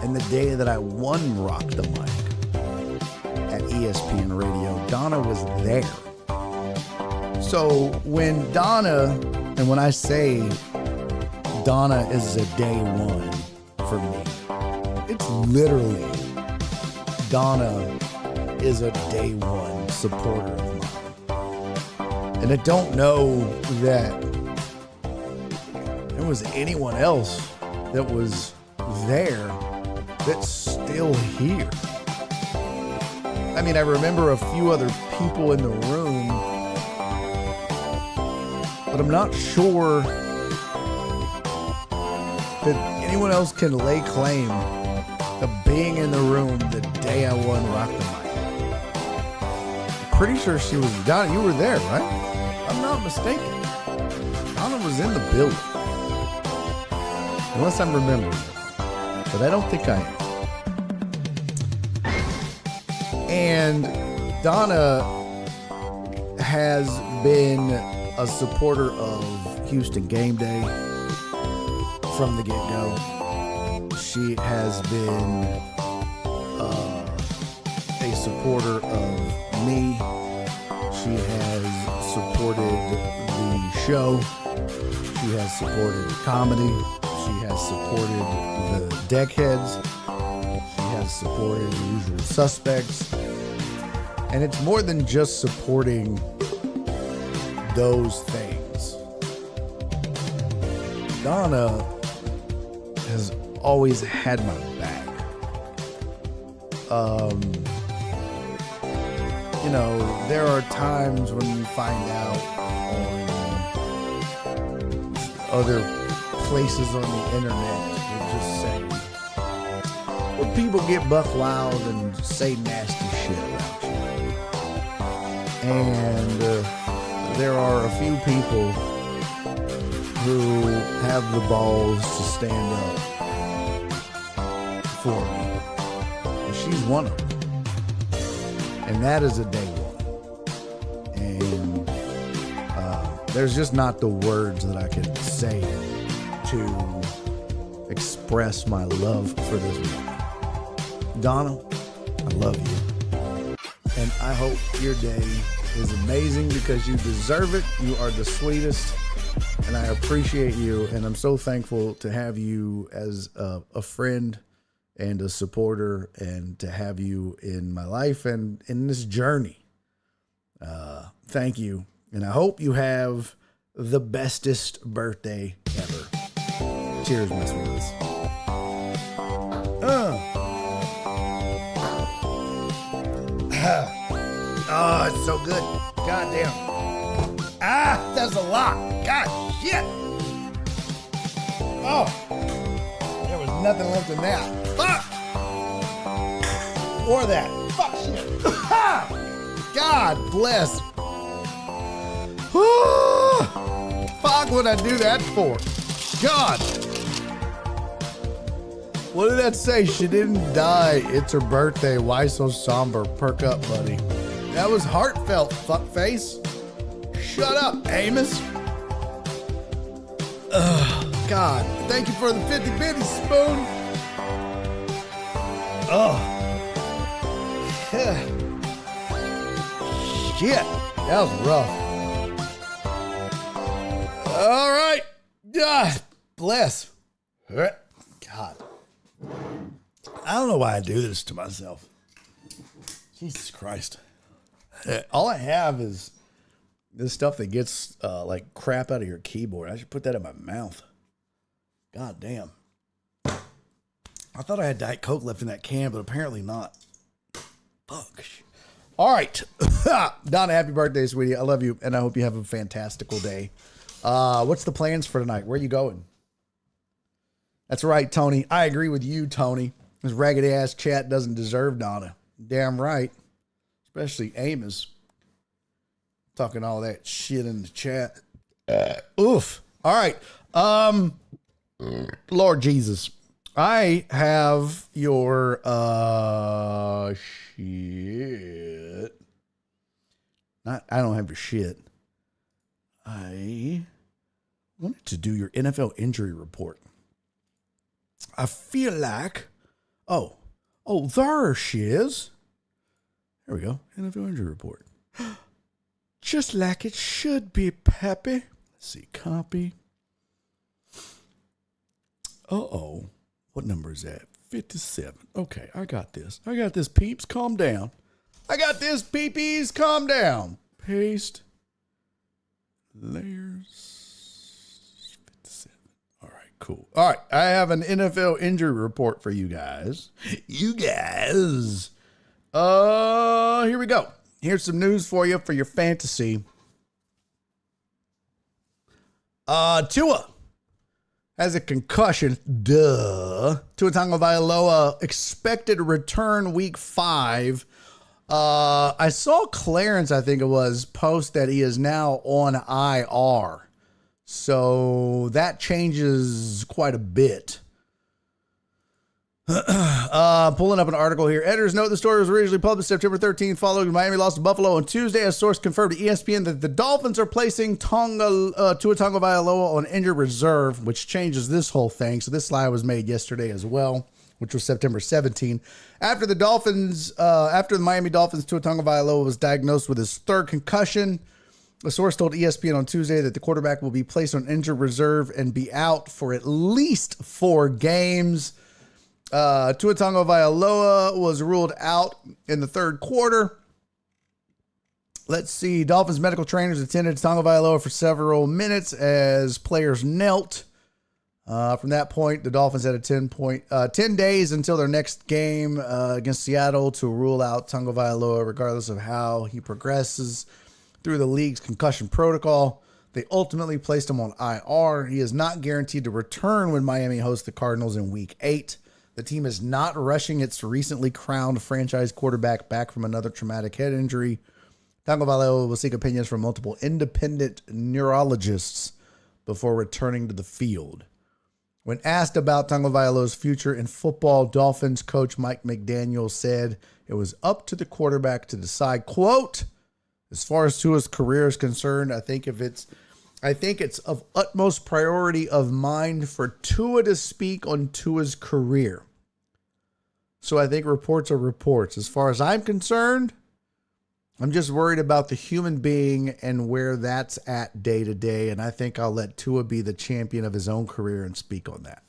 and the day that I won Rock the Mic at ESPN Radio. Donna was there. So when Donna, and when I say Donna is a day one for me, it's literally Donna is a day one supporter of mine. And I don't know that there was anyone else that was there that's still here. I mean, I remember a few other people in the room, but I'm not sure that anyone else can lay claim to being in the room the day I won Rock the Mic. I'm pretty sure she was, Donna, you were there, right? I'm not mistaken. Donna was in the building. Unless I'm remembering. But I don't think I am. And Donna has been a supporter of Houston Game Day from the get-go. She has been a supporter of me. She has supported the show. She has supported comedy. She has supported the Deckheads. She has supported the Usual Suspects. And it's more than just supporting those things. Donna has always had my back. You know, there are times when you find out on other places on the internet that just say, where people get buck wild and say nasty shit about you. And there are a few people who have the balls to stand up for me. And she's one of them. And that is a day one. And there's just not the words that I can say to express my love for this woman. Donna, I love you. And I hope your day is amazing because you deserve it. You are the sweetest. And I appreciate you. And I'm so thankful to have you as a friend and a supporter and to have you in my life and in this journey. Thank you. And I hope you have the bestest birthday ever. Cheers, my sweeties. Oh, it's so good. God damn. That's a lot. God shit. Oh, there was nothing left in that. Fuck. Or that. Fuck shit. God bless. Fuck would I do that for? God. What did that say? She didn't die. It's her birthday. Why so somber? Perk up, buddy. That was heartfelt, fuckface. Shut up, Amos. God. Thank you for the 50 bitty spoon. Oh. Shit. That was rough. All right. God bless. God. I don't know why I do this to myself. Jesus Christ. All I have is this stuff that gets like crap out of your keyboard. I should put that in my mouth. God damn. I thought I had Diet Coke left in that can, but apparently not. Fuck. All right. Donna, happy birthday, sweetie. I love you, and I hope you have a fantastical day. What's the plans for tonight? Where are you going? That's right, Tony. I agree with you, Tony. This raggedy ass chat doesn't deserve Donna. Damn right. Especially Amos. Talking all that shit in the chat. Oof. All right. Lord Jesus. I have your shit. I don't have your shit. I wanted to do your NFL injury report. I feel like, oh, there she is. There we go. NFL injury report. Just like it should be, Peppy. Let's see, copy. Uh-oh. What number is that? 57. Okay, I got this. Peeps. Calm down. I got this, peepees. Calm down. Paste. Layers. 57. All right, cool. All right, I have an NFL injury report for you guys. Here we go. Here's some news for you for your fantasy. Tua has a concussion. Duh. Tua Tagovailoa expected return week 5. I saw Clarence, I think it was, post that he is now on IR. So that changes quite a bit. Pulling up an article here. Editors note the story was originally published September 13th following Miami loss to Buffalo on Tuesday. A source confirmed to ESPN that the Dolphins are placing Tua Tagovailoa on injured reserve, which changes this whole thing. So this slide was made yesterday as well, which was September 17th. After the Miami Dolphins, Tua Tagovailoa was diagnosed with his 3rd concussion. A source told ESPN on Tuesday that the quarterback will be placed on injured reserve and be out for at least 4 games. Tua Tagovailoa was ruled out in the 3rd quarter. Let's see. Dolphins medical trainers attended Tagovailoa for several minutes as players knelt. From that point, the Dolphins had a 10 days until their next game against Seattle to rule out Tagovailoa, regardless of how he progresses through the league's concussion protocol. They ultimately placed him on IR. He is not guaranteed to return when Miami hosts the Cardinals in Week 8. The team is not rushing its recently crowned franchise quarterback back from another traumatic head injury. Tagovailoa will seek opinions from multiple independent neurologists before returning to the field. When asked about Tagovailoa's future in football, Dolphins coach Mike McDaniel said it was up to the quarterback to decide. Quote, as far as Tua's career is concerned, I think it's of utmost priority of mine for Tua to speak on Tua's career. So I think reports are reports. As far as I'm concerned, I'm just worried about the human being and where that's at day to day. And I think I'll let Tua be the champion of his own career and speak on that.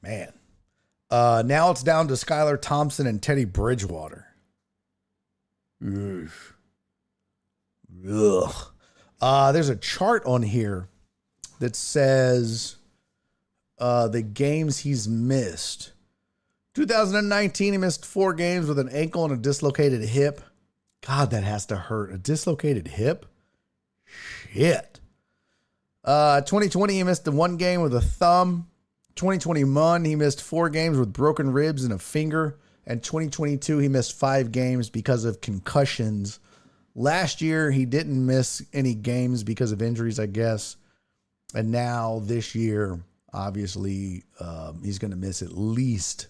Man. Now it's down to Skylar Thompson and Teddy Bridgewater. Ugh. There's a chart on here that says the games he's missed. 2019, he missed 4 games with an ankle and a dislocated hip. God, that has to hurt. A dislocated hip? Shit. 2020, he missed the 1 game with a thumb. 2021, he missed 4 games with broken ribs and a finger. And 2022, he missed 5 games because of concussions. Last year, he didn't miss any games because of injuries, I guess. And now this year, obviously, he's going to miss at least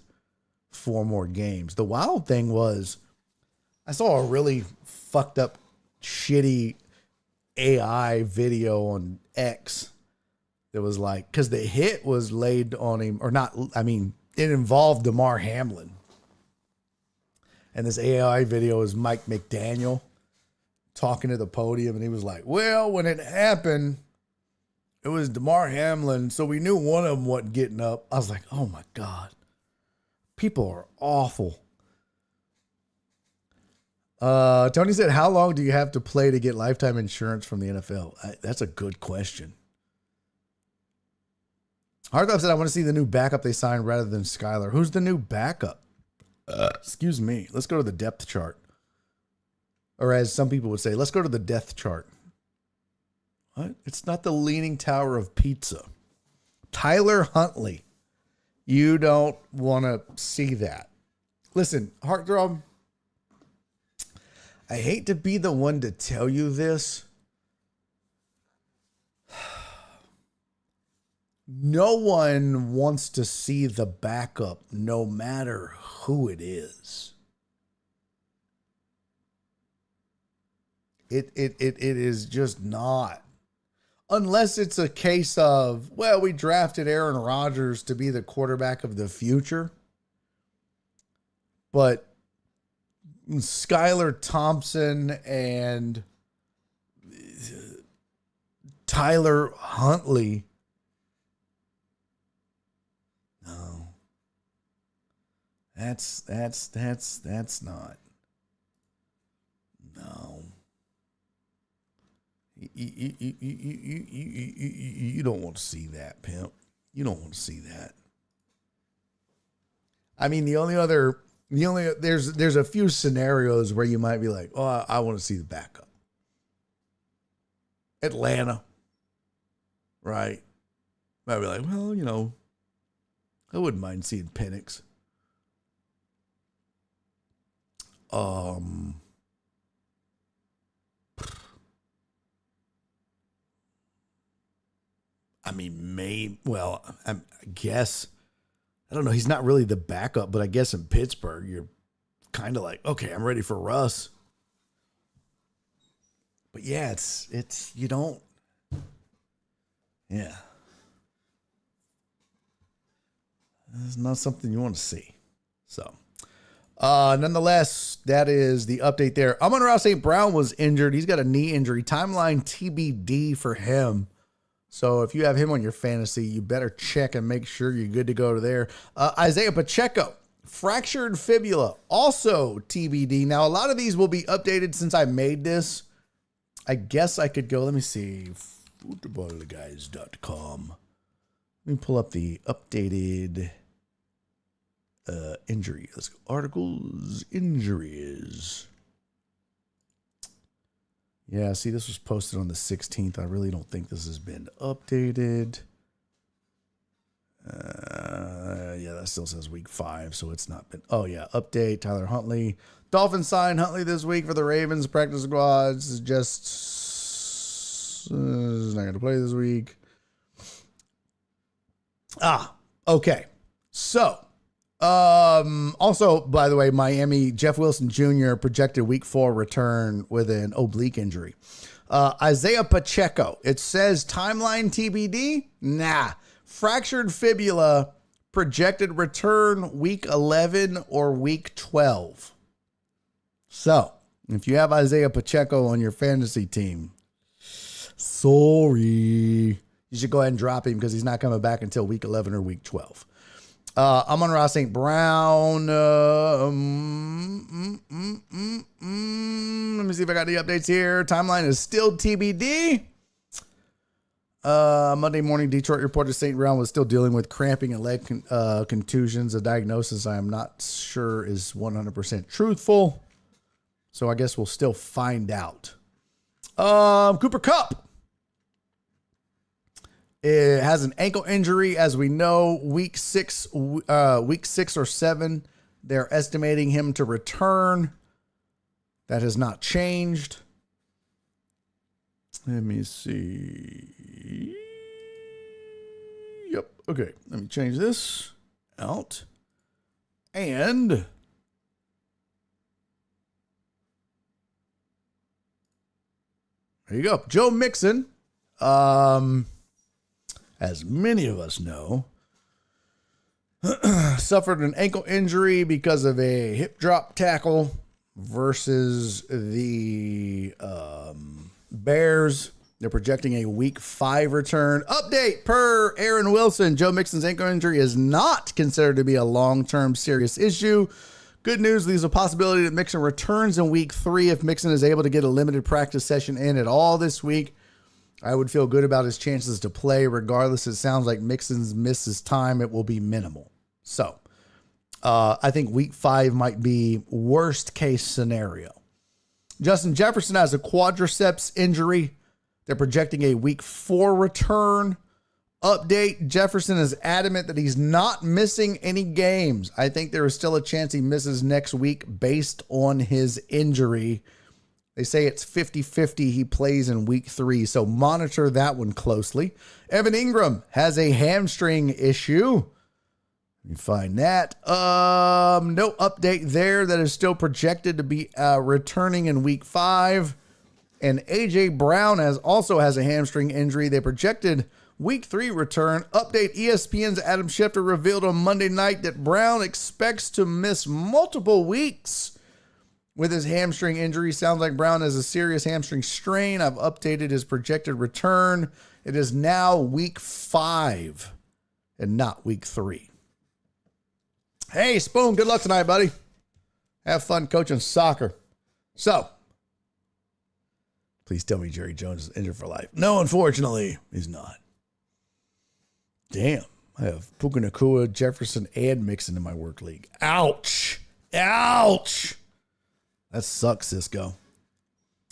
4 more games. The wild thing was, I saw a really fucked up, shitty AI video on X that was like, because the hit was laid on him, or not, I mean, it involved Damar Hamlin. And this AI video is Mike McDaniel talking to the podium, and he was like, well, when it happened, it was Damar Hamlin, so we knew one of them wasn't getting up. I was like, oh my God. People are awful. Tony said, how long do you have to play to get lifetime insurance from the NFL? That's a good question. Hardtop said, I want to see the new backup they signed rather than Skylar. Who's the new backup? Excuse me. Let's go to the depth chart. Or as some people would say, let's go to the death chart. What? It's not the Leaning Tower of Pizza. Tyler Huntley. You don't want to see that. Listen, Heartthrob, I hate to be the one to tell you this. No one wants to see the backup, no matter who it is. It is just not. Unless it's a case of, well, we drafted Aaron Rodgers to be the quarterback of the future. But Skylar Thompson and Tyler Huntley, no. That's not. No. You don't want to see that, pimp. You don't want to see that. I mean, there's a few scenarios where you might be like, oh, I want to see the backup. Atlanta, right? Might be like, well, I wouldn't mind seeing Penix. I mean, I guess, I don't know. He's not really the backup, but I guess in Pittsburgh, you're kind of like, okay, I'm ready for Russ. But yeah, it's you not something you want to see. So, nonetheless, that is the update there. Amon-Ra St. Brown was injured. He's got a knee injury. Timeline TBD for him. So if you have him on your fantasy, you better check and make sure you're good to go there. Isaiah Pacheco, fractured fibula, also TBD. Now, a lot of these will be updated since I made this. I guess I could go, let me see, footballguys.com. Let me pull up the updated injury. Let's go. Articles, injuries. Yeah, see, this was posted on the 16th. I really don't think this has been updated. Yeah, that still says week 5, so it's not been. Oh, yeah, update. Tyler Huntley. Dolphins signed Huntley this week for the Ravens practice squads. Just is not going to play this week. Okay. So, also, by the way, Miami, Jeff Wilson Jr. projected week 4 return with an oblique injury. Isaiah Pacheco, it says timeline TBD. Nah. Fractured fibula, projected return week 11 or week 12. So, if you have Isaiah Pacheco on your fantasy team, sorry. You should go ahead and drop him because he's not coming back until week 11 or week 12. Amon-Ra St. Brown. Let me see if I got any updates here. Timeline is still TBD. Monday morning, Detroit reported St. Brown was still dealing with cramping and leg contusions, a diagnosis I am not sure is 100% truthful. So I guess we'll still find out. Cooper Kupp. It has an ankle injury, as we know, week 6 or 7. They're estimating him to return. That has not changed. Let me see. Yep. Okay. Let me change this out. And there you go. Joe Mixon. As many of us know, suffered an ankle injury because of a hip drop tackle versus the Bears. They're projecting a week 5 return. Update per Aaron Wilson. Joe Mixon's ankle injury is not considered to be a long-term serious issue. Good news, there's a possibility that Mixon returns in week 3 if Mixon is able to get a limited practice session in at all this week. I would feel good about his chances to play. Regardless, it sounds like Mixon's misses time. It will be minimal. So I think week 5 might be worst case scenario. Justin Jefferson has a quadriceps injury. They're projecting a week 4 return. Update, Jefferson is adamant that he's not missing any games. I think there is still a chance he misses next week based on his injury. They say it's 50-50 he plays in week 3, so monitor that one closely. Evan Ingram has a hamstring issue. You find that. No update there. That is still projected to be returning in week 5. And A.J. Brown also has a hamstring injury. They projected week 3 return. Update, ESPN's Adam Schefter revealed on Monday night that Brown expects to miss multiple weeks with his hamstring injury. Sounds like Brown has a serious hamstring strain. I've updated his projected return. It is now week 5 and not week 3. Hey, Spoon, good luck tonight, buddy. Have fun coaching soccer. So, please tell me Jerry Jones is injured for life. No, unfortunately, he's not. Damn, I have Puka Nacua, Jefferson, and Mixon in my work league. Ouch. Ouch. That sucks, Cisco.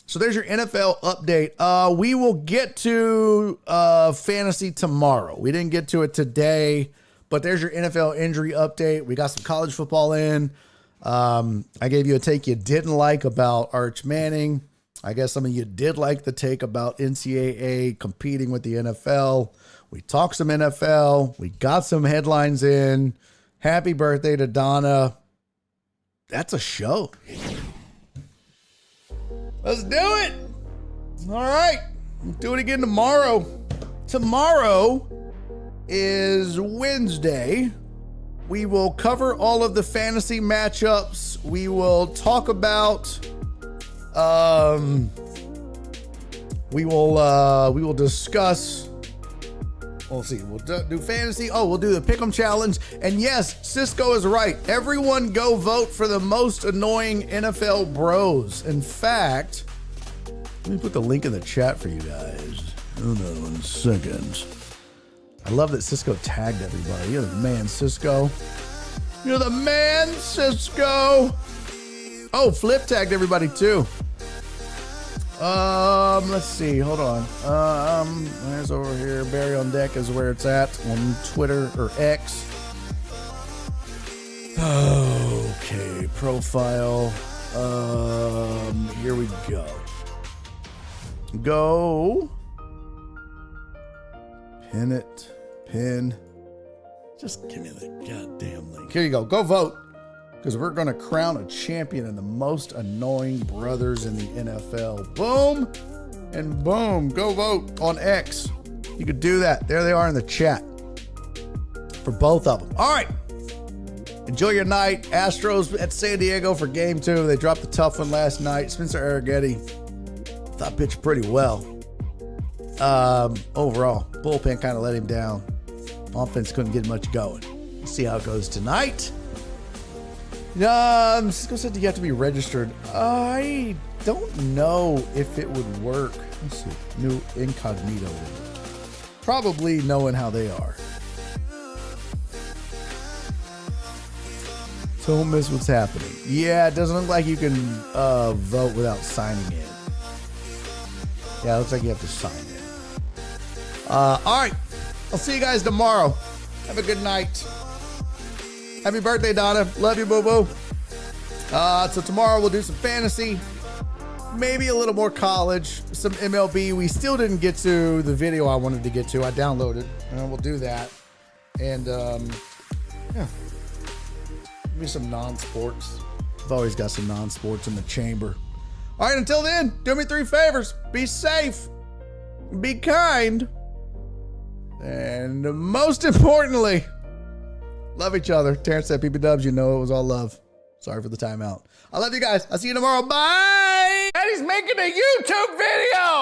So there's your NFL update. We will get to fantasy tomorrow. We didn't get to it today, but there's your NFL injury update. We got some college football in. I gave you a take you didn't like about Arch Manning. I guess some of you did like the take about NCAA competing with the NFL. We talked some NFL. We got some headlines in. Happy birthday to Donna. That's a show. Let's do it. All right. We'll do it again tomorrow. Tomorrow is Wednesday. We will cover all of the fantasy matchups. We will talk about we will discuss. We'll see. We'll do fantasy. Oh, we'll do the Pick'em challenge. And yes, Cisco is right. Everyone go vote for the most annoying NFL bros. In fact, let me put the link in the chat for you guys. Hold on 1 second. I love that Cisco tagged everybody. You're the man, Cisco. You're the man, Cisco. Oh, Flip tagged everybody too. Let's see. Hold on. There's over here. Barry on Deck is where it's at on Twitter or X. Okay, profile. Here we go. Pin it. Pin. Just give me the goddamn link. Here you go. Go vote. Because we're going to crown a champion and the most annoying brothers in the NFL. Boom and boom. Go vote on X. You could do that. There they are in the chat for both of them. All right. Enjoy your night. Astros at San Diego for game 2. They dropped the tough one last night. Spencer Arrighetti thought pitched pretty well. Overall, bullpen kind of let him down. Offense couldn't get much going. Let's see how it goes tonight. Cisco said you have to be registered. I don't know if it would work. Let's see. New incognito. Probably knowing how they are. Don't miss what's happening. Yeah, it doesn't look like you can vote without signing in. Yeah, it looks like you have to sign in. All right. I'll see you guys tomorrow. Have a good night. Happy birthday, Donna. Love you, boo-boo. So tomorrow we'll do some fantasy. Maybe a little more college. Some MLB. We still didn't get to the video I wanted to get to. I downloaded. And we'll do that. And, yeah. Maybe some non-sports. I've always got some non-sports in the chamber. All right, until then, do me 3 favors. Be safe. Be kind. And most importantly, love each other. Terrence said, PPWs, you know it was all love. Sorry for the timeout. I love you guys. I'll see you tomorrow. Bye. And he's making a YouTube video.